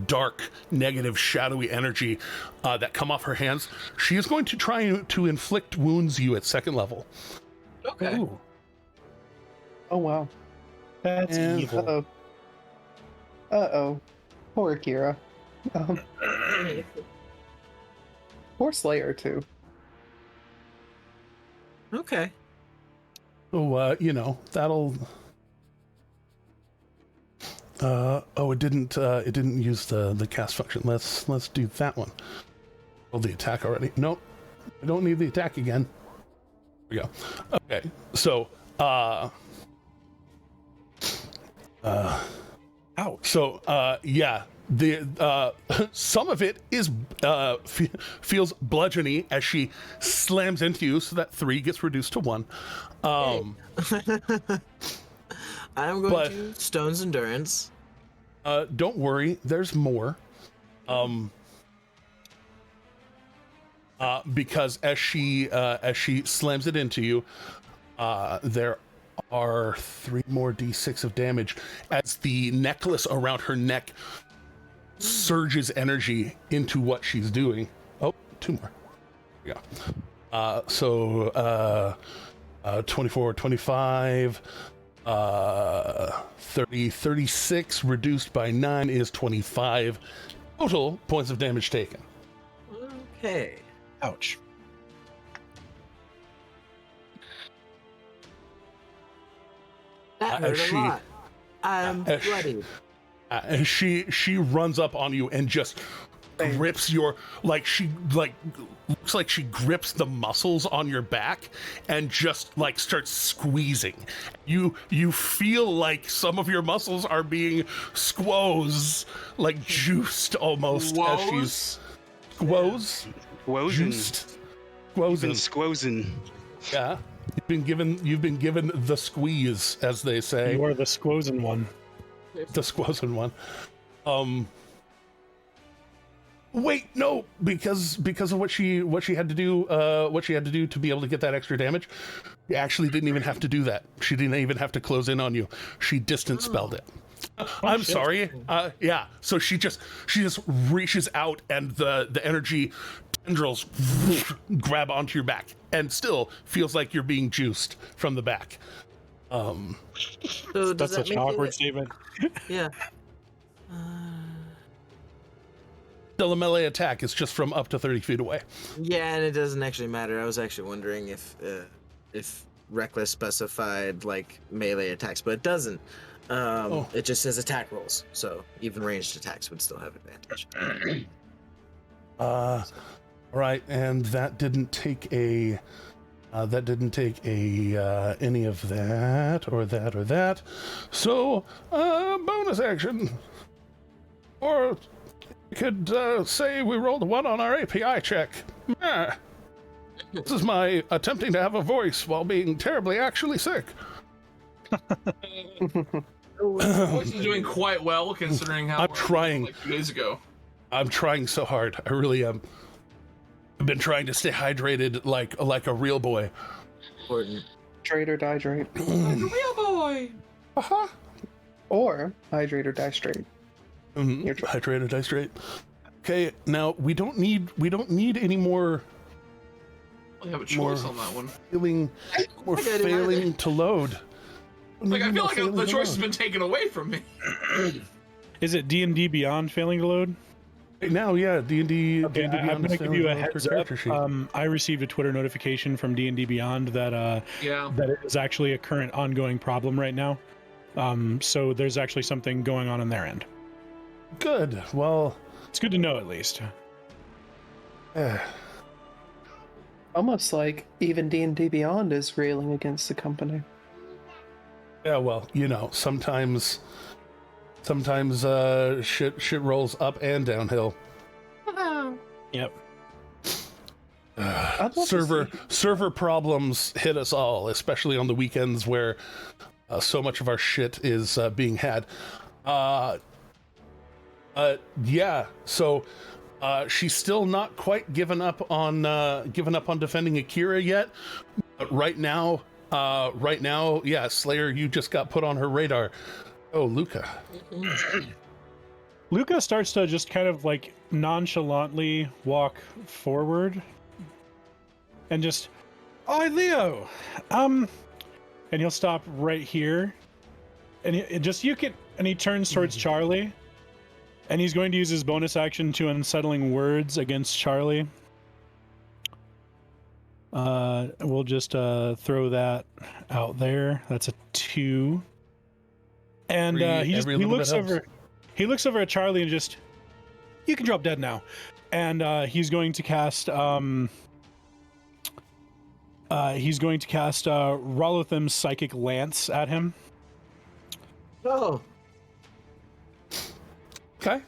dark, negative, shadowy energy that come off her hands. She is going to try to inflict wounds you at second level. Okay. Ooh, Oh wow. that's And- evil. Uh-oh. Poor Akira. Poor Slayer, too. Okay. So that'll. It didn't use the cast function. Let's do that one. Oh, the attack already. Nope, I don't need the attack again. There we go. Okay, so Ouch. So yeah, the some of it is feels bludgeony as she slams into you, so that 3 gets reduced to 1. I'm going But- to Stone's Endurance. Don't worry, there's more. Because as she slams it into you, there are 3 more d6 of damage as the necklace around her neck surges energy into what she's doing. Oh, 2 more. Yeah. So 24, 25, 30, 36 reduced by 9 is 25 total points of damage taken. Okay. Ouch. That As hurt a she- lot. I'm as she- bloody. And she runs up on you and just grips your, looks like she grips the muscles on your back and just like starts squeezing. You feel like some of your muscles are being like juiced almost as she's Woes? Wozen. juiced. Been Squozing. squozing. Yeah. You've been given the squeeze, as they say. You are the squozen one. The squozing one. Wait, no, because of what she had to do to be able to get that extra damage. She actually didn't even have to do that. She didn't even have to close in on you. She distance spelled it. I'm shit. sorry. Yeah. So she just reaches out and the energy tendrils grab onto your back and still feels like you're being juiced from the back. So does That's that such an make awkward it? statement. Yeah. Still a melee attack. It's just from up to 30 feet away. Yeah, and it doesn't actually matter. I was actually wondering if Reckless specified like melee attacks, but it doesn't. It just says attack rolls, so even ranged attacks would still have advantage. Right, and that didn't take a That didn't take any of that or that or that. So, bonus action. Or we could say we rolled a 1 on our API check. Ah. This is my attempting to have a voice while being terribly actually sick. Voice is doing quite well considering how I'm trying. like 2 days ago. I'm trying so hard. I really am. I've been trying to stay hydrated like a real boy. Important. Hydrate or dihydrate. Real boy. Uh-huh. Or hydrate or die straight. Mm-hmm. Hydrated, die straight. Okay, now we don't need any more. I have a choice on that one. Failing to load. Like I feel like the choice has been taken away from me. Is it D&D Beyond failing to load? Right now, yeah, D&D. Okay, D&D I'm going to give you a heads up. sheet. I received a Twitter notification from D&D Beyond that that it is actually a current ongoing problem right now. So there's actually something going on their end. Good. Well, it's good to know at least. Almost like even D&D Beyond is railing against the company. Yeah, well, sometimes shit rolls up and downhill. Yep. Server problems hit us all, especially on the weekends where so much of our shit is being had. Yeah. So she's still not quite given up on defending Akira yet. But right now, yeah, Slayer, you just got put on her radar. Oh, Luca. Luca starts to just kind of like nonchalantly walk forward and just, "Hi, Leo." And he'll stop right here. And he turns towards Charlie. And he's going to use his bonus action to unsettling words against Charlie. We'll just throw that out there. That's a 2. And he looks over at Charlie and just, "You can drop dead now." And he's going to cast Rolotham's Psychic Lance at him. Oh. Okay.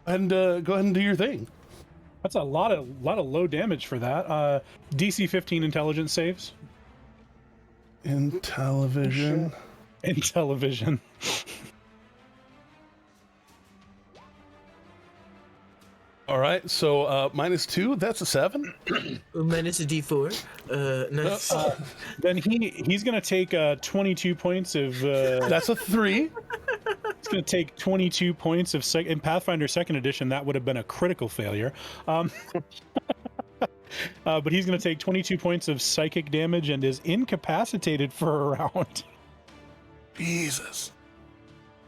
And go ahead and do your thing. That's a lot of low damage for that. DC 15 intelligence saves. Intellivision. Intellivision. All right, so -2, that's a 7. Minus a D4. Nice. Then he's going to take 22 points of... that's a 3. He's going to take 22 points of... in Pathfinder 2nd Edition, that would have been a critical failure. But he's going to take 22 points of psychic damage and is incapacitated for a round. Jesus.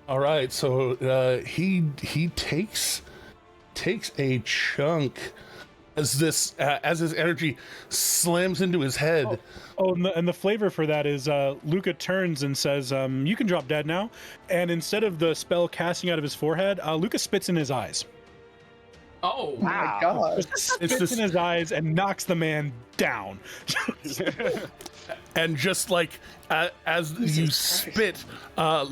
All right, so he takes a chunk as his energy slams into his head. And the flavor for that is Luca turns and says, "You can drop dead now." And instead of the spell casting out of his forehead, Luca spits in his eyes. Oh my God! Spits in his eyes and knocks the man down. And just like as you spit, a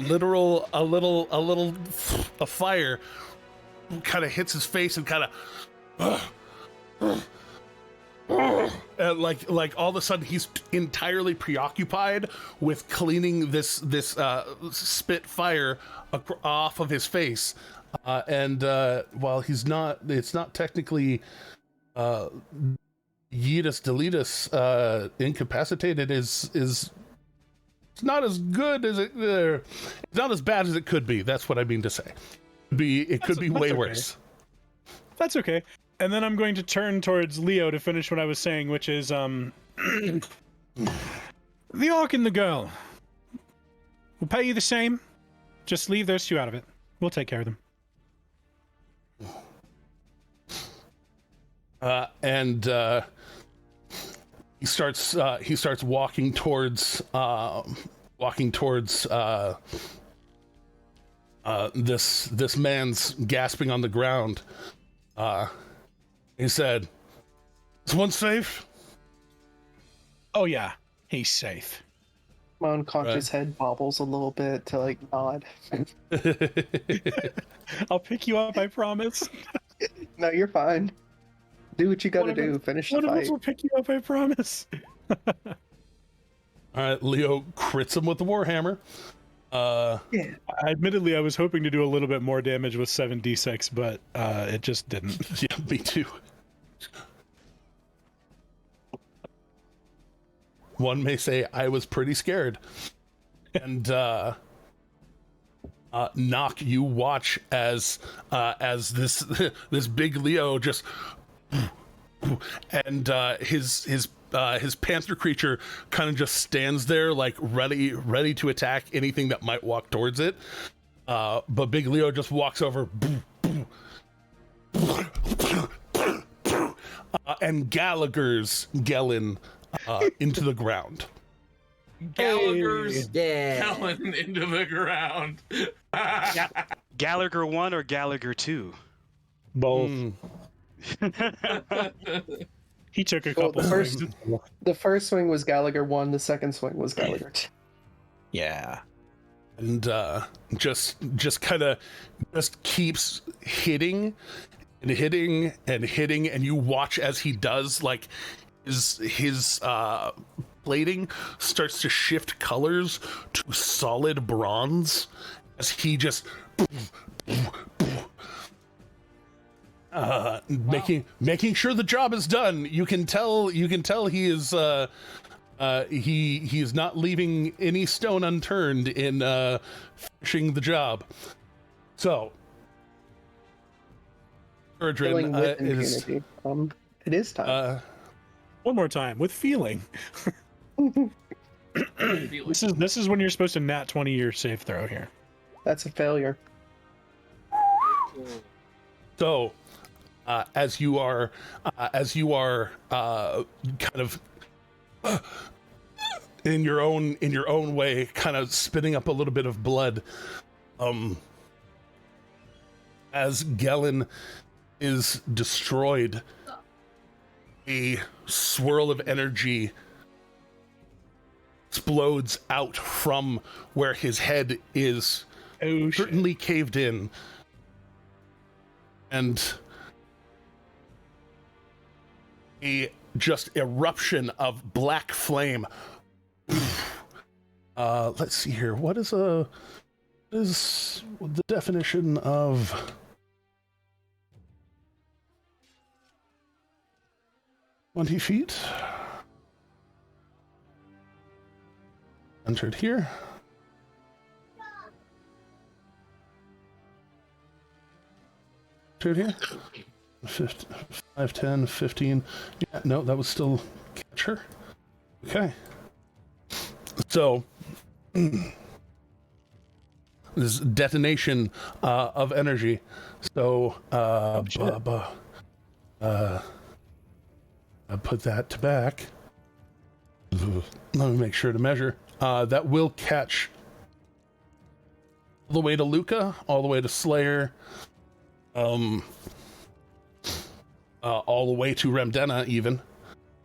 fire kind of hits his face and kind of like all of a sudden he's entirely preoccupied with cleaning this spit fire off of his face, and while it's not technically Yeetus Deletus incapacitated is it's not as good as it's not as bad as it could be. That's what I mean to say. It could be way worse. That's okay. And then I'm going to turn towards Leo to finish what I was saying, which is the orc and the girl. We'll pay you the same. Just leave those two out of it. We'll take care of them. And he starts walking towards this man's gasping on the ground. He said, Is one safe? Oh yeah, he's safe. My unconscious head bobbles a little bit to like nod. I'll pick you up, I promise. No, you're fine. Do what you gotta One of do. us- Finish the One of us fight. will pick you up, I promise. All right, Leo crits him with the warhammer. Yeah. Admittedly, I was hoping to do a little bit more damage with 7d6, but it just didn't. Yeah, me too. One may say I was pretty scared. And Knock, you watch as this this big Leo just and his panther creature kind of just stands there like ready to attack anything that might walk towards it. But Big Leo just walks over and Gallagher's Gellin into the ground. Gallagher's Yeah. Gellin into the ground. Gallagher 1 or Gallagher 2? Both. Mm. He took a Well, couple the first- swings. The first swing was Gallagher 1, the second swing was Gallagher 2. Yeah. And just kind of just keeps hitting and hitting and hitting, and you watch as he does, like his plating starts to shift colors to solid bronze as he just making sure the job is done. You can tell he is he is not leaving any stone unturned in finishing the job. So Killing Erdrin with is impunity. It is time. One more time with feeling. This is when you're supposed to nat 20 your safe throw here. That's a failure. So, as you are kind of in your own way, kind of spitting up a little bit of blood, as Gellin is destroyed, a swirl of energy explodes out from where his head is certainly caved in, and a just eruption of black flame. Let's see here. What is the definition of 20 feet? Entered here. Entered here. 5, 10, 15. Yeah, no, that was still catcher. Okay. So, this detonation of energy. So, I put that to back. Let me make sure to measure. That will catch all the way to Luca, all the way to Slayer, all the way to Remdena even.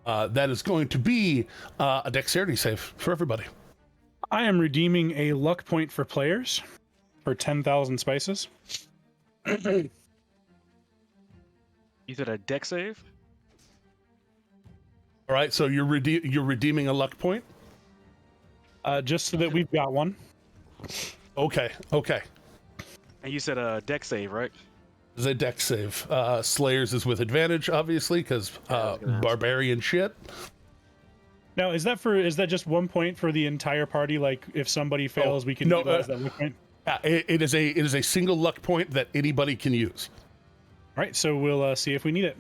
That is going to be a dexterity save for everybody. I am redeeming a luck point for players for 10,000 spices. You did a deck save? All right, so you're redeeming a luck point? Just so that we've got one. Okay. And you said a deck save, right? It's a dex save. Slayers is with advantage, obviously, because barbarian shit. Now, is that just 1 point for the entire party? Like, if somebody fails, we can utilize that luck point? It is a single luck point that anybody can use. All right, so we'll see if we need it.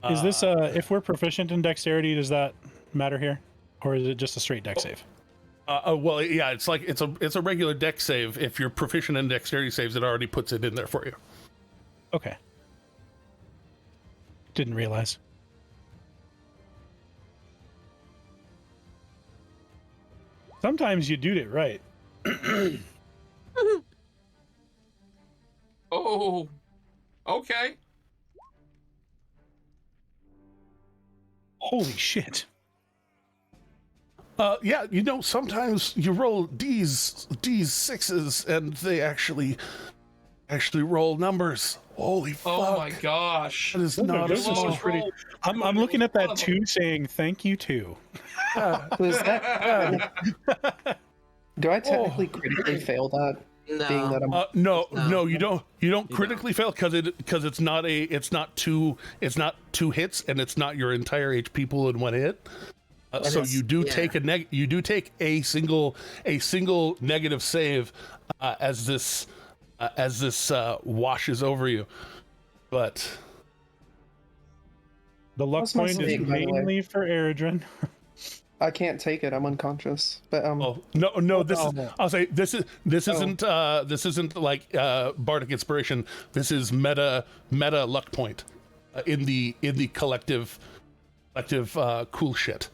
Is this if we're proficient in dexterity, does that matter here, or is it just a straight dex save? Well, yeah, it's like it's a regular dex save. If you're proficient in dexterity saves, it already puts it in there for you. Okay. Didn't realize. Sometimes you do it right. Oh, Okay. Holy shit. Yeah, sometimes you roll D6s and they actually roll numbers. Holy fuck. Oh my gosh. That is not a Those are small. some pretty. I'm looking at that too, saying thank you too. Was that? Do I technically critically fail that? Being that I'm No, you don't critically fail because it's not two hits and it's not your entire HP pool in one hit. So you do take a single negative save as this washes over you, but the luck What's my point is snake, by the way? mainly for Eridrin. I can't take it. I'm unconscious. But no. I'll say this isn't like bardic inspiration. This is meta luck point in the collective cool shit.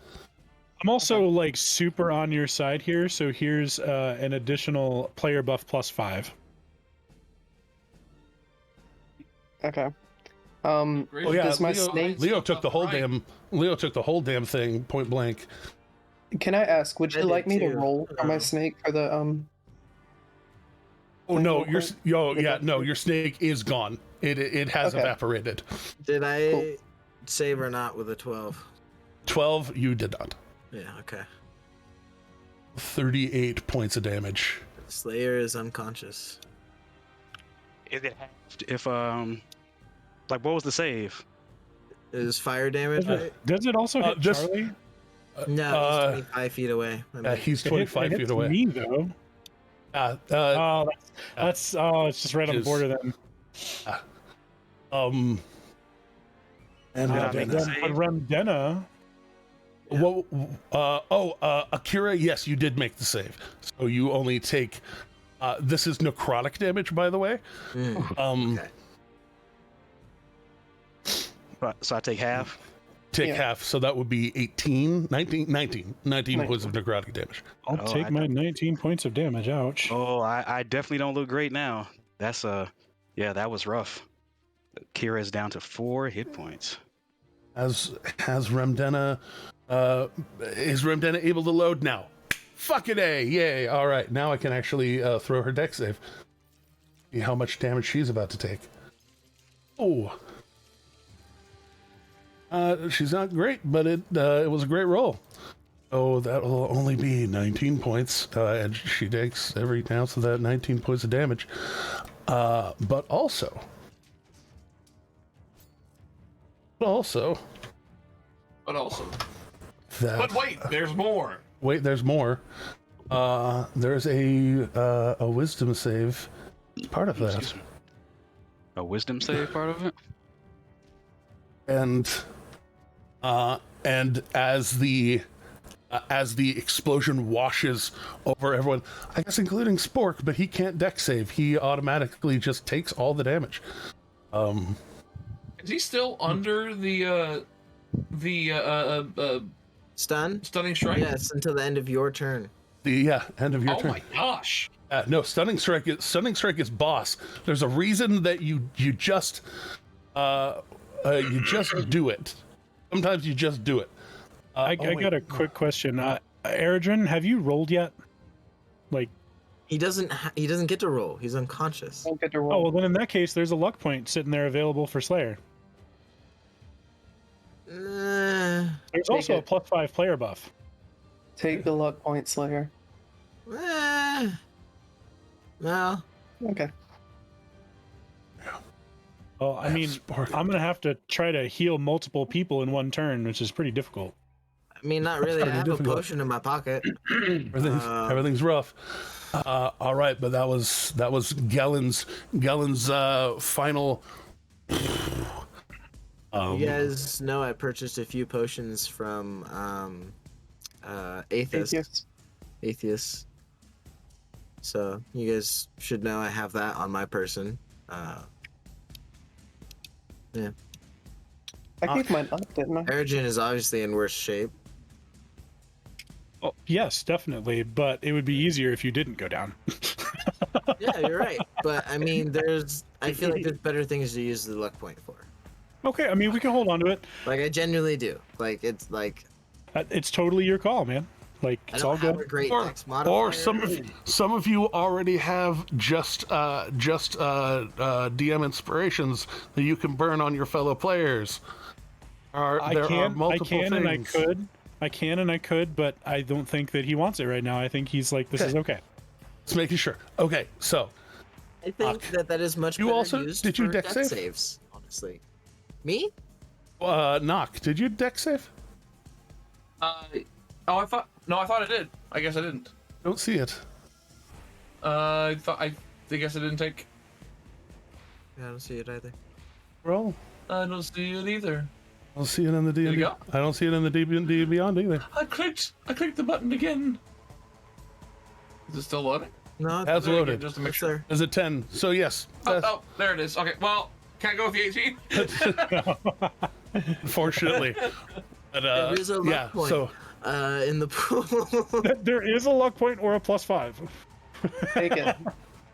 I'm also like super on your side here, so here's an additional player buff +5. okay. Oh yeah, Does my snake? Leo took the whole damn thing point blank. Can I ask? Would you I did like me to too. roll for my snake for the Oh no, real quick? your snake is gone. It has Okay. evaporated. Did I Cool. save or not with a 12? 12, you did not. Yeah, okay. 38 points of damage. Slayer is unconscious. Is it if like what was the save? Is fire damage, right? Does it also hit this- Charlie? No, he's 25 feet away. He's It 25 hits feet away. Me though. It's just right on the Just- border then. And Did I make the Then save? Remdena. Akira, yes, you did make the save. So you only take. This is necrotic damage, by the way. Okay. So I take half. Take Yeah. half, so that would be 19 points of necrotic damage. I'll Oh, take I my don't- 19 points of damage. Ouch. Oh, I definitely don't look great now. That's yeah, that was rough. Kira's down to 4 hit points. Has Remdena is Remdena able to load now? Fucking A, yay! All right, now I can actually throw her deck save. See how much damage she's about to take. Oh, she's not great, but it was a great roll. Oh, that will only be 19 points, and she takes every ounce of that 19 points of damage. But also. But That, wait, there's more. wait, there's more. There's a wisdom save part of that, Excuse me. A wisdom save part of it? and as the explosion washes over everyone, I guess including Spork, but he can't deck save. He automatically just takes all the damage. Is he still under the Stun? stunning strike? Yes, until the end of your turn. End of your Oh turn. my gosh. No, stunning strike is boss. There's a reason that you just do it. Sometimes you just do it. I got a quick question. Eridrin, have you rolled yet? Like, He doesn't get to roll. He's unconscious. Don't get to oh roll. well, then in that case, there's a luck point sitting there available for Slayer. There's also a it. +5 player buff. Take the luck point, Slayer. Well, Okay. Well, I mean, Spork. I'm gonna have to try to heal multiple people in one turn, which is pretty difficult. I mean, not really. I pretty have a difficult. potion in my pocket. Everything's rough. All right, but that was Gellen's final. You guys know I purchased a few potions from Atheist. So you guys should know I have that on my person. Yeah. I gave mine up, didn't I? Eridrin is obviously in worse shape. Oh, yes, definitely, but it would be easier if you didn't go down. Yeah, you're right. But I mean, I feel like there's better things to use the luck point for. Okay, I mean, we can hold on to it. Like, I genuinely do. Like, it's like It's totally your call, man. Like, I it's don't all have good. a great Or, dex modifier. or some of you already have just DM inspirations that you can burn on your fellow players. There are multiple things. and I could. I can and I could, but I don't think that he wants it right now. I think he's like, this is okay. Just making sure. Okay, so I think that is much You better also- used did you for dex dex save? saves, honestly. Me? Knock, did you dex save? I thought I did. I guess I didn't. Don't see it. I guess I didn't take. Yeah, I don't see it either. Roll. I don't see it either. I don't see it in the D&D. you go. I don't see it in the D&D Beyond either. I clicked the button again. Is it still loading? No, it's That's There again, loaded. just to make it's sure. there. There's a 10. So yes. Oh, there it is. Okay, well, can I go with the 18? Unfortunately. But, There is a luck point so in the pool. There is a luck point or a +5. Take it.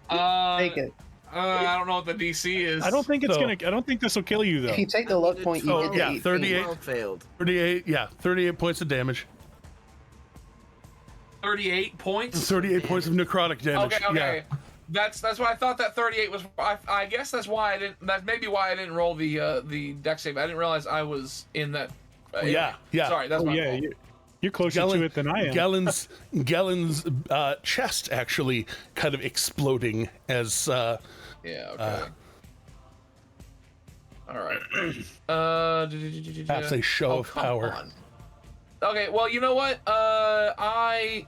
Take it. I don't know what the DC is. I don't think it's So- gonna. I don't think this will kill you though. If you take the luck point, you Oh, get the yeah, 18. 38. Well failed. 38, yeah, 38 points of damage. 38 points. 38 points of necrotic damage. Okay. Yeah. That's why I thought that 38 was. I guess that's why I didn't. That's maybe why I didn't roll the dex save. I didn't realize I was in that. Yeah. Sorry, that's Oh my yeah, fault. you're closer to it than I am. Gellen's chest actually kind of exploding as Yeah. Okay. All right. that's a show of come power. on. Okay. Well, you know what? I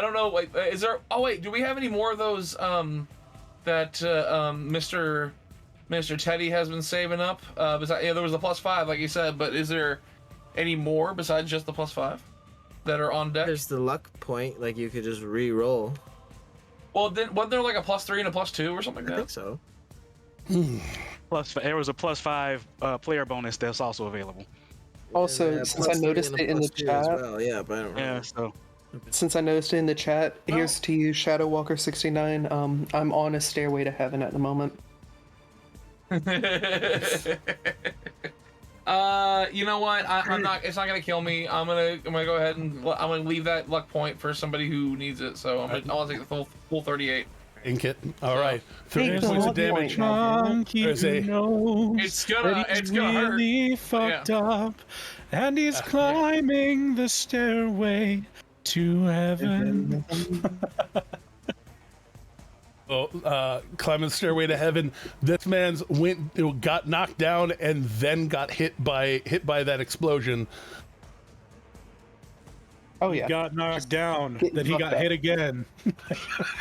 don't know. Wait, is there? Oh wait, do we have any more of those? That Mr. Teddy has been saving up. Besides, yeah, there was the +5, like you said. But is there any more besides just the +5 that are on deck? There's the luck point, like you could just re-roll. Well, then wasn't there like a +3 and a +2 or something I like think that? so. There was a +5 player bonus that's also available. Also, Yeah, since I +3 noticed and a it in the +2 as chat, well. Yeah, but I don't Yeah, know. so since I noticed it in the chat, here's to you, Shadow Walker 69. I'm on a stairway to heaven at the moment. You know what? I'm not. It's not gonna kill me. I'm gonna go ahead and I'm gonna leave that luck point for somebody who needs it. So I'll take the full 38. Ink it. All right. Take 38 the points of luck damage. point. Monkey There's a- knows It's gonna that it's he's gonna hurt. really fucked up, and he's climbing the stairway to heaven. Climbing the stairway to heaven. This man's got knocked down and then got hit by that explosion. Oh yeah. Got knocked down, Getting then he got fucked up. hit again.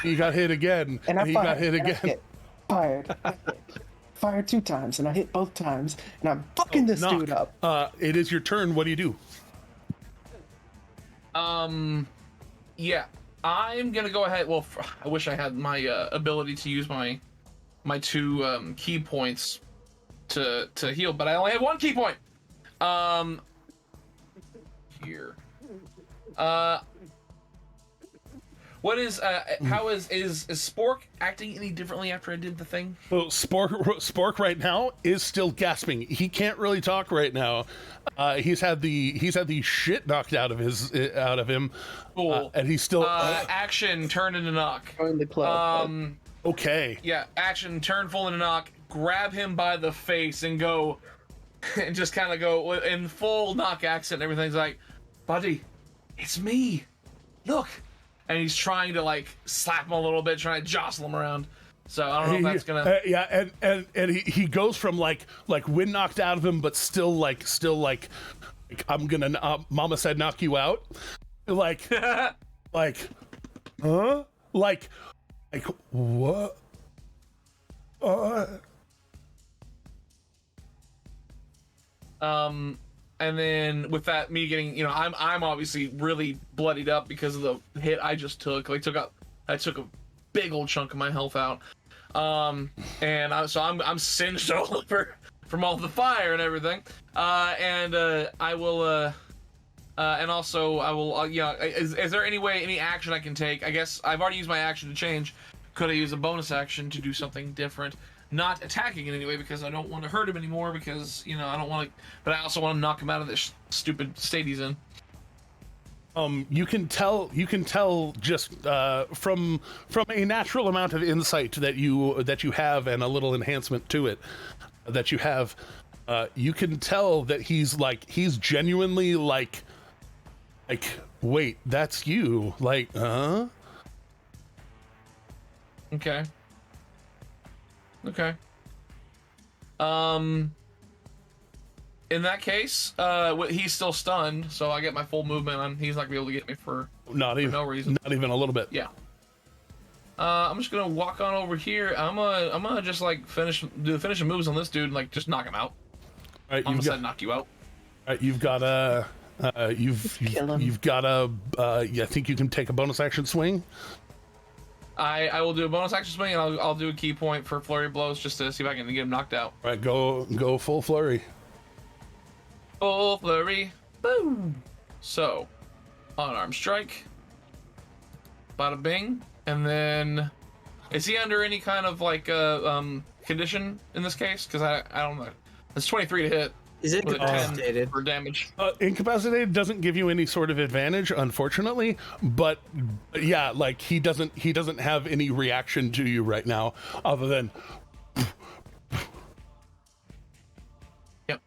He got hit again. And I he fired. got hit and I again. hit. Fired. I hit. Fired 2 times, and I hit both times, and I'm fucking this Knock. dude up. It is your turn. What do you do? Yeah, I'm gonna go ahead. Well, I wish I had my ability to use my 2 key points to heal, but I only have 1 key point. Here. What is how is Spork acting any differently after I did the thing? Well, Spork right now is still gasping. He can't really talk right now. He's had the shit knocked out of him. Cool. And he's still Action, turn into knock. Join the club. okay. Yeah, action, turn full into knock, grab him by the face and go, and just kind of go in full knock accent and everything's like, buddy, it's me. Look. And he's trying to like slap him a little bit, trying to jostle him around. So I don't know if that's gonna. Yeah, and he goes from like wind knocked out of him, but still like I'm gonna Mama said knock you out, like huh, like what? And then with that, me getting, I'm obviously really bloodied up because of the hit I just took. I took a big old chunk of my health out. And I'm singed all over from all the fire and everything. And I will And also, I will, is there any action I can take? I guess I've already used my action to change. Could I use a bonus action to do something different? Not attacking in any way, because I don't want to hurt him anymore, because, I don't want to, but I also want to knock him out of this stupid state he's in. You can tell just from a natural amount of insight that you have, and a little enhancement to it that you have. You can tell that he's genuinely like, wait, that's you? Like, huh? Okay. In that case, he's still stunned, so I get my full movement on. He's not gonna be able to get me for no reason. Not even a little bit. Yeah. I'm just gonna walk on over here. I'm gonna just do the finishing moves on this dude and just knock him out. All right, knock you out. All right, you've got a. You've got a. I think you can take a bonus action swing. I will do a bonus action swing, and I'll do a key point for flurry of blows just to see if I can get him knocked out. All right, go full flurry. Full flurry. Boom. So, unarmed strike. Bada bing. And then, is he under any kind of condition in this case? Because I don't know. It's 23 to hit. Is it incapacitated for damage? Incapacitated doesn't give you any sort of advantage, unfortunately. But yeah, he doesn't have any reaction to you right now, other than. Yep.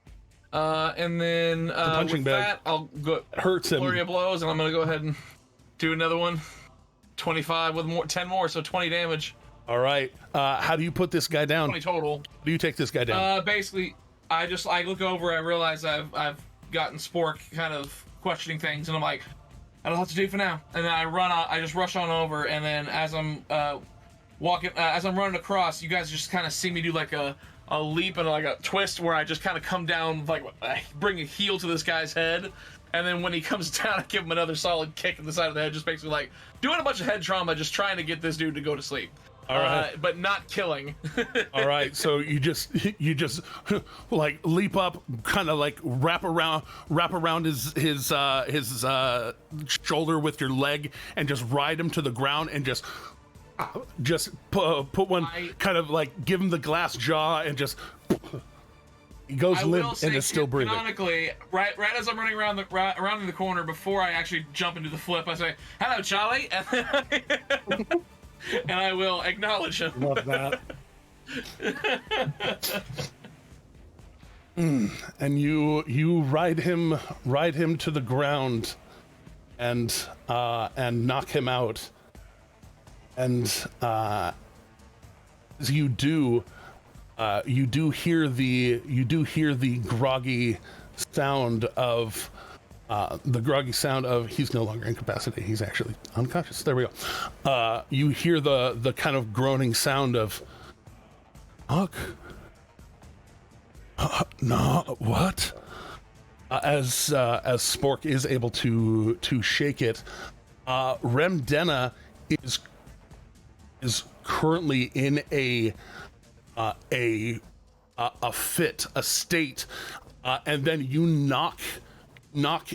And then punching with bag that, I'll go hurts him. Flurry of blows, and I'm gonna go ahead and do another one. 25 with 10 more, so 20 damage. All right. How do you put this guy down? 20 total. How do you take this guy down? Basically, I look over, I realize I've gotten Spork kind of questioning things, and I'm like, I don't know what to do for now. And then I just rush on over, and then as I'm as I'm running across, you guys just kind of see me do a leap and a twist where I just kind of come down, I bring a heel to this guy's head. And then when he comes down, I give him another solid kick in the side of the head, just basically doing a bunch of head trauma, just trying to get this dude to go to sleep. All right. But not killing. All right. So you just leap up, kind of wrap around his shoulder with your leg, and just ride him to the ground, and just put one kind of give him the glass jaw, and just. He goes limp and is still breathing. Canonically, right as I'm running around in the corner, before I actually jump into the flip, I say, "Hello, Charlie," and I will acknowledge him. Love that. And you ride him to the ground, and knock him out. And as you do. You do hear the groggy sound of he's no longer incapacitated. He's actually unconscious. There we go. You hear the kind of groaning sound of, no, what? As Spork is able to shake it, Remdena is currently in a fit, a state, and then you knock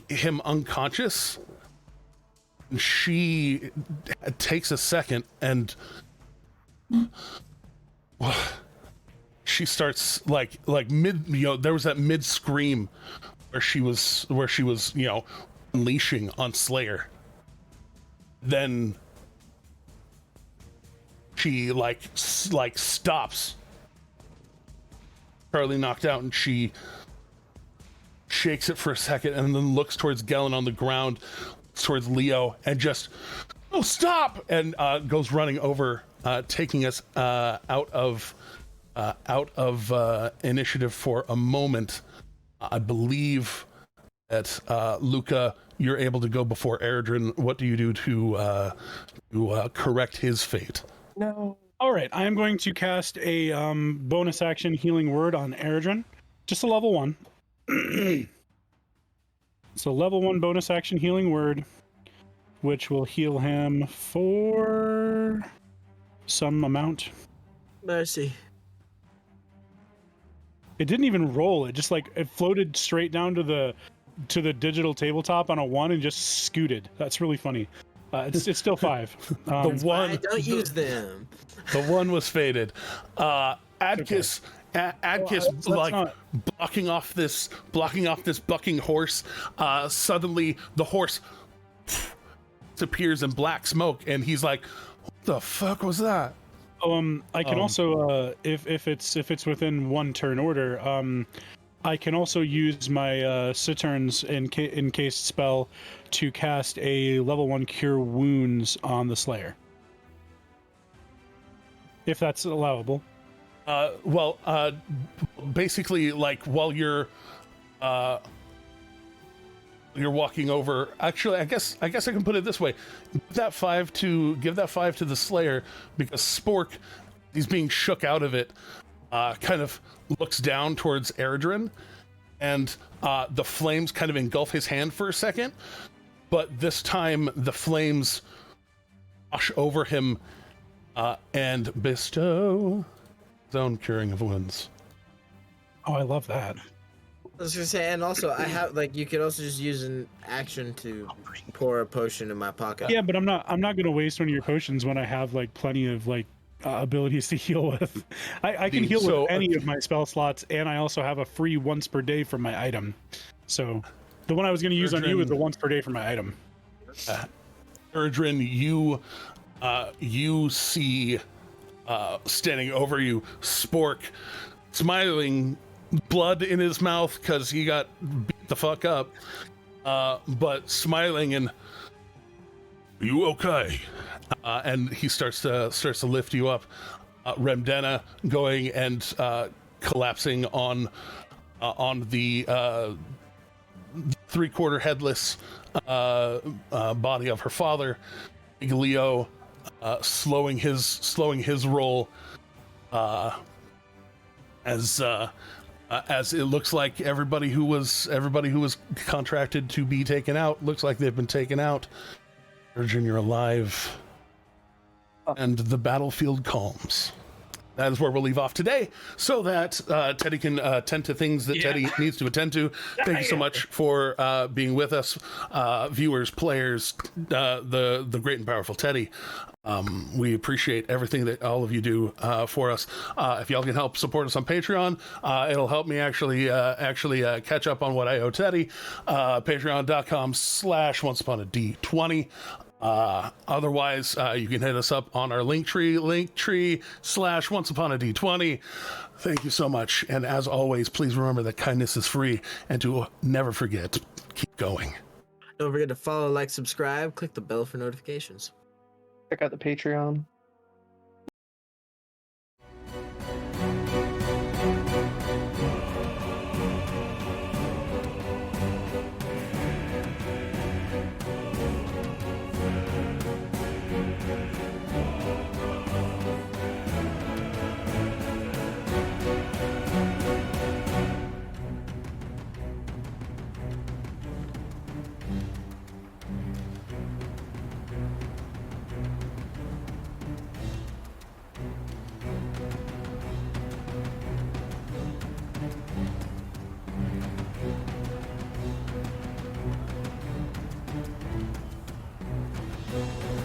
him unconscious. She takes a second, and she starts mid. There was that mid scream where she was unleashing on Slayer. Then she stops. Charlie knocked out, and she shakes it for a second, and then looks towards Gellin on the ground, towards Leo, and just, "Oh, stop!" and goes running over, taking us out of initiative for a moment. I believe that Luca, you're able to go before Eredrin. What do you do to correct his fate? No. All right, I am going to cast a bonus action healing word on Eredrin. Just a level 1. So level 1 bonus action healing word, which will heal him for some amount. Mercy. It didn't even roll. It just it floated straight down to to the digital tabletop on a 1 and just scooted. That's really funny. It's still 5. The one, I don't use them. the one was faded. Adkis, Adkis, Well, like not- blocking off this bucking horse. Suddenly, the horse disappears in black smoke, and he's like, "What the fuck was that?" I can also, if it's within 1 turn order, I can also use my Citern's encased spell to cast a level 1 Cure Wounds on the Slayer. If that's allowable. Basically, like while you're walking over. Actually, I guess I can put it this way: give that 5 to the Slayer, because Spork, he's being shook out of it. Kind of looks down towards Eredrin, and the flames kind of engulf his hand for a second, but this time the flames wash over him and bestow his own curing of wounds. Oh, I love that. I was gonna say, and also I have you could also just use an action to pour a potion in my pocket. Yeah, but I'm not going to waste one of your potions when I have plenty of abilities to heal with. I can heal with any of my spell slots, and I also have a free once per day from my item. So the one I was going to use on you is the once per day from my item. Erdrin, you see standing over you, Spork, smiling, blood in his mouth because he got beat the fuck up, but smiling and, "Are you okay?" And he starts to lift you up. Remdena going and collapsing on the 3/4 headless body of her father. Big Leo slowing his roll as it looks like everybody who was contracted to be taken out looks like they've been taken out. Virgin, you're alive. And the battlefield calms. That is where we'll leave off today, so that Teddy can attend to things that Teddy needs to attend to. Thank you so much for being with us, viewers, players, the great and powerful Teddy. We appreciate everything that all of you do for us. If y'all can help support us on Patreon, it'll help me actually catch up on what I owe Teddy. Patreon.com/onceuponad20. Otherwise, you can hit us up on our linktree/onceuponad20. Thank you so much, and as always, please remember that kindness is free, and to never forget, keep going. Don't forget to follow, like, subscribe, click the bell for notifications. Check out the Patreon.